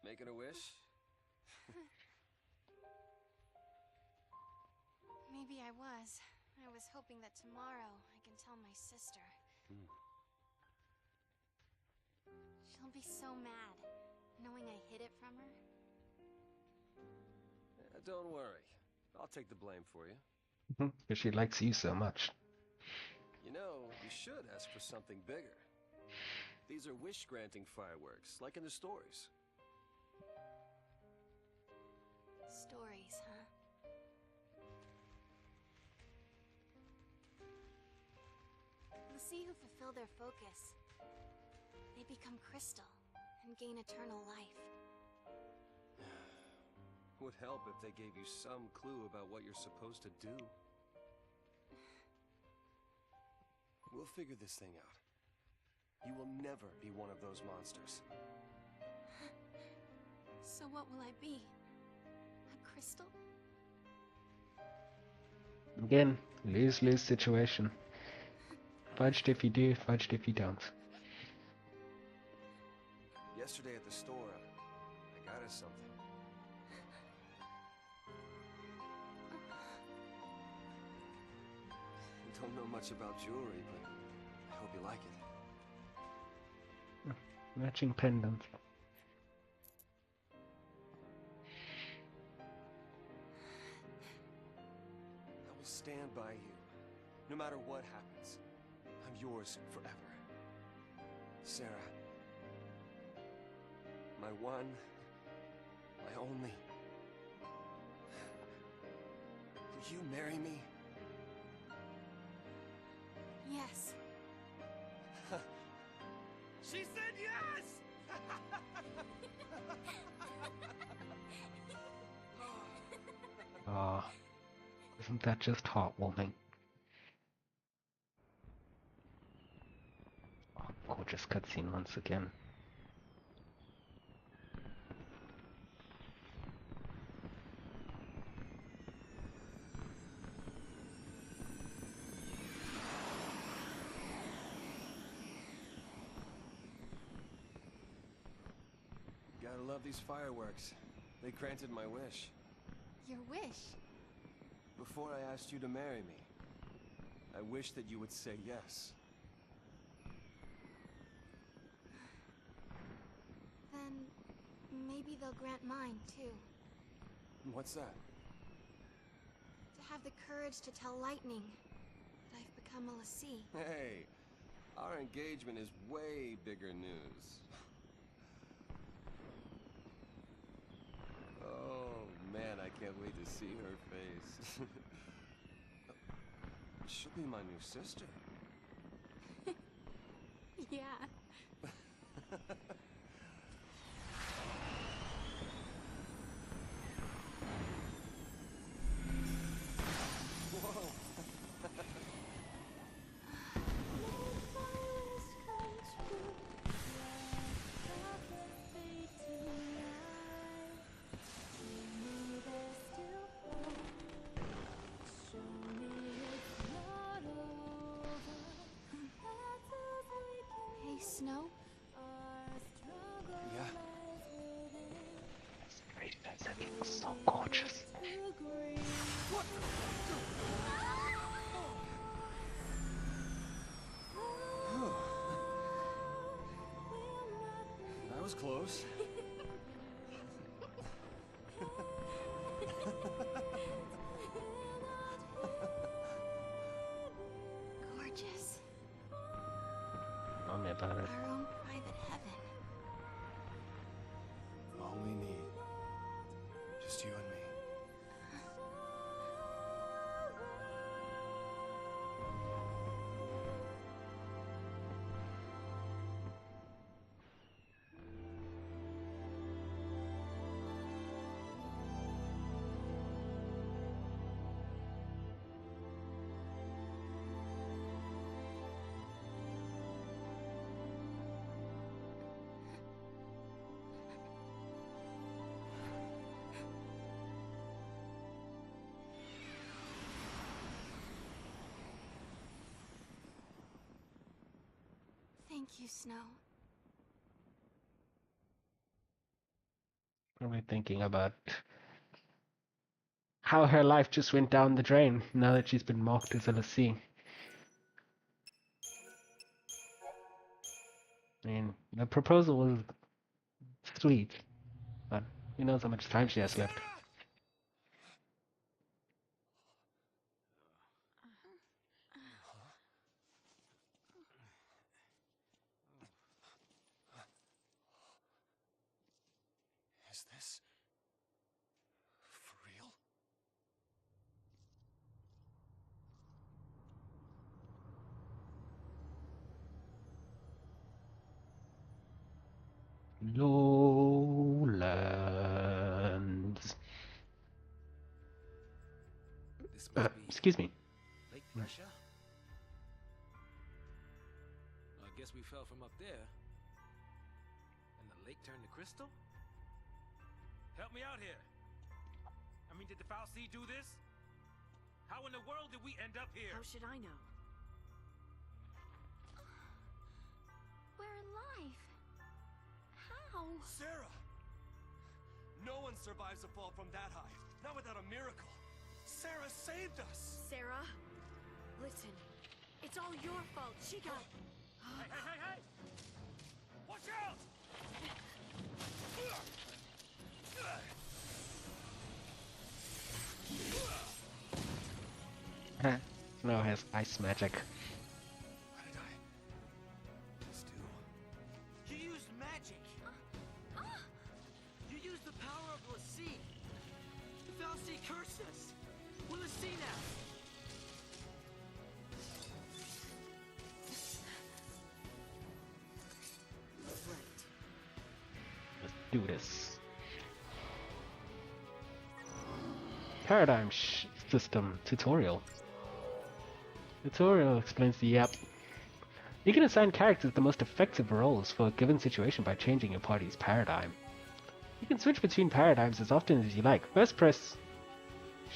Making a wish? Maybe I was. I was hoping that tomorrow I can tell my sister. She'll be so mad, knowing I hid it from her. Don't worry. I'll take the blame for you. Because she likes you so much. You know, you should ask for something bigger. These are wish-granting fireworks, like in the stories. Stories, huh? The see who fulfill their focus. They become crystal and gain eternal life. Would help if they gave you some clue about what you're supposed to do. We'll figure this thing out. You will never be one of those monsters. So what will I be? A crystal? Again, lose-lose situation. Fudged if you do, fudged if you don't. Yesterday at the store, I got us something. I don't know much about jewelry, but I hope you like it. Matching pendant. I will stand by you, no matter what happens. I'm yours forever. Sarah. My one, my only. Will you marry me? Yes. She said yes! Ah, isn't that just heartwarming? Oh, gorgeous cutscene once again. Gotta love these fireworks. They granted my wish. Your wish? Before I asked you to marry me, I wished that you would say yes. Then maybe they'll grant mine, too. What's that? To have the courage to tell Lightning that I've become a Lassie. Hey, our engagement is way bigger news. Oh, man, I can't wait to see her face. She'll be my new sister. Yeah. Whoa. Hey, Snow? Yeah. Great, that's it. So gorgeous. That was close. Gorgeous. Tell me about it. Our own private heaven. All we need. Just you and me. you, Snow. Probably thinking about how her life just went down the drain now that she's been mocked as a lassie. I mean, the proposal was sweet, but who knows how much time she has left. Is this for real? Lowlands. This must be Excuse me. lake pressure. I guess we fell from up there. And the lake turned to crystal? Help me out here. I mean, did the Foul Sea do this? How in the world did we end up here? How should I know? We're alive. How? Sarah! No one survives a fall from that high, not without a miracle. Sarah saved us! Sarah, listen. It's all your fault. She got... Hey! Watch out! Snow has ice magic. What did I just do? You used magic. You used the power of Lassie. The Fal'Cie cursed us. We're Lassie now. Let's do this. Paradigm system tutorial. Tutorial explains the app. You can assign characters the most effective roles for a given situation by changing your party's paradigm. You can switch between paradigms as often as you like. First press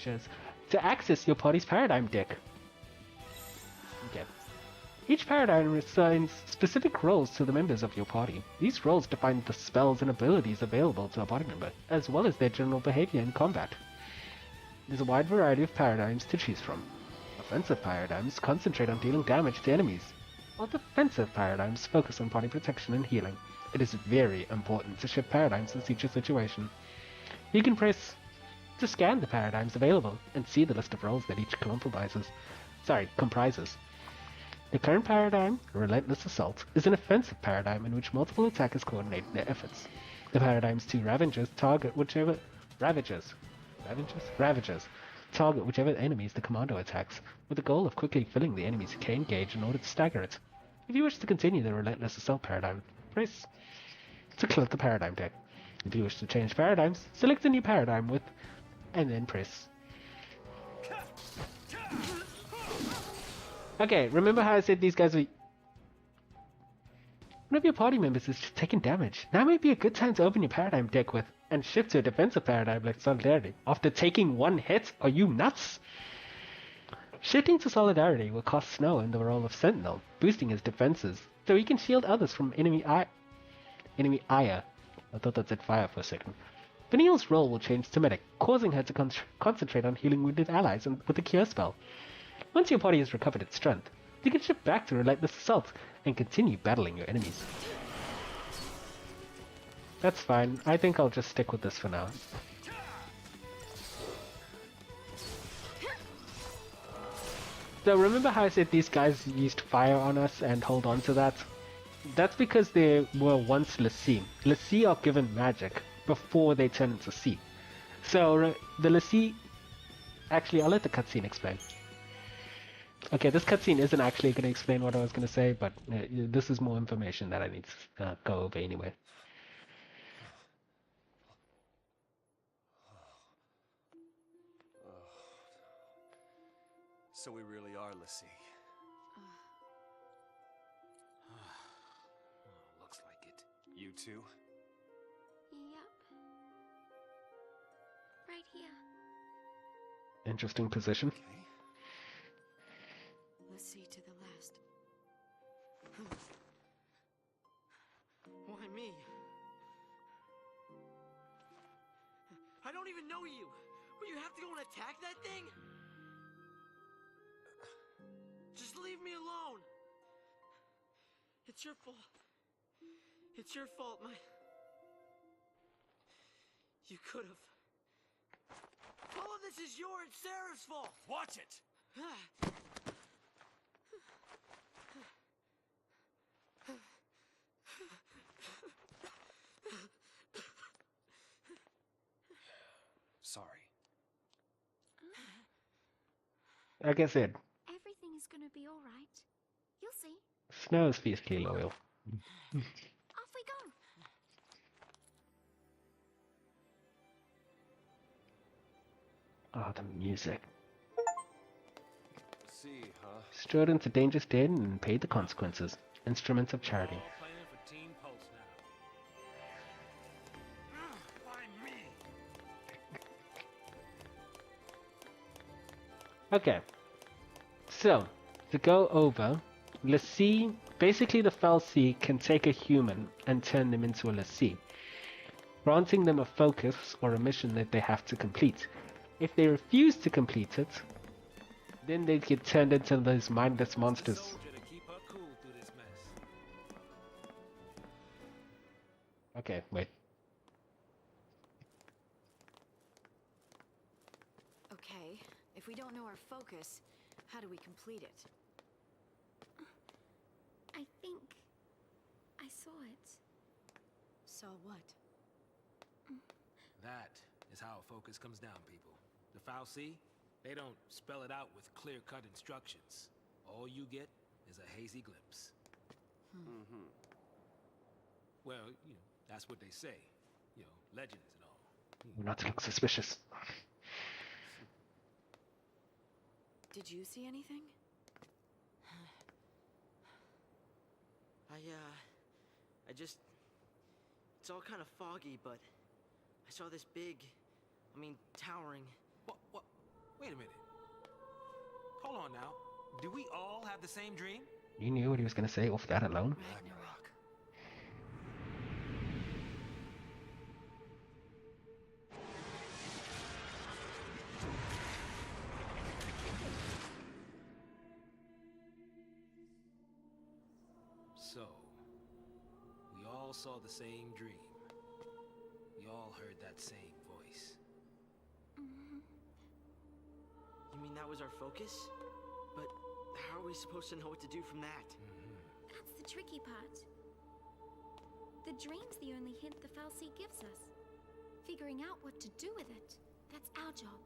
to access your party's paradigm deck. Okay. Each paradigm assigns specific roles to the members of your party. These roles define the spells and abilities available to a party member, as well as their general behavior in combat. There's a wide variety of paradigms to choose from. Offensive paradigms concentrate on dealing damage to enemies, while defensive paradigms focus on party protection and healing. It is very important to shift paradigms to suit your situation. You can press to scan the paradigms available and see the list of roles that each comprises. The current paradigm, Relentless Assault, is an offensive paradigm in which multiple attackers coordinate their efforts. The paradigm's two Ravagers target whichever enemies the commando attacks, with the goal of quickly filling the enemy's cane gauge in order to stagger it. If you wish to continue the Relentless Assault paradigm, press to click the paradigm deck. If you wish to change paradigms, select a new paradigm and then press. Okay, remember how I said these guys were... One of your party members is taking damage. Now might be a good time to open your paradigm deck and shift to a defensive paradigm like Solidarity. After taking one hit? Are you nuts? Shifting to Solidarity will cost Snow in the role of Sentinel, boosting his defenses, so he can shield others from enemy ire. I thought that said fire for a second. Vanille's role will change to Medic, causing her to concentrate on healing wounded allies with a cure spell. Once your party has recovered its strength, you can shift back to Relentless Assault and continue battling your enemies. That's fine. I think I'll just stick with this for now. So remember how I said these guys used fire on us and hold on to that? That's because they were once Lassie. Lassie are given magic before they turn into sea. So the Lassie... Actually, I'll let the cutscene explain. Okay, this cutscene isn't actually going to explain what I was going to say, but this is more information that I need to go over anyway. So we really are Lassie. Looks like it. You too? Yep. Right here. Interesting position. Okay. Let's see to the last. don't even know you. Will you have to go and attack that thing? Just leave me alone. It's your fault. It's your fault, You could have. All of this is your and Sarah's fault. Watch it! Sorry. Like I said, Everything is gonna be alright. You'll see. Snow is fiercely loyal. Off we go. Oh, the music. See, huh? Strode into dangerous den and paid the consequences. Instruments of charity. All playing for Team Pulse now. Find me! Okay. So, to go over, Lassie, basically the Fal'Cie can take a human and turn them into a Lassie, granting them a focus or a mission that they have to complete. If they refuse to complete it, then they get turned into those mindless monsters. Soldier to keep her cool through this mess. Okay, wait. Okay, if we don't know our focus, how do we complete it? I think I saw it. Saw what? That is how a focus comes down, people. The Fal'Cie, they don't spell it out with clear-cut instructions. All you get is a hazy glimpse. Mm-hmm. Well, that's what they say. Legends and all. Not to look suspicious. Did you see anything? I just... It's all kind of foggy, but... I saw this big... towering... What? Wait a minute. Hold on now. Do we all have the same dream? You knew what he was going to say off that alone? Ragnarok. So, we all saw the same dream. We all heard that same voice. You mean that was our focus? But how are we supposed to know what to do from that? That's the tricky part. The dream's the only hint the Fal'Cie gives us. Figuring out what to do with it, that's our job.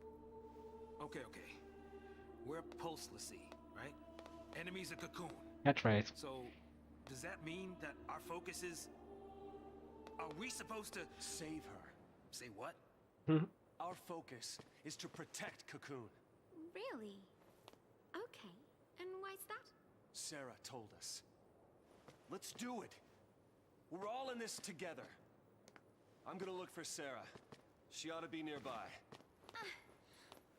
Okay. We're Pulse Lassie, right? Enemies of Cocoon. That's right. So, does that mean that our focus is... Are we supposed to... Save her. Say what? Our focus is to protect Cocoon. Really? Okay. And why's that? Sarah told us. Let's do it. We're all in this together. I'm gonna look for Sarah. She ought to be nearby.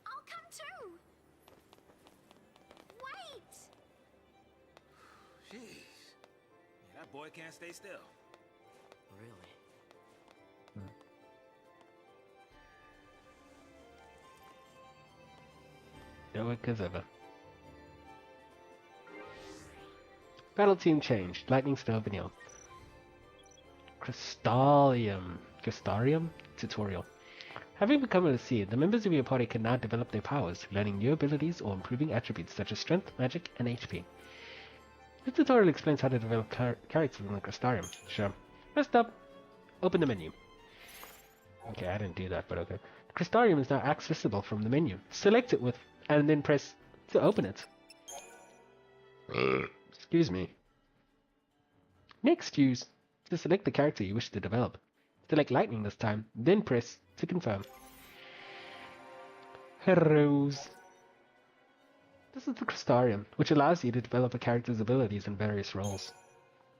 I'll come too! Wait! Jeez. Yeah, that boy can't stay still. Really? Stoic as ever. Battle team changed. Lightning Stone Vanille. Crystarium tutorial. Having become a Lassie, the members of your party can now develop their powers, learning new abilities or improving attributes such as strength, magic, and HP. This tutorial explains how to develop characters in the Crystarium. Sure. First up, open the menu. Okay, I didn't do that, but okay. The Crystarium is now accessible from the menu. Select it and then press to open it. Excuse me. Next, use to select the character you wish to develop. Select Lightning this time, then press to confirm. Heroes. This is the Crystarium, which allows you to develop a character's abilities in various roles.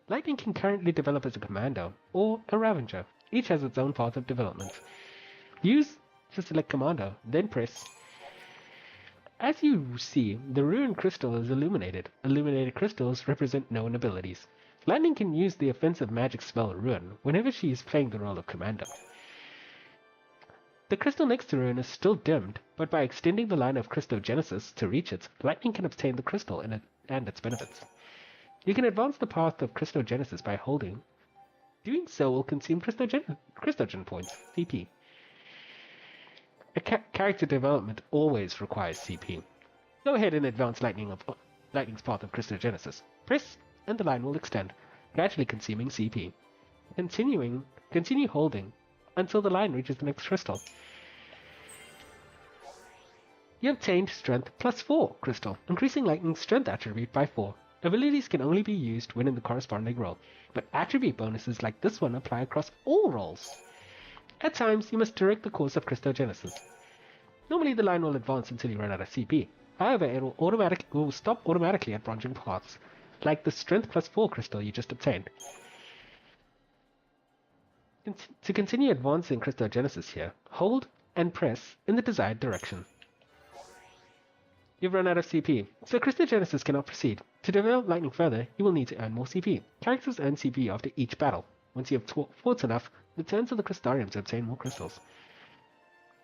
Lightning can currently develop as a Commando or a Ravager. Each has its own path of development. Use to select Commando, then press. As you see, the ruined crystal is illuminated. Illuminated crystals represent known abilities. Lightning can use the offensive magic spell Ruin whenever she is playing the role of Commando. The crystal next to Ruin is still dimmed, but by extending the line of Crystalgenesis to reach it, lightning can obtain the crystal and its benefits. You can advance the path of Crystalgenesis by holding. Doing so will consume Crystalgen points, CP. Character development always requires CP. Go ahead and advance Lightning's path of Crystalgenesis. Press, and the line will extend, gradually consuming CP. Continue holding until the line reaches the next crystal. You obtained Strength plus 4 crystal, increasing Lightning's strength attribute by 4. Abilities can only be used when in the corresponding role, but attribute bonuses like this one apply across all roles. At times, you must direct the course of Crystalgenesis. Normally, the line will advance until you run out of CP. However, it will stop automatically at branching paths, like the Strength plus 4 crystal you just obtained. To continue advancing Crystalgenesis here, hold and press in the desired direction. You've run out of CP, so Crystalgenesis cannot proceed. To develop Lightning further, you will need to earn more CP. Characters earn CP after each battle. Once you have fought enough, return to the Crystarium to obtain more crystals.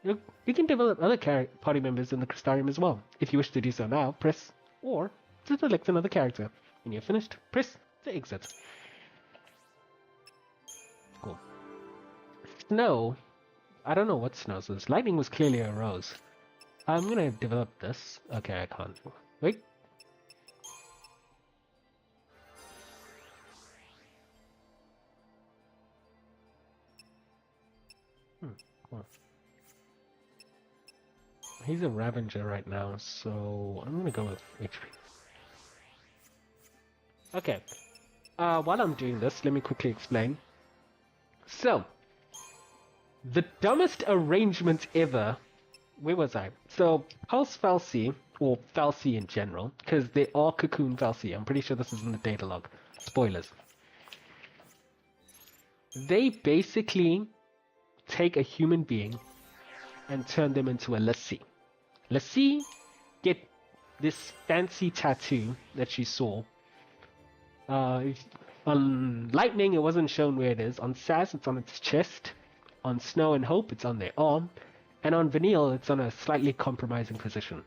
You can develop other party members in the Crystarium as well. If you wish to do so now, press or to select another character. When you're finished, press to exit. Cool. Snow. I don't know what Snow is. Lightning was clearly a rose. I'm gonna develop this. Okay, I can't. Wait. Cool. He's a Ravager right now, so I'm gonna go with HP. Okay. While I'm doing this, let me quickly explain. So, the dumbest arrangement ever. Where was I? So, House Falsi, or Falsi in general, because they are Cocoon Falsi. I'm pretty sure this is in the data log. Spoilers. They basically take a human being and turn them into a lassie. Lassie get this fancy tattoo that you saw. On Lightning, it wasn't shown where it is. On Sass, it's on its chest. On Snow and Hope, it's on their arm. And on Vanille, it's on a slightly compromising position.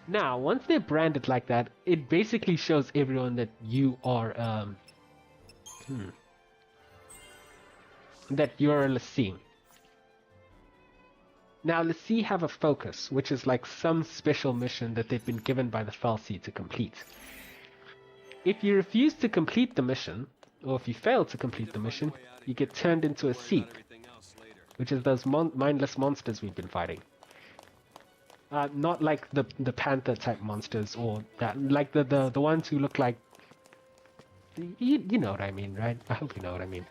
Now, once they're branded like that, it basically shows everyone that you are, that you're a lassie. Now, lassie have a focus, which is like some special mission that they've been given by the Falsi to complete. If you refuse to complete the mission, or if you fail to complete the mission, you get turned into a Seep, which is those mindless monsters we've been fighting. Not like the panther type monsters, or that, like the ones who look like, you know what I mean, right? I hope you know what I mean.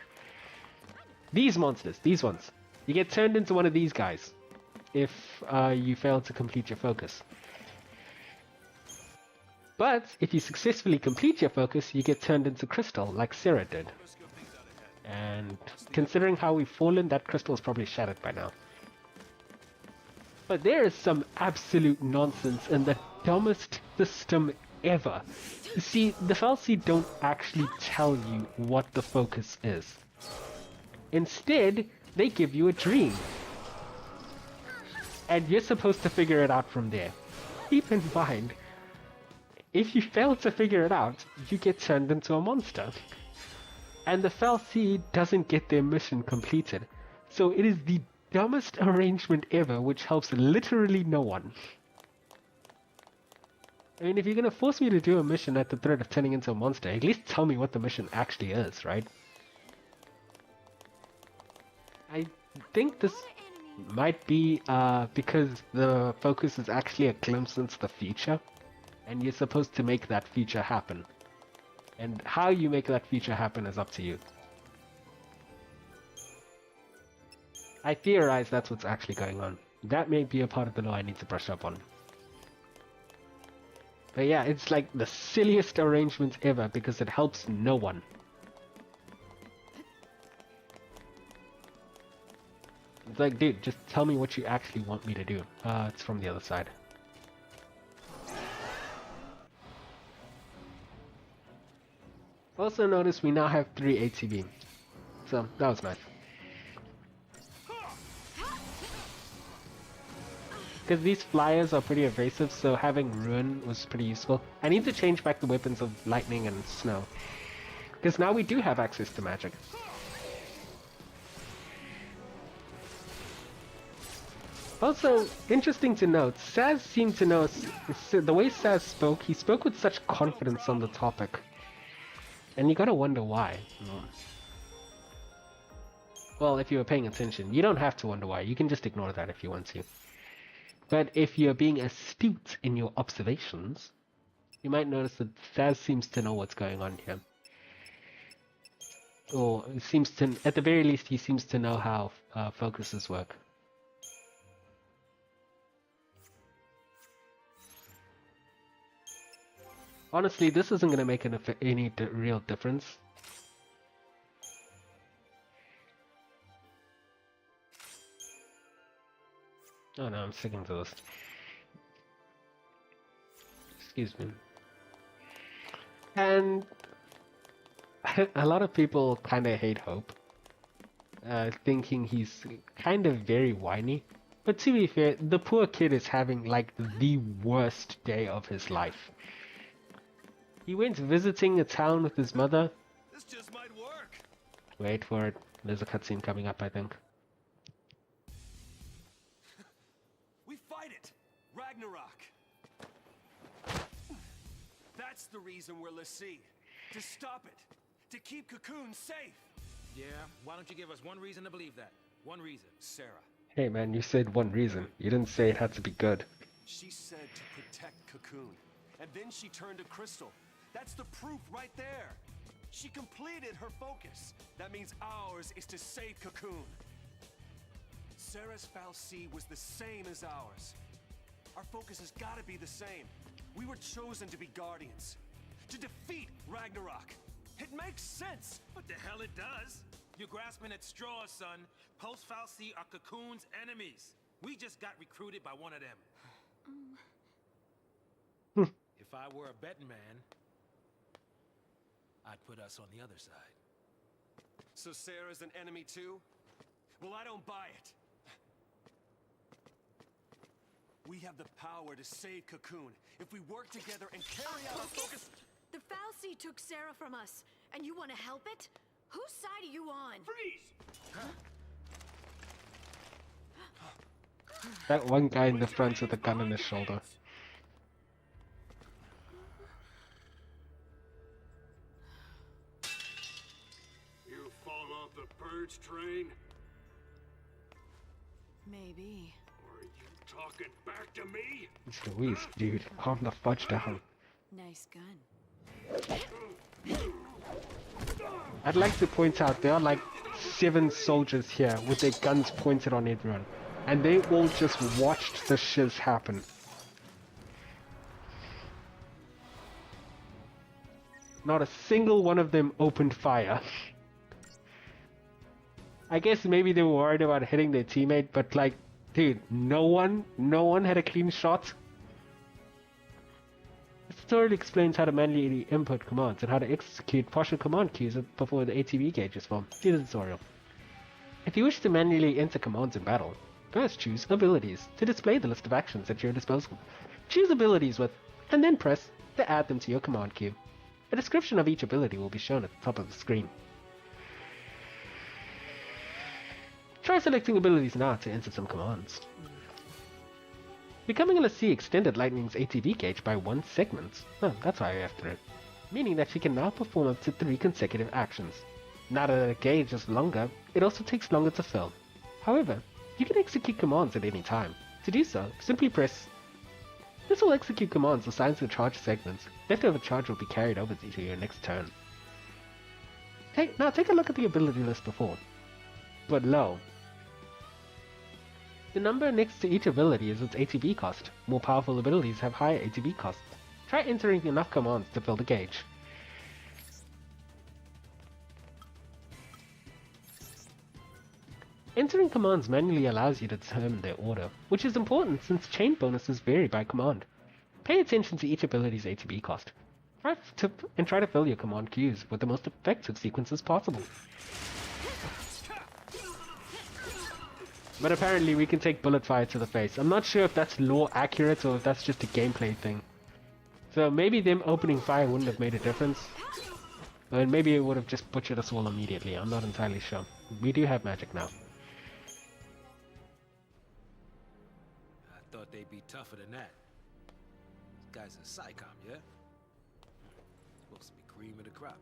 These monsters, these ones, you get turned into one of these guys if you fail to complete your focus. But if you successfully complete your focus, you get turned into crystal, like Sarah did. And considering how we've fallen, that crystal is probably shattered by now. But there is some absolute nonsense in the dumbest system ever. You see, the Falsi don't actually tell you what the focus is. Instead, they give you a dream. And you're supposed to figure it out from there. Keep in mind, if you fail to figure it out, you get turned into a monster. And the Falsi doesn't get their mission completed. So it is the dumbest arrangement ever, which helps literally no one. I mean, if you're gonna force me to do a mission at the threat of turning into a monster, at least tell me what the mission actually is, right? I think this might be because the focus is actually a glimpse into the future, and you're supposed to make that future happen. And how you make that future happen is up to you. I theorize that's what's actually going on. That may be a part of the law I need to brush up on. But yeah, it's like the silliest arrangement ever because it helps no one. It's like, dude, just tell me what you actually want me to do. It's from the other side. Also notice we now have 3 ATB. So, that was nice. Because these flyers are pretty evasive, so having Ruin was pretty useful. I need to change back the weapons of lightning and snow. Because now we do have access to magic. Also, interesting to note, Saz seemed to know, the way Saz spoke, he spoke with such confidence on the topic. And you gotta wonder why. Well, if you were paying attention, you don't have to wonder why, you can just ignore that if you want to. But if you're being astute in your observations, you might notice that Saz seems to know what's going on here. Or seems to, at the very least, he seems to know how focuses work. Honestly, this isn't going to make any real difference. Oh no, I'm sticking to this. Excuse me. And a lot of people kind of hate Hope, thinking he's kind of very whiny. But to be fair, the poor kid is having like the worst day of his life. He went visiting a town with his mother. This just might work. Wait for it. There's a cutscene coming up, I think. We fight it! Ragnarok! That's the reason we're Lassie. To stop it. To keep Cocoon safe. Yeah, why don't you give us one reason to believe that? One reason. Sarah. Hey man, you said one reason. You didn't say it had to be good. She said to protect Cocoon. And then she turned to Crystal. That's the proof right there. She completed her focus. That means ours is to save Cocoon. Sarah's fal'Cie was the same as ours. Our focus has got to be the same. We were chosen to be guardians. To defeat Ragnarok. It makes sense. What the hell it does? You're grasping at straws, son. Post fal'Cie are Cocoon's enemies. We just got recruited by one of them. If I were a betting man, I'd put us on the other side. So Sarah's an enemy too? Well, I don't buy it. We have the power to save Cocoon if we work together and carry out our focus. The fal'Cie took Sarah from us, and you want to help it? Whose side are you on? Freeze! That one guy in the front with a gun on his shoulder. You fall off the purge train? Maybe. Or are you talking back to me? It's Louise, dude. Calm the fudge down. Nice gun. I'd like to point out there are like 7 soldiers here with their guns pointed on everyone. And they all just watched the shiz happen. Not a single one of them opened fire. I guess maybe they were worried about hitting their teammate, but like, dude, no one had a clean shot. The tutorial explains how to manually input commands and how to execute partial command queues before the ATB gauge is formed. See the tutorial. If you wish to manually enter commands in battle, first choose Abilities to display the list of actions at your disposal. Choose Abilities with, and then press to add them to your command queue. A description of each ability will be shown at the top of the screen. Try selecting abilities now to enter some commands. Becoming a Lassie extended Lightning's ATB gauge by 1 segment. Oh, that's why we have to. Meaning that she can now perform up to 3 consecutive actions. Now that the gauge is longer, it also takes longer to fill. However, you can execute commands at any time. To do so, simply press. This will execute commands assigned to charge segments. Leftover charge will be carried over to your next turn. Now take a look at the ability list before. Below. The number next to each ability is its ATB cost. More powerful abilities have higher ATB costs. Try entering enough commands to fill the gauge. Entering commands manually allows you to determine their order, which is important since chain bonuses vary by command. Pay attention to each ability's ATB cost. Try to fill your command queues with the most effective sequences possible. But apparently we can take bullet fire to the face. I'm not sure if that's lore accurate or if that's just a gameplay thing. So maybe them opening fire wouldn't have made a difference. And maybe it would have just butchered us all immediately. I'm not entirely sure. We do have magic now. I thought they'd be tougher than that. This guy's a psychom, yeah? Supposed to be cream of the crop.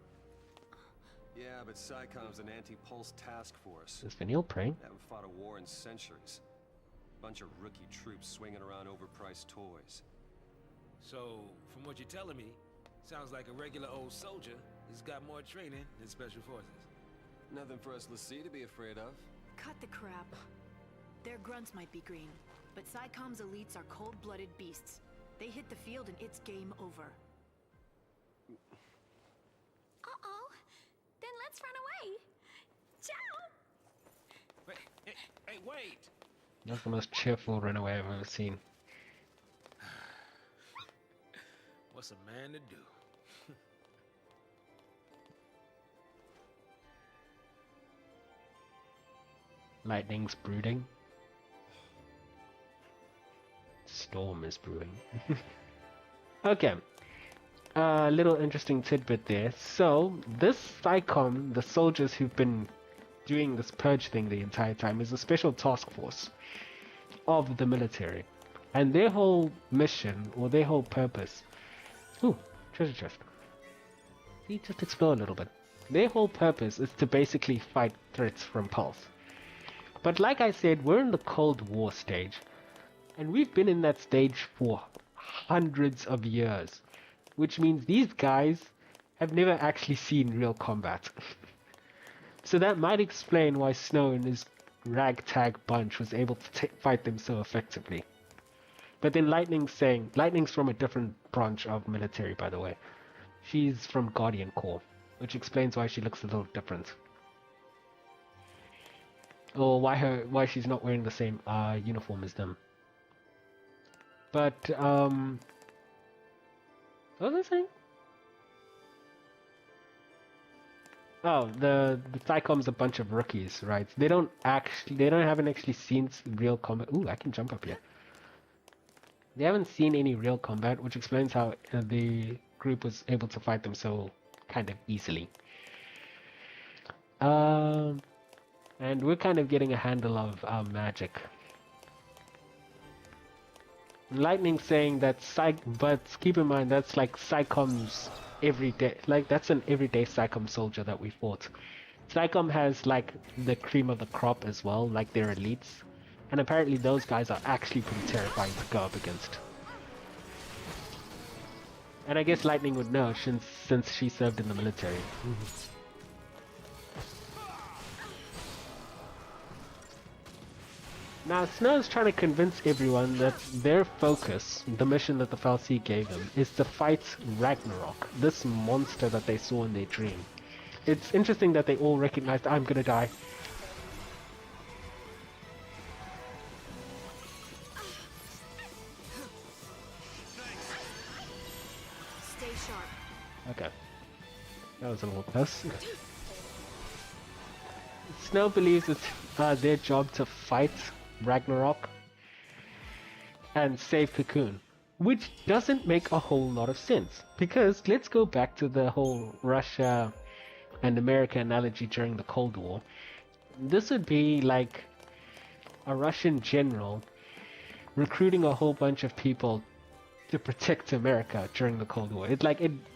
Yeah, but SciComm's an anti-pulse task force. Is Vanille praying? They haven't fought a war in centuries. Bunch of rookie troops swinging around overpriced toys. So, from what you're telling me, sounds like a regular old soldier has got more training than special forces. Nothing for us Lassie to be afraid of. Cut the crap. Their grunts might be green, but SciComm's elites are cold-blooded beasts. They hit the field and it's game over. Uh-oh. Then let's run away. Ciao! Wait, hey, wait! That's the most cheerful runaway I've ever seen. What's a man to do? Lightning's brooding. Storm is brewing. Okay. A little interesting tidbit there. So, this SciComm, the soldiers who've been doing this purge thing the entire time, is a special task force of the military. And their whole mission, or their whole purpose... Ooh, treasure chest. See, just explore a little bit. Their whole purpose is to basically fight threats from Pulse. But like I said, we're in the Cold War stage. And we've been in that stage for hundreds of years. Which means these guys have never actually seen real combat. So that might explain why Snow and his ragtag bunch was able to fight them so effectively. But then Lightning's from a different branch of military, by the way. She's from Guardian Corps, which explains why she looks a little different. Or why she's not wearing the same uniform as them. But what was I saying? Oh, the SciComm's a bunch of rookies, right? They haven't actually seen real combat. Ooh, I can jump up here. They haven't seen any real combat, which explains how the group was able to fight them so kind of easily. And we're kind of getting a handle of our magic. Lightning saying that but keep in mind that's like SciComm's everyday, like that's an everyday SciComm soldier that we fought. SciComm has like the cream of the crop as well, like their elites. And apparently those guys are actually pretty terrifying to go up against. And I guess Lightning would know since she served in the military. Now Snow's trying to convince everyone that their focus, the mission that the fal'Cie gave them, is to fight Ragnarok, this monster that they saw in their dream. It's interesting that they all recognized, I'm gonna die. Stay sharp. Okay. That was a little close. Snow believes it's their job to fight Ragnarok and save Cocoon, which doesn't make a whole lot of sense, because let's go back to the whole Russia and America analogy during the Cold War. This would be like a Russian general recruiting a whole bunch of people to protect America during the Cold War. It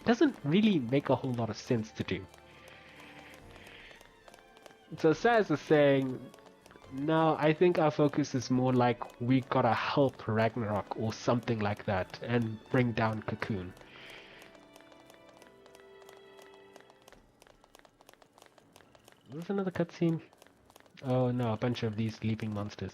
doesn't really make a whole lot of sense to do. So Saz is saying, no, I think our focus is more like we gotta help Ragnarok or something like that and bring down Cocoon. Was another cutscene? Oh no, a bunch of these leaping monsters.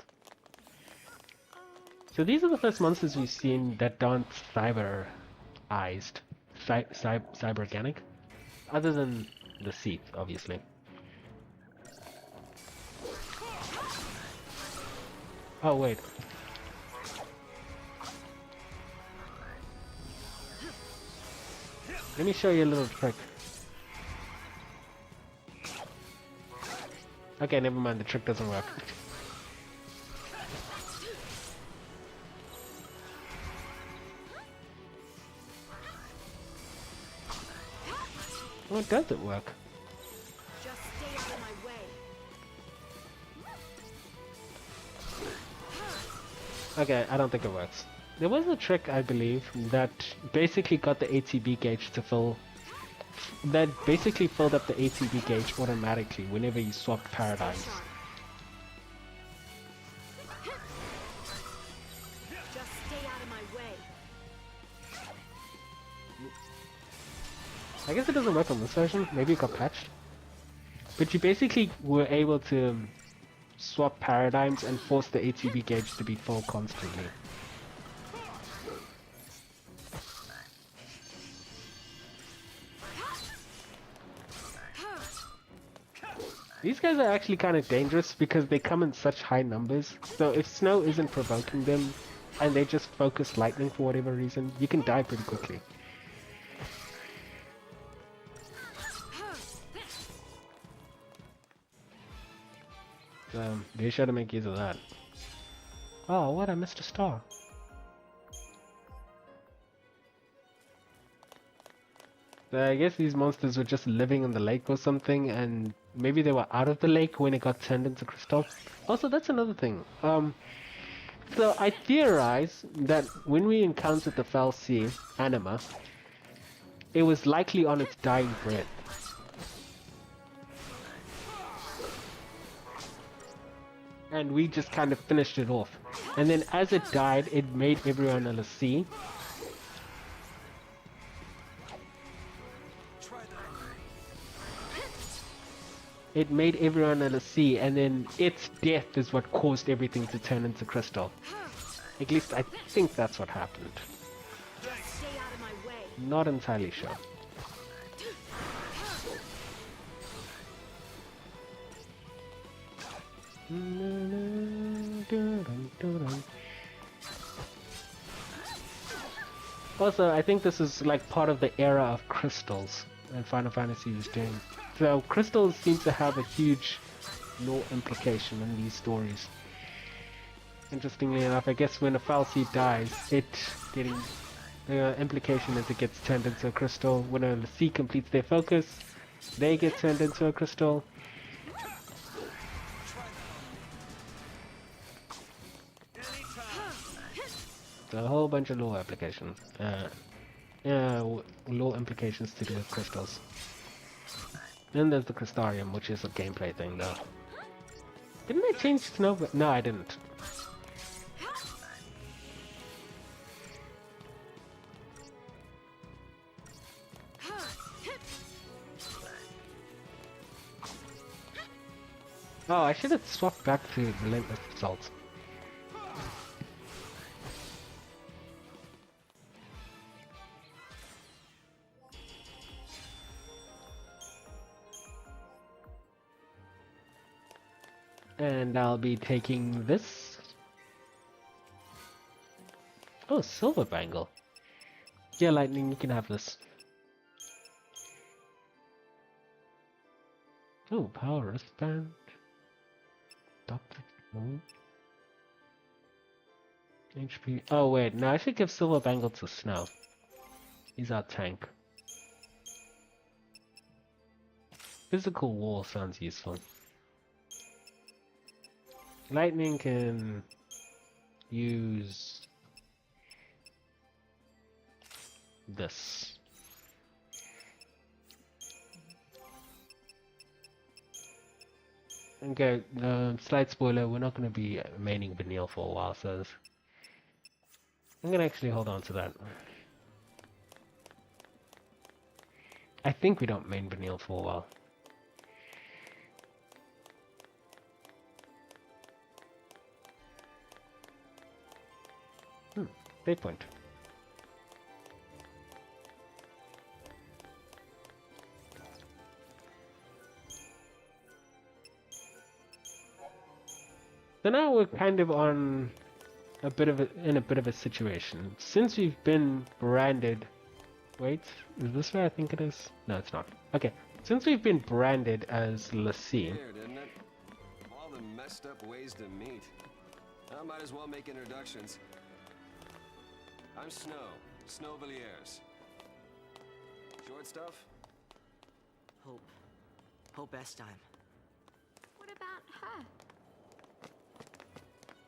So these are the first monsters we've seen that aren't cyberized, cyberganic, other than the Seath, obviously. Oh wait. Let me show you a little trick. Okay, never mind, the trick doesn't work. Or does it work? Just stay out of my way. Okay, I don't think it works. There was a trick, I believe, that basically got the ATB gauge to fill. That basically filled up the ATB gauge automatically whenever you swapped paradigms. Just stay out of my way. I guess it doesn't work on this version. Maybe it got patched. But you basically were able to swap paradigms and force the ATB gauge to be full constantly. These guys are actually kind of dangerous because they come in such high numbers. So if snow isn't provoking them and they just focus lightning for whatever reason, you can die pretty quickly. So be sure to make use of that. Oh, what? I missed a star. So I guess these monsters were just living in the lake or something, and maybe they were out of the lake when it got turned into crystal. Also, that's another thing. So I theorize that when we encountered the Fel Sea anima, it was likely on its dying breath. And we just kind of finished it off. And then as it died, it made everyone in the sea. It made everyone in the sea, and then its death is what caused everything to turn into crystal. At least I think that's what happened. Stay out of my way. Not entirely sure. Also, I think this is like part of the era of crystals that Final Fantasy was doing. So crystals seem to have a huge lore implication in these stories. Interestingly enough, I guess when a Fel Seed dies, the implication is it gets turned into a crystal. When a sea completes their focus, they get turned into a crystal. A whole bunch of lore applications. Lore implications to do with crystals. Then there's the Crystarium, which is a gameplay thing though. Didn't I change snow? No, I didn't. Oh, I should have swapped back to Relentless Assault. And I'll be taking this. Oh, Silver Bangle. Yeah, Lightning, you can have this. Oh, Power Wristband. Adopted mode. HP. Oh, wait, no, I should give Silver Bangle to Snow. He's our tank. Physical Wall sounds useful. Lightning can use this. Okay, slight spoiler, we're not going to be maining Vanille for a while, so I'm going to actually hold on to that. I think we don't main Vanille for a while. Save point. So now we're kind of on in a bit of a situation. Since we've been branded. Wait, is this where I think it is? No, it's not. Okay, since we've been branded as Lassie. Weird, isn't it? All the messed up ways to meet. I might as well make introductions. I'm Snow Villiers. Short stuff? Hope Estime. What about her?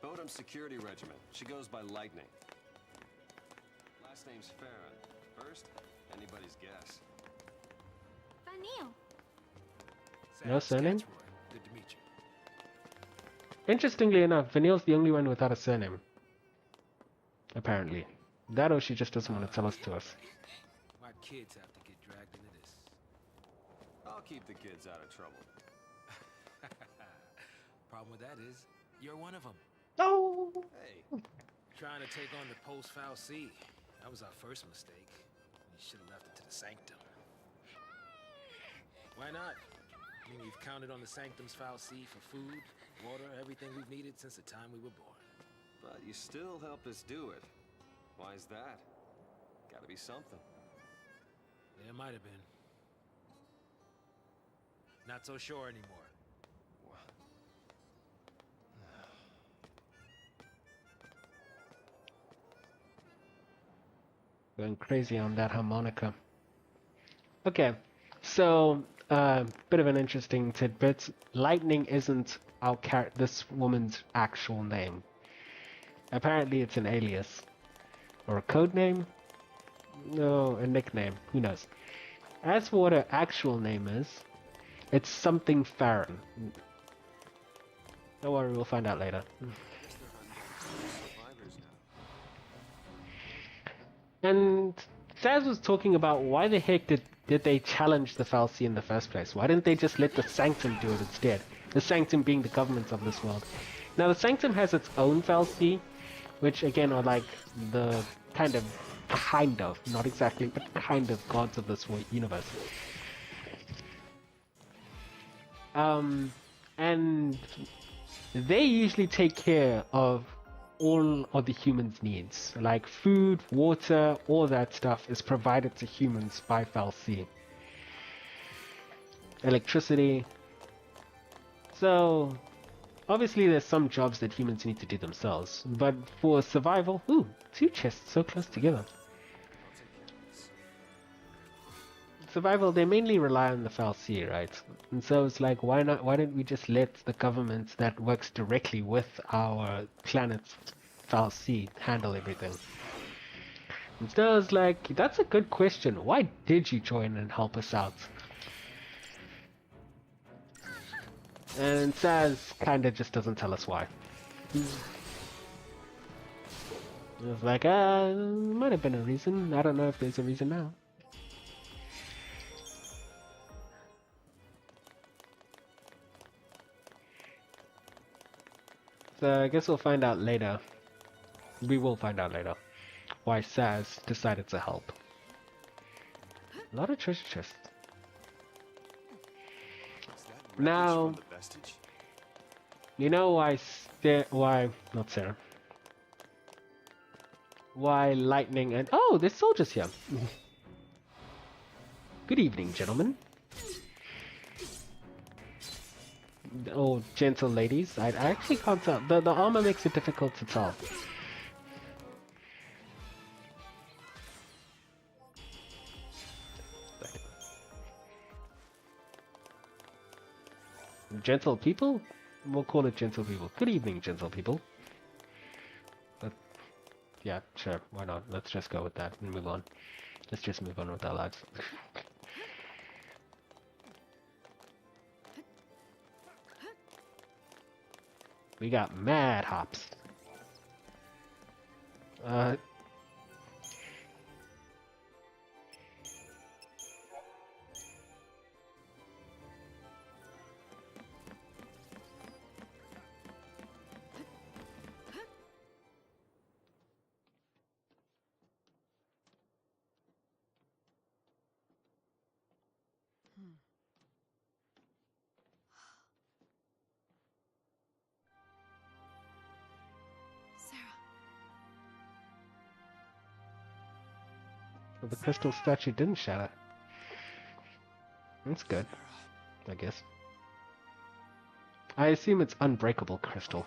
Bodum's security regiment. She goes by Lightning. Last name's Farron. First, anybody's guess. Vanille. No surname? Good to meet you. Interestingly enough, Vanille's the only one without a surname. Apparently. That or she just doesn't want to tell us to us. Why kids have to get dragged into this? I'll keep the kids out of trouble. Problem with that is, you're one of them. Oh! Hey, Trying to take on the post-foul C. That was our first mistake. We should have left it to the Sanctum. Why not? I mean, we've counted on the Sanctum's foul C for food, water, everything we've needed since the time we were born. but you still helped us do it. Why is that? Gotta be something. There might have been. Not so sure anymore. Going crazy on that harmonica. Okay, so bit of an interesting tidbit. Lightning isn't this woman's actual name. Apparently, it's an alias or a code name. No, a nickname. Who knows? As for what her actual name is, it's something Farron. Don't worry, we'll find out later. And Saz was talking about why the heck did they challenge the Fal'Cie in the first place? Why didn't they just let the Sanctum do it instead? The Sanctum being the governments of this world. Now the Sanctum has its own Fal'Cie, which again are like the kind of, not exactly, but kind of gods of this universe. And they usually take care of all of the humans' needs, like food, water, all that stuff is provided to humans by Fal'Cie. Electricity. So, obviously there's some jobs that humans need to do themselves, but for survival, ooh, 2 chests so close together. Survival, they mainly rely on the Fal'Cie, right? And so it's like, why don't we just let the government that works directly with our planet's Fal'Cie handle everything? And so it's like, that's a good question. Why did you join and help us out? And Saz kinda just doesn't tell us why. It's like, might have been a reason. I don't know if there's a reason now. So I guess we'll find out later. We will find out later why Saz decided to help. A lot of treasure chests. Now, you know why why Lightning and oh, there's soldiers here. Good evening, gentlemen. Oh, gentle ladies. I actually can't tell. The armor makes it difficult to tell. Gentle people? We'll call it gentle people. Good evening, gentle people. But, yeah, sure. Why not? Let's just go with that and move on. Let's just move on with our lives. We got mad hops. Well, the crystal statue didn't shatter. That's good, I guess. I assume it's unbreakable crystal.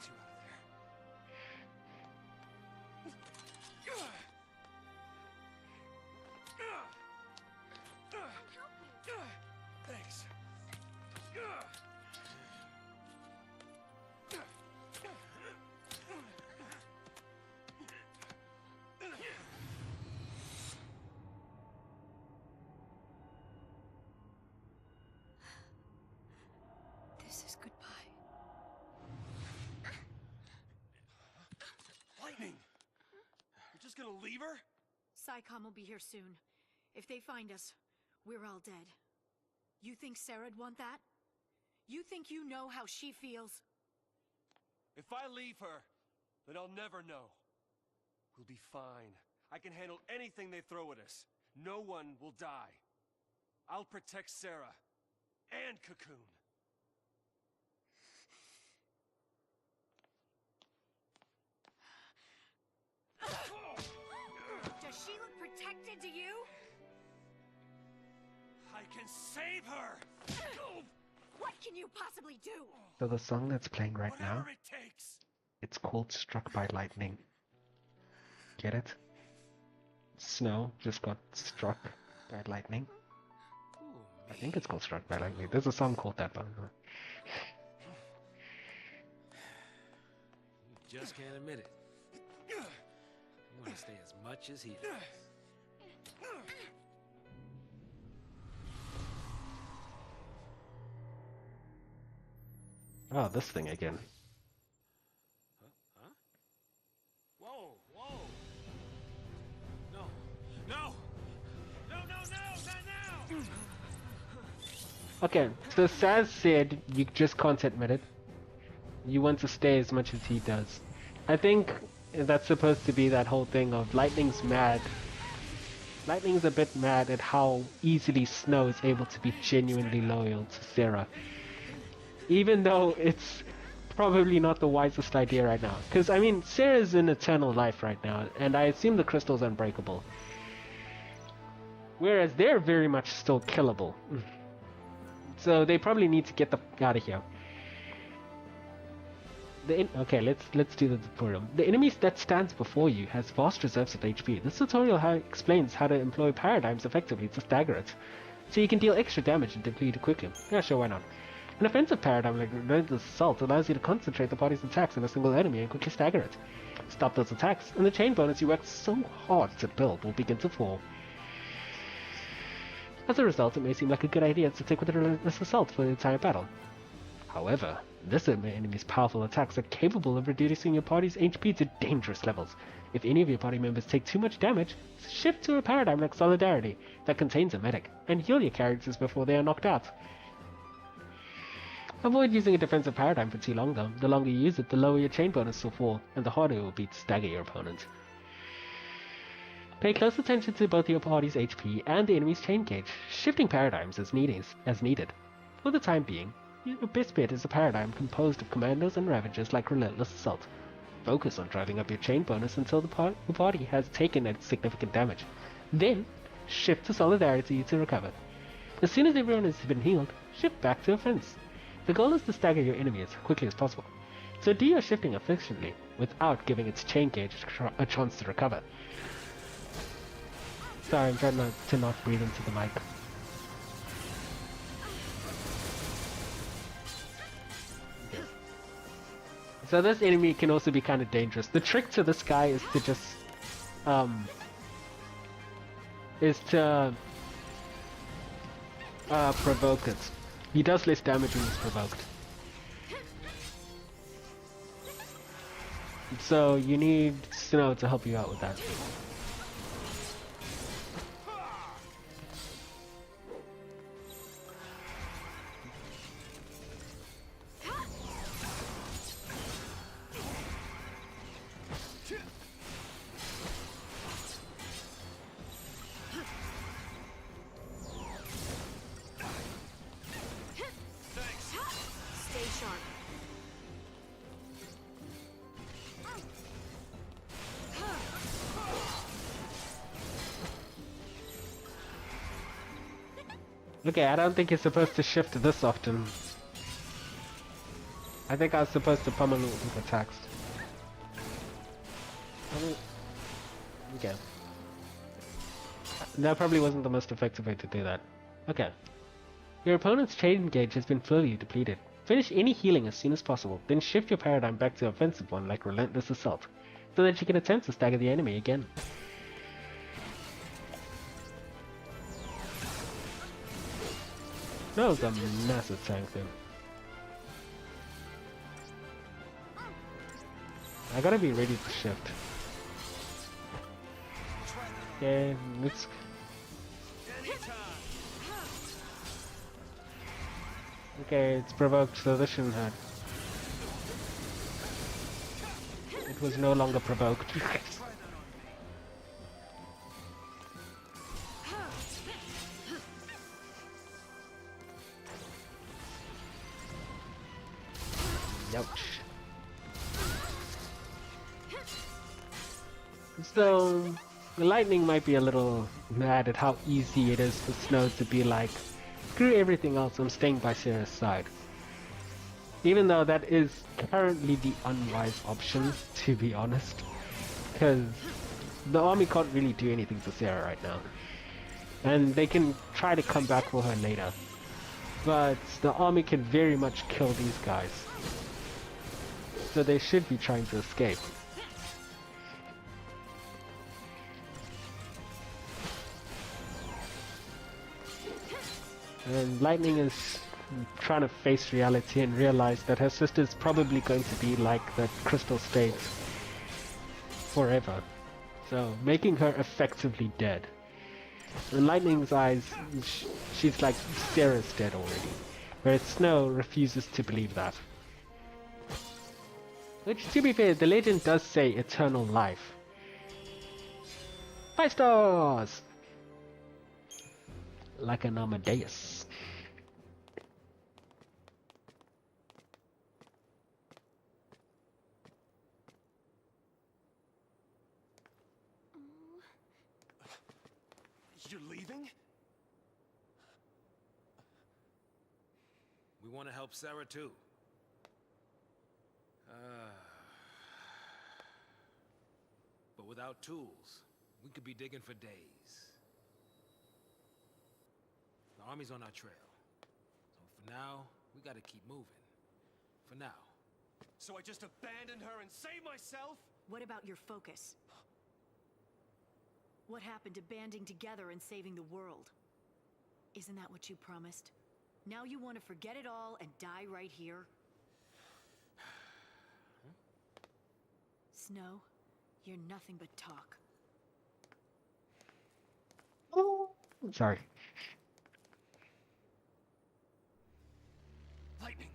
Thanks. This is goodbye. Lightning! You're just gonna leave her? PSICOM will be here soon. If they find us, we're all dead. You think Sarah'd want that? You think you know how she feels? If I leave her, then I'll never know. We'll be fine. I can handle anything they throw at us. No one will die. I'll protect Sarah. And Cocoon. Does she look protected to you? I can save her! What can you possibly do? So the song that's playing right now, Whatever it takes! it's called Struck by Lightning. Get it? Snow just got struck by lightning. I think it's called Struck by Lightning. There's a song called that, but You just can't admit it. You want to stay as much as he does. oh, this thing again. Huh? Whoa, whoa. No, no! No, no, no, not now! Okay, so Saz said you just can't admit it. You want to stay as much as he does. I think that's supposed to be that whole thing of Lightning's mad. Lightning's a bit mad at how easily Snow is able to be genuinely loyal to Sarah. Even though it's probably not the wisest idea right now. Because, I mean, Sarah's in eternal life right now, and I assume the crystal's unbreakable. Whereas they're very much still killable. So they probably need to get the f out of here. Okay, let's do the tutorial. The enemy that stands before you has vast reserves of HP. This tutorial explains how to employ paradigms effectively to stagger it, so you can deal extra damage and deplete it quickly. Yeah, sure, why not? An offensive paradigm like Relentless Assault allows you to concentrate the body's attacks on a single enemy and quickly stagger it. Stop those attacks, and the chain bonus you worked so hard to build will begin to fall. As a result, it may seem like a good idea to stick with the Relentless Assault for the entire battle. However, this enemy's powerful attacks are capable of reducing your party's HP to dangerous levels. If any of your party members take too much damage, shift to a paradigm like Solidarity that contains a medic, and heal your characters before they are knocked out. Avoid using a defensive paradigm for too long though. The longer you use it, the lower your chain bonus will fall, and the harder it will be to stagger your opponent. Pay close attention to both your party's HP and the enemy's chain gauge, shifting paradigms as needed. For the time being, your best bet is a paradigm composed of commandos and ravagers like Relentless Assault. Focus on driving up your chain bonus until the party has taken a significant damage. Then, shift to Solidarity to recover. As soon as everyone has been healed, shift back to offense. The goal is to stagger your enemy as quickly as possible, so do your shifting efficiently without giving its chain gauge a chance to recover. Sorry, I'm trying to not breathe into the mic. So this enemy can also be kind of dangerous. The trick to this guy is to just provoke it. He does less damage when he's provoked. So you need Snow to help you out with that. Okay, I don't think you're supposed to shift this often. I think I was supposed to pummel it with attacks. Okay. That probably wasn't the most effective way to do that. Okay. Your opponent's chain gauge has been fully depleted. Finish any healing as soon as possible, then shift your paradigm back to offensive one like Relentless Assault, so that you can attempt to stagger the enemy again. That was a massive tank then. I gotta be ready to shift. Okay, let's... Okay, it's provoked, so this shouldn't hurt. It was no longer provoked. Ouch. So, the lightning might be a little mad at how easy it is for Snow to be like, screw everything else, I'm staying by Sarah's side. Even though that is currently the unwise option, to be honest. Because the army can't really do anything to Sarah right now. And they can try to come back for her later. But the army can very much kill these guys. So they should be trying to escape. And Lightning is trying to face reality and realize that her sister's probably going to be like the Crystal State forever. So making her effectively dead. In Lightning's eyes, she's like, Sarah's dead already. Whereas Snow refuses to believe that. Which, to be fair, the legend does say eternal life. 5 stars! Like an Amadeus. You're leaving? We want to help Sarah too. But without tools, we could be digging for days. The army's on our trail. So for now, we gotta keep moving. For now. So I just abandon her and save myself? What about your focus? What happened to banding together and saving the world? Isn't that what you promised? Now you want to forget it all and die right here? Snow, you're nothing but talk. Oh, sorry. Lightning!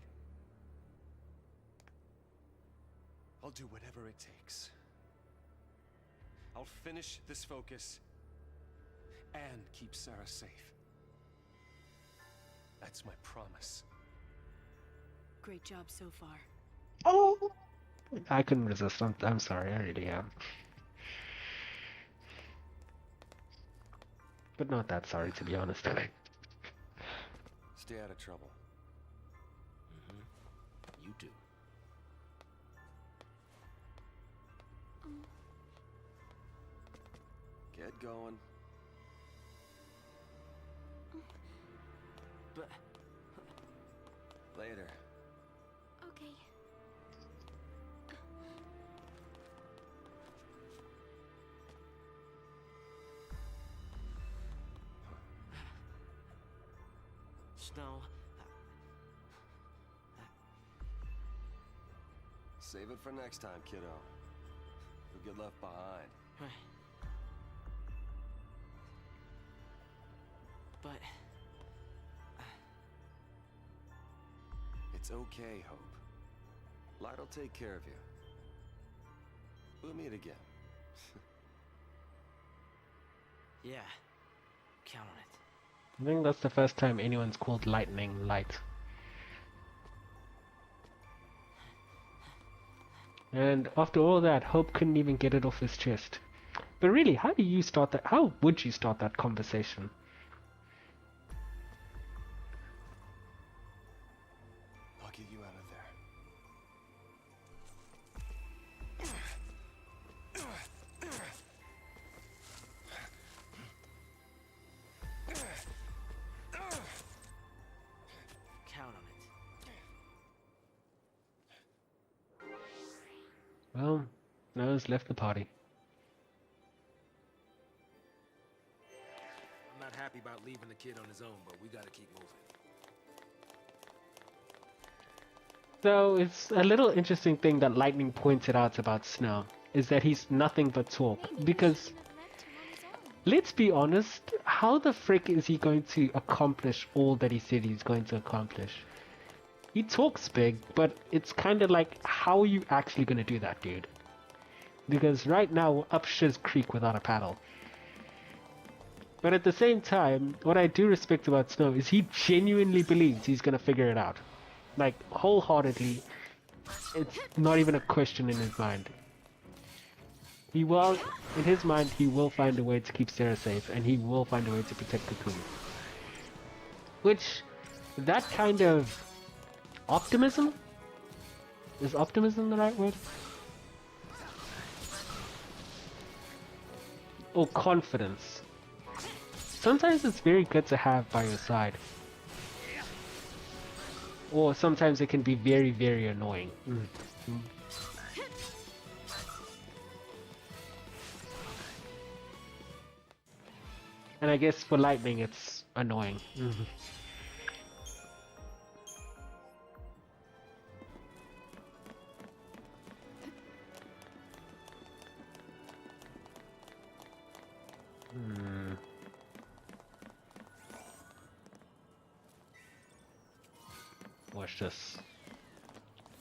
I'll do whatever it takes. I'll finish this focus and keep Sarah safe. That's my promise. Great job so far. Oh! I couldn't resist. I'm sorry, I really am. But not that sorry, to be honest. Stay out of trouble. You do. Get going. But Later. Okay. Snow, Save it for next time, kiddo. You'll get left behind. but It's okay, Hope. Light'll take care of you. We'll meet again. yeah, count on it. I think that's the first time anyone's called Lightning Light. And after all that, Hope couldn't even get it off his chest. But really, how do you start that? How would you start that conversation? I'll get you out of there. Well, Snow's left the party. I'm not happy about leaving the kid on his own, but we gotta keep moving. So it's a little interesting thing that Lightning pointed out about Snow, is that he's nothing but talk. Because, let's be honest, how the frick is he going to accomplish all that he said he's going to accomplish? He talks big, but it's kind of like, how are you actually going to do that, dude? Because right now, we're up Shiz Creek without a paddle. But at the same time, what I do respect about Snow is he genuinely believes he's going to figure it out. Like, wholeheartedly, it's not even a question in his mind. He will, in his mind, he will find a way to keep Sarah safe, and he will find a way to protect Cocoon. Which, that kind of optimism? Is optimism the right word? Or confidence. Sometimes it's very good to have by your side. Or sometimes it can be very, very annoying. And I guess for Lightning it's annoying. Watch this.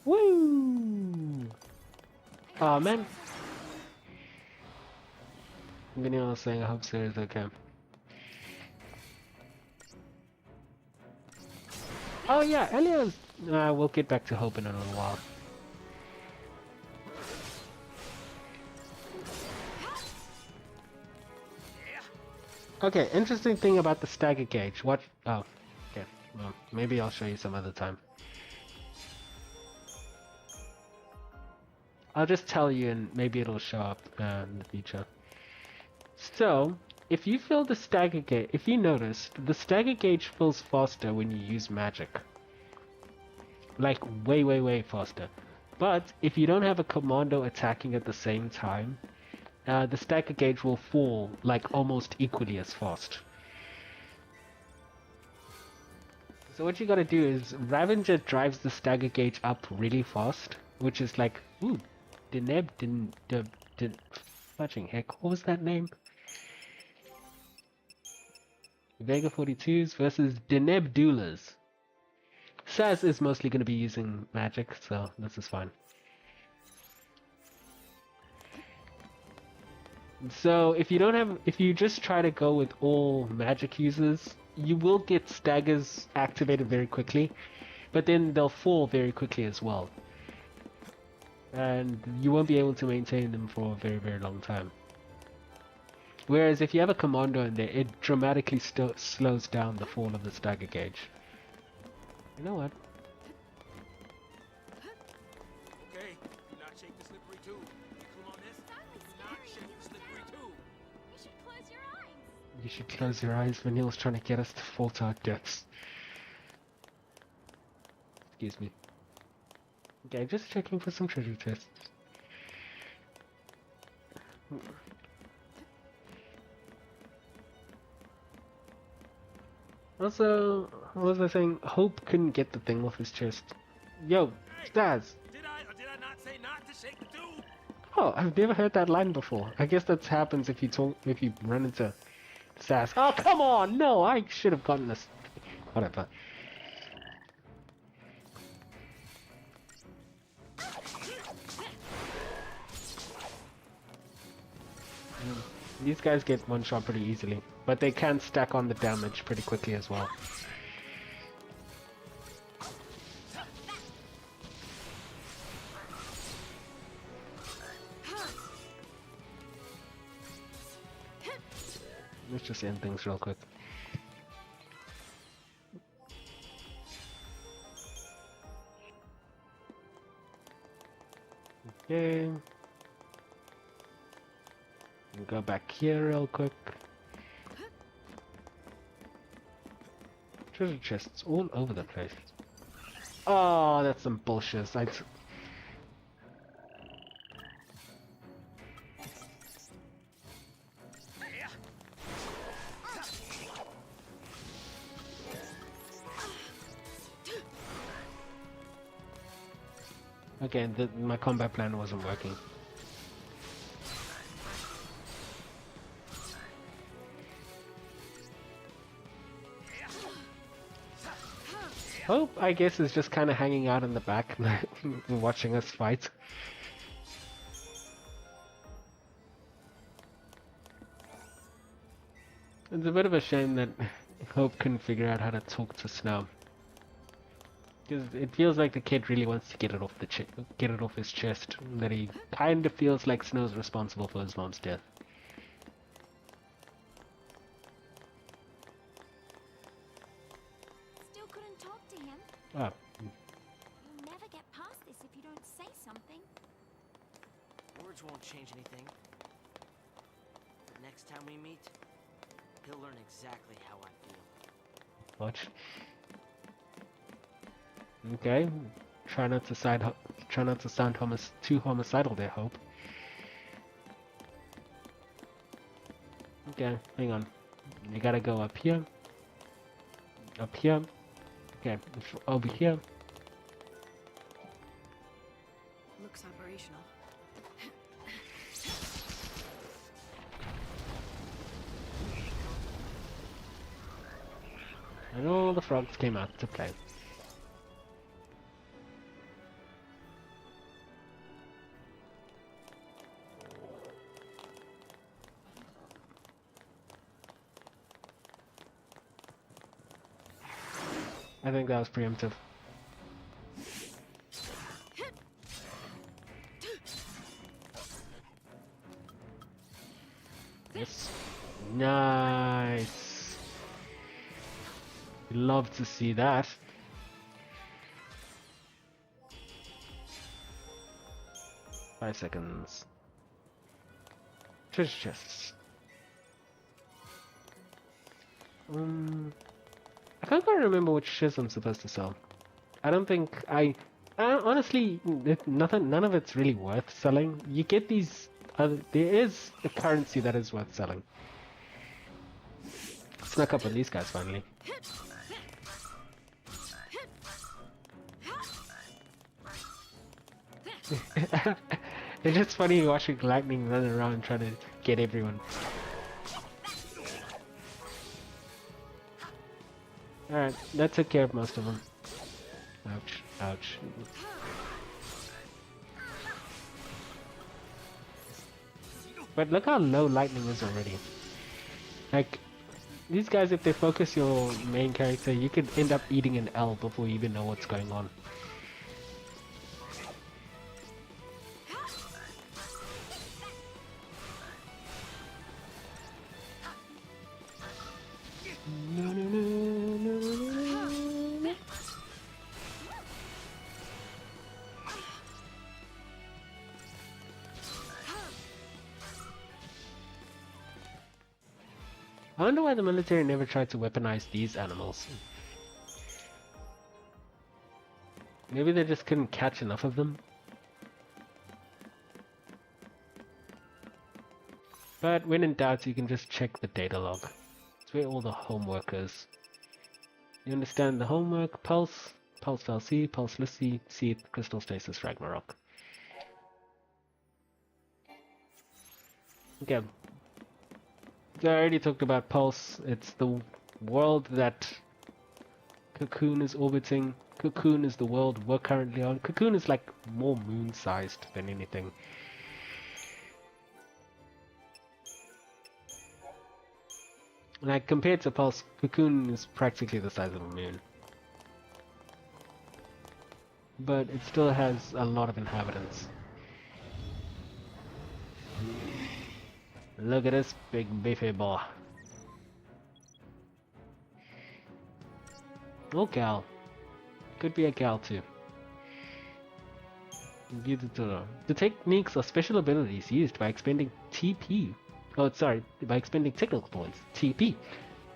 Woo! Oh man. Video was saying I hope Sarah's okay. Oh yeah, Elio's... we'll get back to Hope in a little while. Okay, interesting thing about the stagger gauge. What? Oh, okay. Well, maybe I'll show you some other time. I'll just tell you and maybe it'll show up in the future. So, if you fill the stagger gauge, if you noticed, the stagger gauge fills faster when you use magic. Like, way, way, way faster. But, if you don't have a commando attacking at the same time, the stagger gauge will fall, like, almost equally as fast. So what you gotta do is, Ravager drives the stagger gauge up really fast, which is like, ooh, Deneb, fudging heck, what was that name? Vega 42s versus Deneb Doulas. Saz is mostly going to be using magic, so this is fine. So if you just try to go with all magic users, you will get staggers activated very quickly, but then they'll fall very quickly as well. And you won't be able to maintain them for a very, very long time. Whereas if you have a commando in there, it dramatically slows down the fall of the stagger gauge. You know what? Okay, do not shake the slippery tube. You cool on this? Do not shake the slippery tube. You should close your eyes. You should close your eyes. Vanille's trying to get us to fall to our deaths. Excuse me. Okay, just checking for some treasure chests. Also, what was I saying? Hope couldn't get the thing off his chest. Yo, Hey, Staz! did I not say not to shake the tube? Oh, I've never heard that line before. I guess that happens if you run into Staz. Oh, come on! No, I should have gotten this. Whatever. These guys get one shot pretty easily, but they can stack on the damage pretty quickly as well. Let's just end things real quick. Okay. Go back here real quick. Treasure chests all over the place. Oh, that's some bullshit. Okay, my combat plan wasn't working. Hope, I guess, is just kind of hanging out in the back watching us fight. It's a bit of a shame that Hope couldn't figure out how to talk to Snow. Because it feels like the kid really wants to get it off get it off his chest. That he kind of feels like Snow's responsible for his mom's death. Still couldn't talk to him. Oh, You'll never get past this if you don't say something. Words won't change anything. But next time we meet, he'll learn exactly how I feel. watch. Okay, try not to sound too homicidal there, Hope. Okay, hang on. You gotta go up here. Up here. Okay, over here. Looks operational. And all the frogs came out to play. I think that was preemptive. Yes. Nice. Love to see that. Five seconds. Treasure chests. I can't quite remember which shiz I'm supposed to sell. I don't think honestly, none of it's really worth selling. You get these there is a currency that is worth selling. Snuck up on these guys finally. It's just funny watching lightning run around trying to get everyone. Alright, that took care of most of them. Ouch, ouch. But look how low lightning is already. Like, these guys, if they focus your main character, you could end up eating an L before you even know what's going on. I wonder why the military never tried to weaponize these animals. Maybe they just couldn't catch enough of them. But when in doubt, you can just check the data log. It's where all the homework is. You understand the homework? Pulse, Pulse LC, Pulse Lissy, Seed, Crystal Stasis, Ragnarok. Okay. So I already talked about Pulse. It's the world that Cocoon is orbiting. Cocoon is the world we're currently on. Cocoon is like more moon-sized than anything. Like compared to Pulse, Cocoon is practically the size of a moon. But it still has a lot of inhabitants. Look at this big beefy boy. Oh, gal. Could be a gal too. View the tutorial. The techniques are special abilities used by expending TP. Oh, sorry, by expending technical points. TP.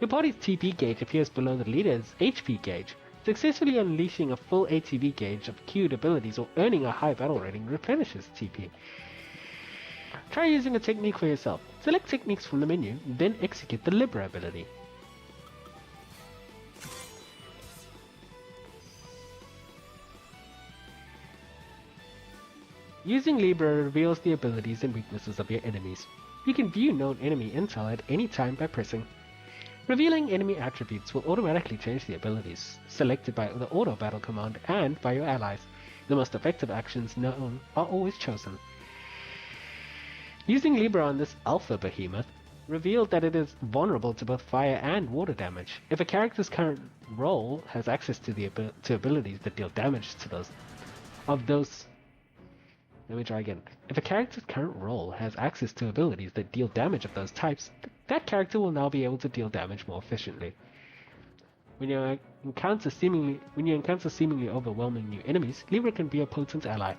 Your party's TP gauge appears below the leader's HP gauge. Successfully unleashing a full ATB gauge of queued abilities or earning a high battle rating replenishes TP. Try using a technique for yourself. Select techniques from the menu, then execute the Libra ability. Using Libra reveals the abilities and weaknesses of your enemies. You can view known enemy intel at any time by pressing. Revealing enemy attributes will automatically change the abilities, selected by the auto battle command and by your allies. The most effective actions known are always chosen. Using Libra on this alpha behemoth revealed that it is vulnerable to both fire and water damage. If a character's current role has access to abilities that deal damage to those. Let me try again. If a character's current role has access to abilities that deal damage of those types, that character will now be able to deal damage more efficiently. When you encounter seemingly overwhelming new enemies, Libra can be a potent ally.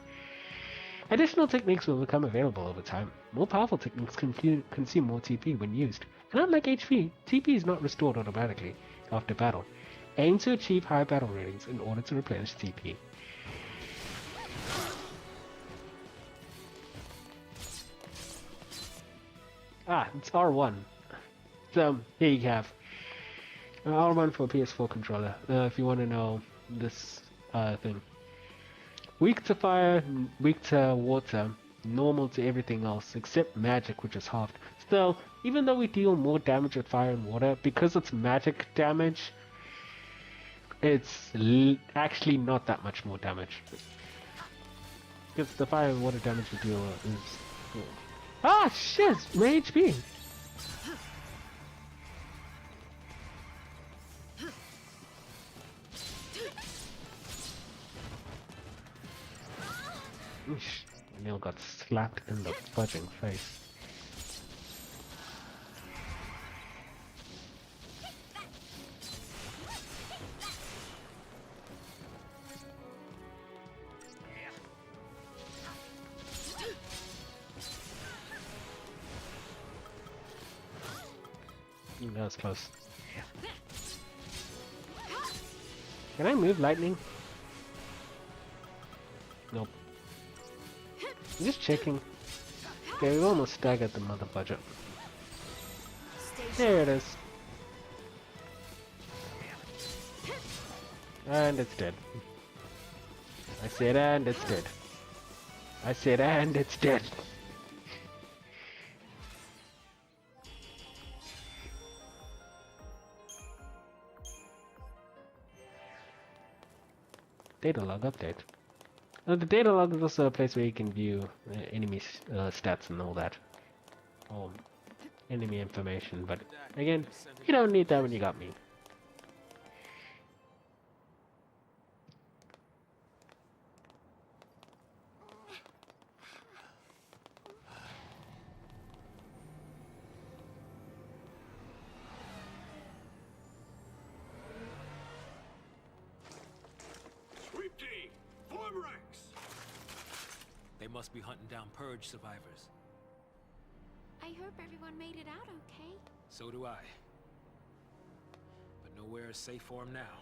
Additional techniques will become available over time. More powerful techniques consume more TP when used, and unlike HP, TP is not restored automatically after battle. Aim to achieve high battle ratings in order to replenish TP. It's R1. So, here you have R1 for PS4 controller, if you want to know this thing. Weak to fire, weak to water, normal to everything else, except magic, which is halved. Still, even though we deal more damage with fire and water, because it's magic damage, it's actually not that much more damage. Because the fire and water damage we deal is... Ah, shit! My HP! Oosh, Neil got slapped in the fudging face. That was close. Can I move lightning? Nope. I'm just checking. Okay, we almost staggered the mother budget. There it is. And it's dead. I said and it's dead. I said and it's dead. Data log update. The data log is also a place where you can view enemy stats and all that. Enemy information, but again, you don't need that when you got me. They must be hunting down Purge survivors. I hope everyone made it out okay. So do I. But nowhere is safe for them now.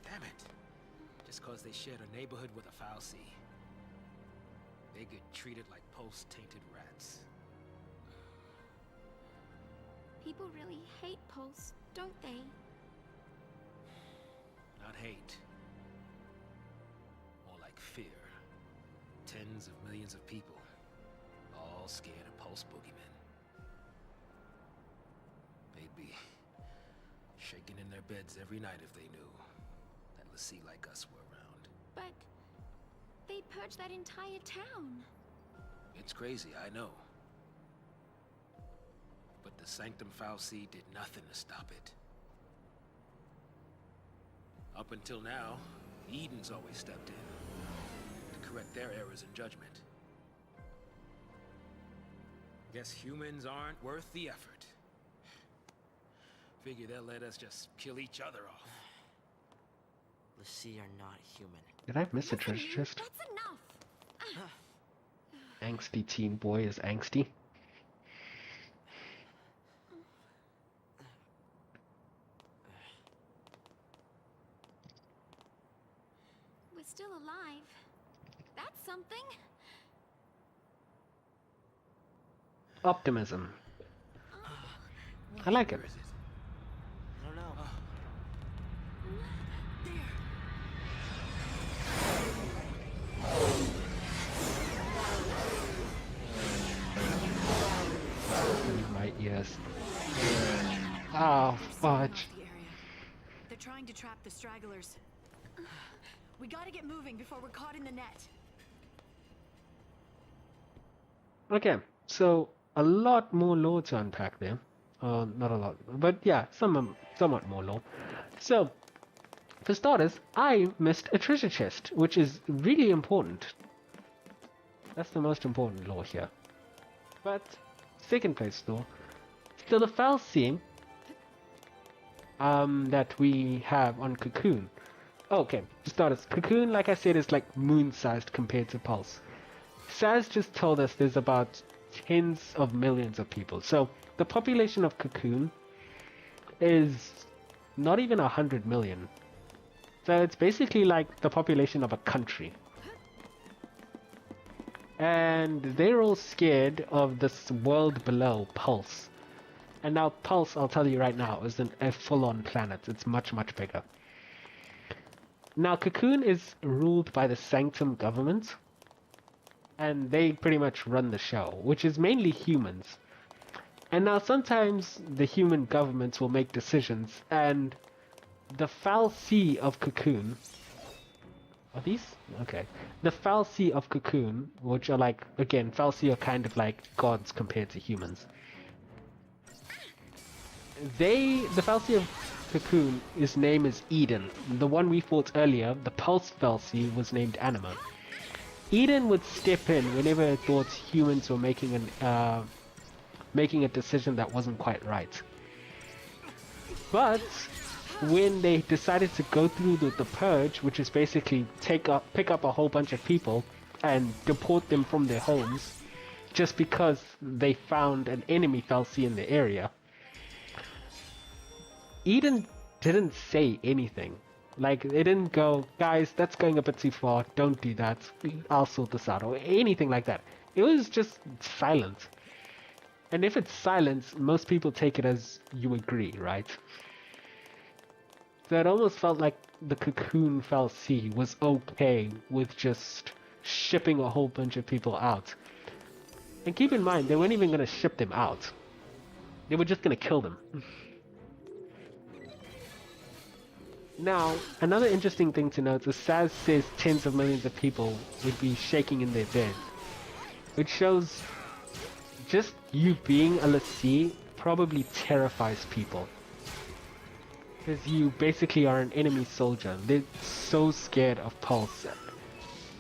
Damn it. Just cause they shared a neighborhood with a foul sea. They get treated like Pulse-tainted rats. People really hate Pulse, don't they? Not hate. More like fear. Tens of millions of people, all scared of Pulse boogeymen. They'd be shaking in their beds every night if they knew that Lassie like us were around. But they purged that entire town. It's crazy, I know. But the Sanctum Fal'Cie did nothing to stop it. Up until now, Eden's always stepped in to correct their errors in judgment. Guess humans aren't worth the effort. Figure they'll let us just kill each other off. Lassie are not human. Did I miss a treasure chest? That's enough. Angsty teen boy is angsty. We're still alive. That's something. Optimism. I like it. I don't know. fudge. The area. They're trying to trap the stragglers. We gotta get moving before we're caught in the net. Okay, so a lot more lore to unpack there. Not a lot, but yeah, somewhat more lore. So, for starters, I missed a treasure chest, which is really important. That's the most important lore here. But, second place lore, so the fell scene that we have on Cocoon. Okay, for starters, Cocoon, like I said, is like moon-sized compared to Pulse. Saz just told us there's about tens of millions of people. So the population of Cocoon is not even 100 million. So it's basically like the population of a country. And they're all scared of this world below, Pulse. And now Pulse, I'll tell you right now, is a full-on planet. It's much, much bigger. Now Cocoon is ruled by the Sanctum government. And they pretty much run the show, which is mainly humans. And now sometimes the human governments will make decisions, and the Foul Sea of Cocoon... Are these? Okay. The Foul Sea of Cocoon, which are like, again, Foul Sea are kind of like gods compared to humans. The Foul Sea of Cocoon, his name is Eden. The one we fought earlier, the Pulse Foul Sea, was named Anima. Eden would step in whenever it thought humans were making a decision that wasn't quite right. But when they decided to go through the purge, which is basically pick up a whole bunch of people and deport them from their homes, just because they found an enemy Fal'Cie in the area, Eden didn't say anything. Like, they didn't go, guys, that's going a bit too far, don't do that, I'll sort this out, or anything like that. It was just silent. And if it's silence, most people take it as you agree, right? So it almost felt like the Cocoon Fal'Cie was okay with just shipping a whole bunch of people out. And keep in mind, they weren't even going to ship them out. They were just going to kill them. Now, another interesting thing to note is Saz says tens of millions of people would be shaking in their beds. Which shows just you being a l'Cie probably terrifies people. Because you basically are an enemy soldier. They're so scared of Pulse.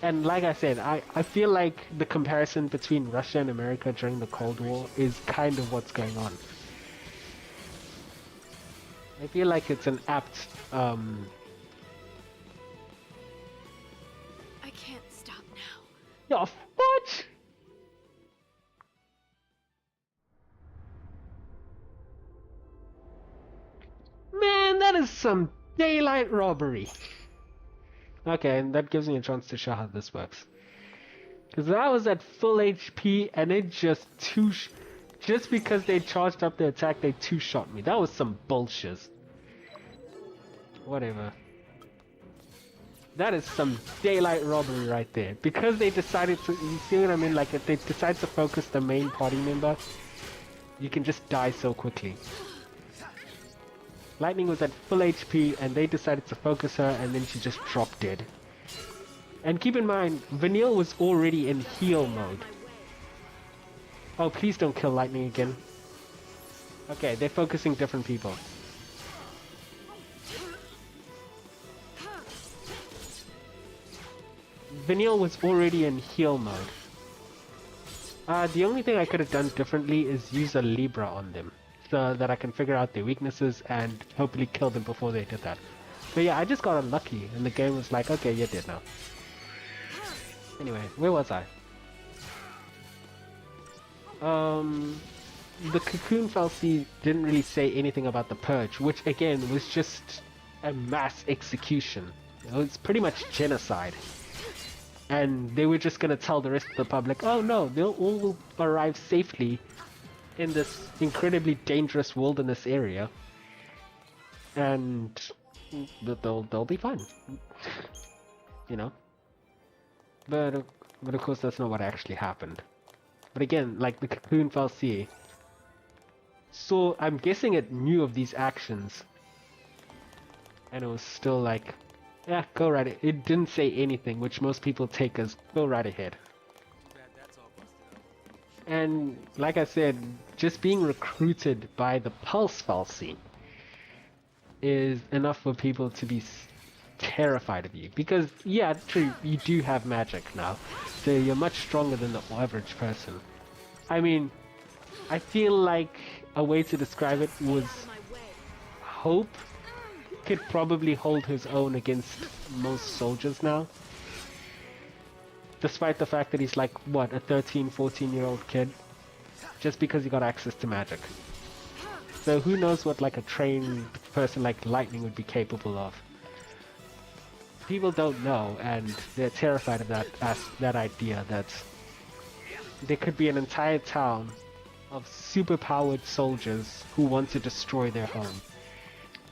And like I said, I feel like the comparison between Russia and America during the Cold War is kind of what's going on. I feel like it's an apt I can't stop now. Yo, what? Man, that is some daylight robbery. Okay, and that gives me a chance to show how this works. Because I was at full HP and it just just because they charged up the attack, they two-shot me. That was some bullshit. Whatever. That is some daylight robbery right there. Because they decided to, you see what I mean? Like, if they decide to focus the main party member, you can just die so quickly. Lightning was at full HP and they decided to focus her and then she just dropped dead. And keep in mind, Vanille was already in heal mode. Oh, please don't kill Lightning again. Okay, they're focusing different people. Vanille was already in heal mode. The only thing I could have done differently is use a Libra on them. So that I can figure out their weaknesses and hopefully kill them before they did that. But yeah, I just got unlucky and the game was like, okay, you're dead now. Anyway, where was I? The Cocoon Fal'Cie didn't really say anything about the Purge, which again was just a mass execution. It was pretty much genocide. And they were just gonna tell the rest of the public, oh no, they'll all arrive safely in this incredibly dangerous wilderness area. And they'll be fine. You know? But of course that's not what actually happened. But again, like the Cocoon Fal'Cie, saw, I'm guessing it knew of these actions. And it was still like, yeah, go right ahead. It didn't say anything, which most people take as, go right ahead. Too bad that's all busted up. And like I said, just being recruited by the Pulse Falsy is enough for people to be terrified of you. Because, yeah, true, you do have magic now. So you're much stronger than the average person. I mean, I feel like a way to describe it was Hope could probably hold his own against most soldiers now. Despite the fact that he's like, what, a 13, 14-year-old kid? Just because he got access to magic. So who knows what like a trained person like Lightning would be capable of. People don't know, and they're terrified of that idea that there could be an entire town of super-powered soldiers who want to destroy their home.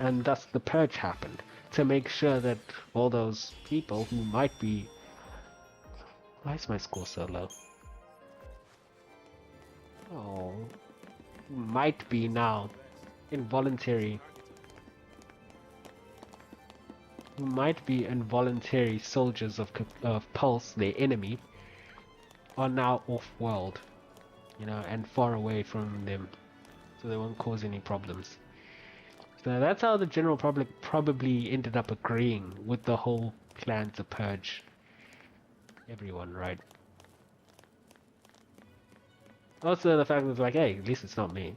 And thus the purge happened, to make sure that all those people who might be... Why is my score so low? Oh... might be now involuntary... who might be involuntary soldiers of Pulse, their enemy, are now off-world, you know, and far away from them, so they won't cause any problems. So that's how the general public probably ended up agreeing with the whole plan to purge everyone, right? Also the fact that it's like, hey, at least it's not me.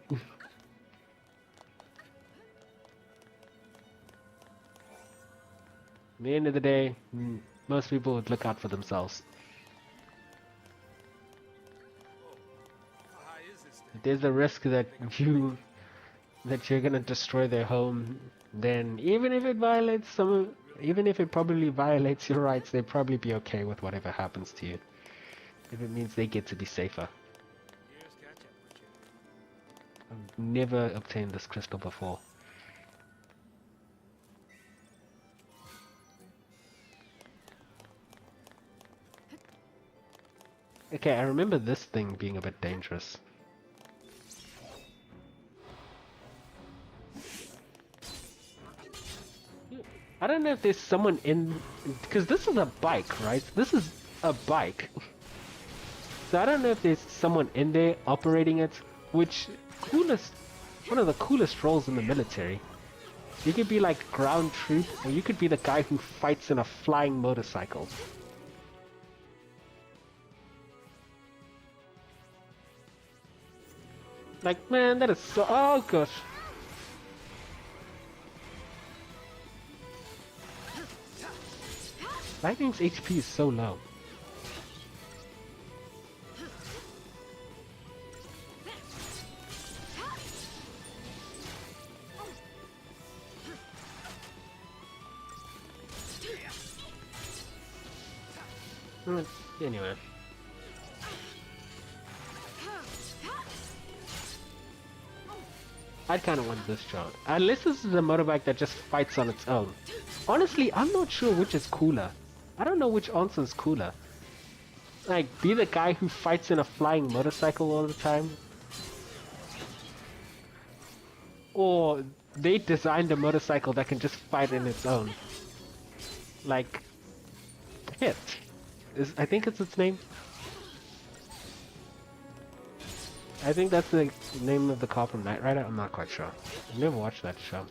At the end of the day, most people would look out for themselves. How high is this thing? If there's a risk that you're gonna destroy their home, then even if it probably violates your rights, they'd probably be okay with whatever happens to you. If it means they get to be safer. Here's catch up with you. I've never obtained this crystal before. Okay, I remember this thing being a bit dangerous. I don't know if there's someone in... because this is a bike, right? This is a bike. So I don't know if there's someone in there operating it, which... one of the coolest roles in the military. You could be like ground troop, or you could be the guy who fights in a flying motorcycle. Like, man, that is so... oh gosh. Lightning's HP is so low. Anyway. I'd kind of want this job. Unless this is a motorbike that just fights on its own. Honestly, I'm not sure which is cooler. I don't know which answer is cooler. Like, be the guy who fights in a flying motorcycle all the time? Or they designed a motorcycle that can just fight in its own. Like, Hit. I think it's its name. I think that's the name of the car from Knight Rider. I'm not quite sure. I've never watched that show.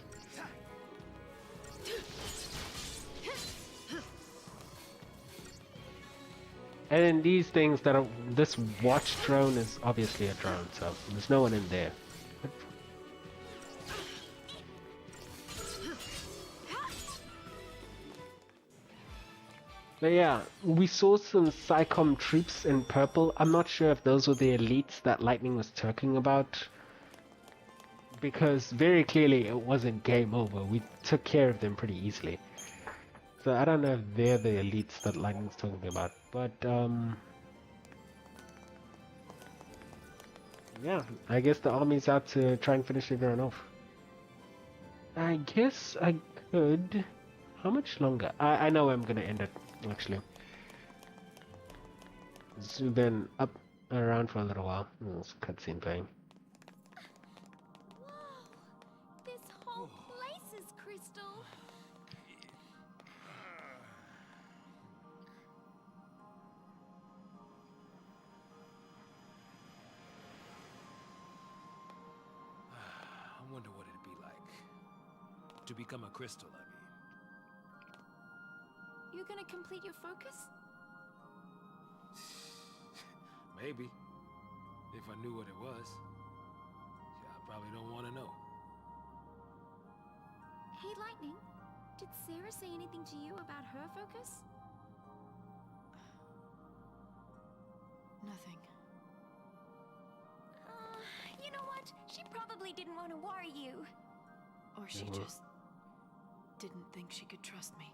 And then these things that are... this watch drone is obviously a drone, so there's no one in there. But yeah, we saw some Psycom troops in purple. I'm not sure if those were the elites that Lightning was talking about. Because very clearly it wasn't game over. We took care of them pretty easily. So I don't know if they're the elites that Lightning's talking about. But, yeah, I guess the army's out to try and finish everyone off. I guess I could... How much longer? I know I'm gonna end it, actually. It's been up around for a little while. There's a cutscene playing. Crystal. I wonder what it'd be like to become a crystal, I mean. You're gonna complete your focus? Maybe. If I knew what it was. I probably don't want to know. Hey, Lightning. Did Sarah say anything to you about her focus? Nothing. You know what? She probably didn't want to worry you. Or she just didn't think she could trust me.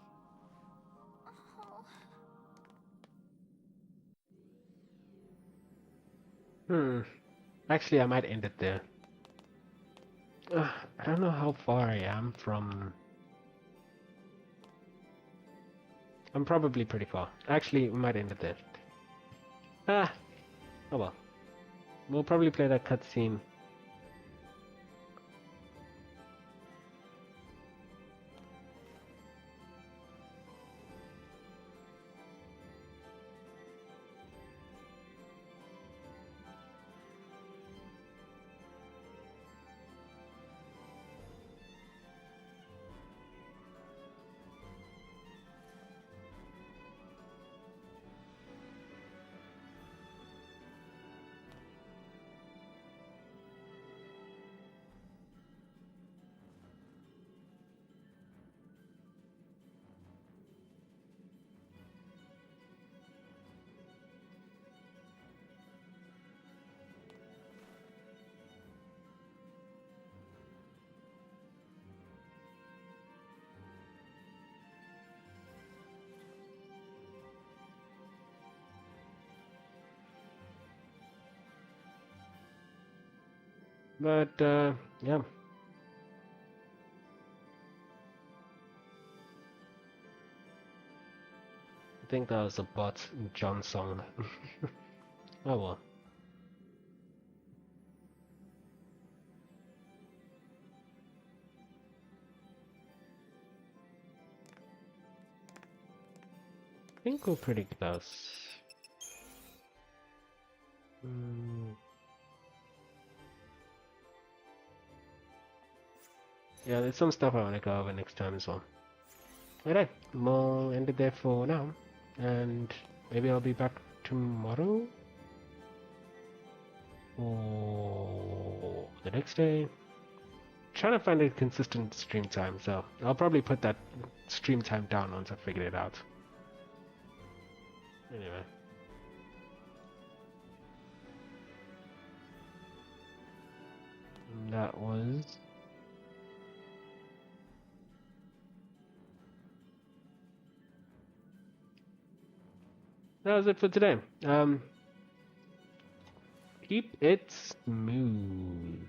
Oh. Actually, I might end it there. I don't know how far I am from... I'm probably pretty far. Actually, we might end it there. Oh well. We'll probably play that cutscene. But, yeah. I think that was a bot John song. Oh well. I think we're pretty close. Yeah, there's some stuff I want to go over next time as well. Alright, we'll end it there for now. And maybe I'll be back tomorrow? Or the next day? Trying to find a consistent stream time, so I'll probably put that stream time down once I figure it out. Anyway. And that was... That was it for today. Keep it smooth.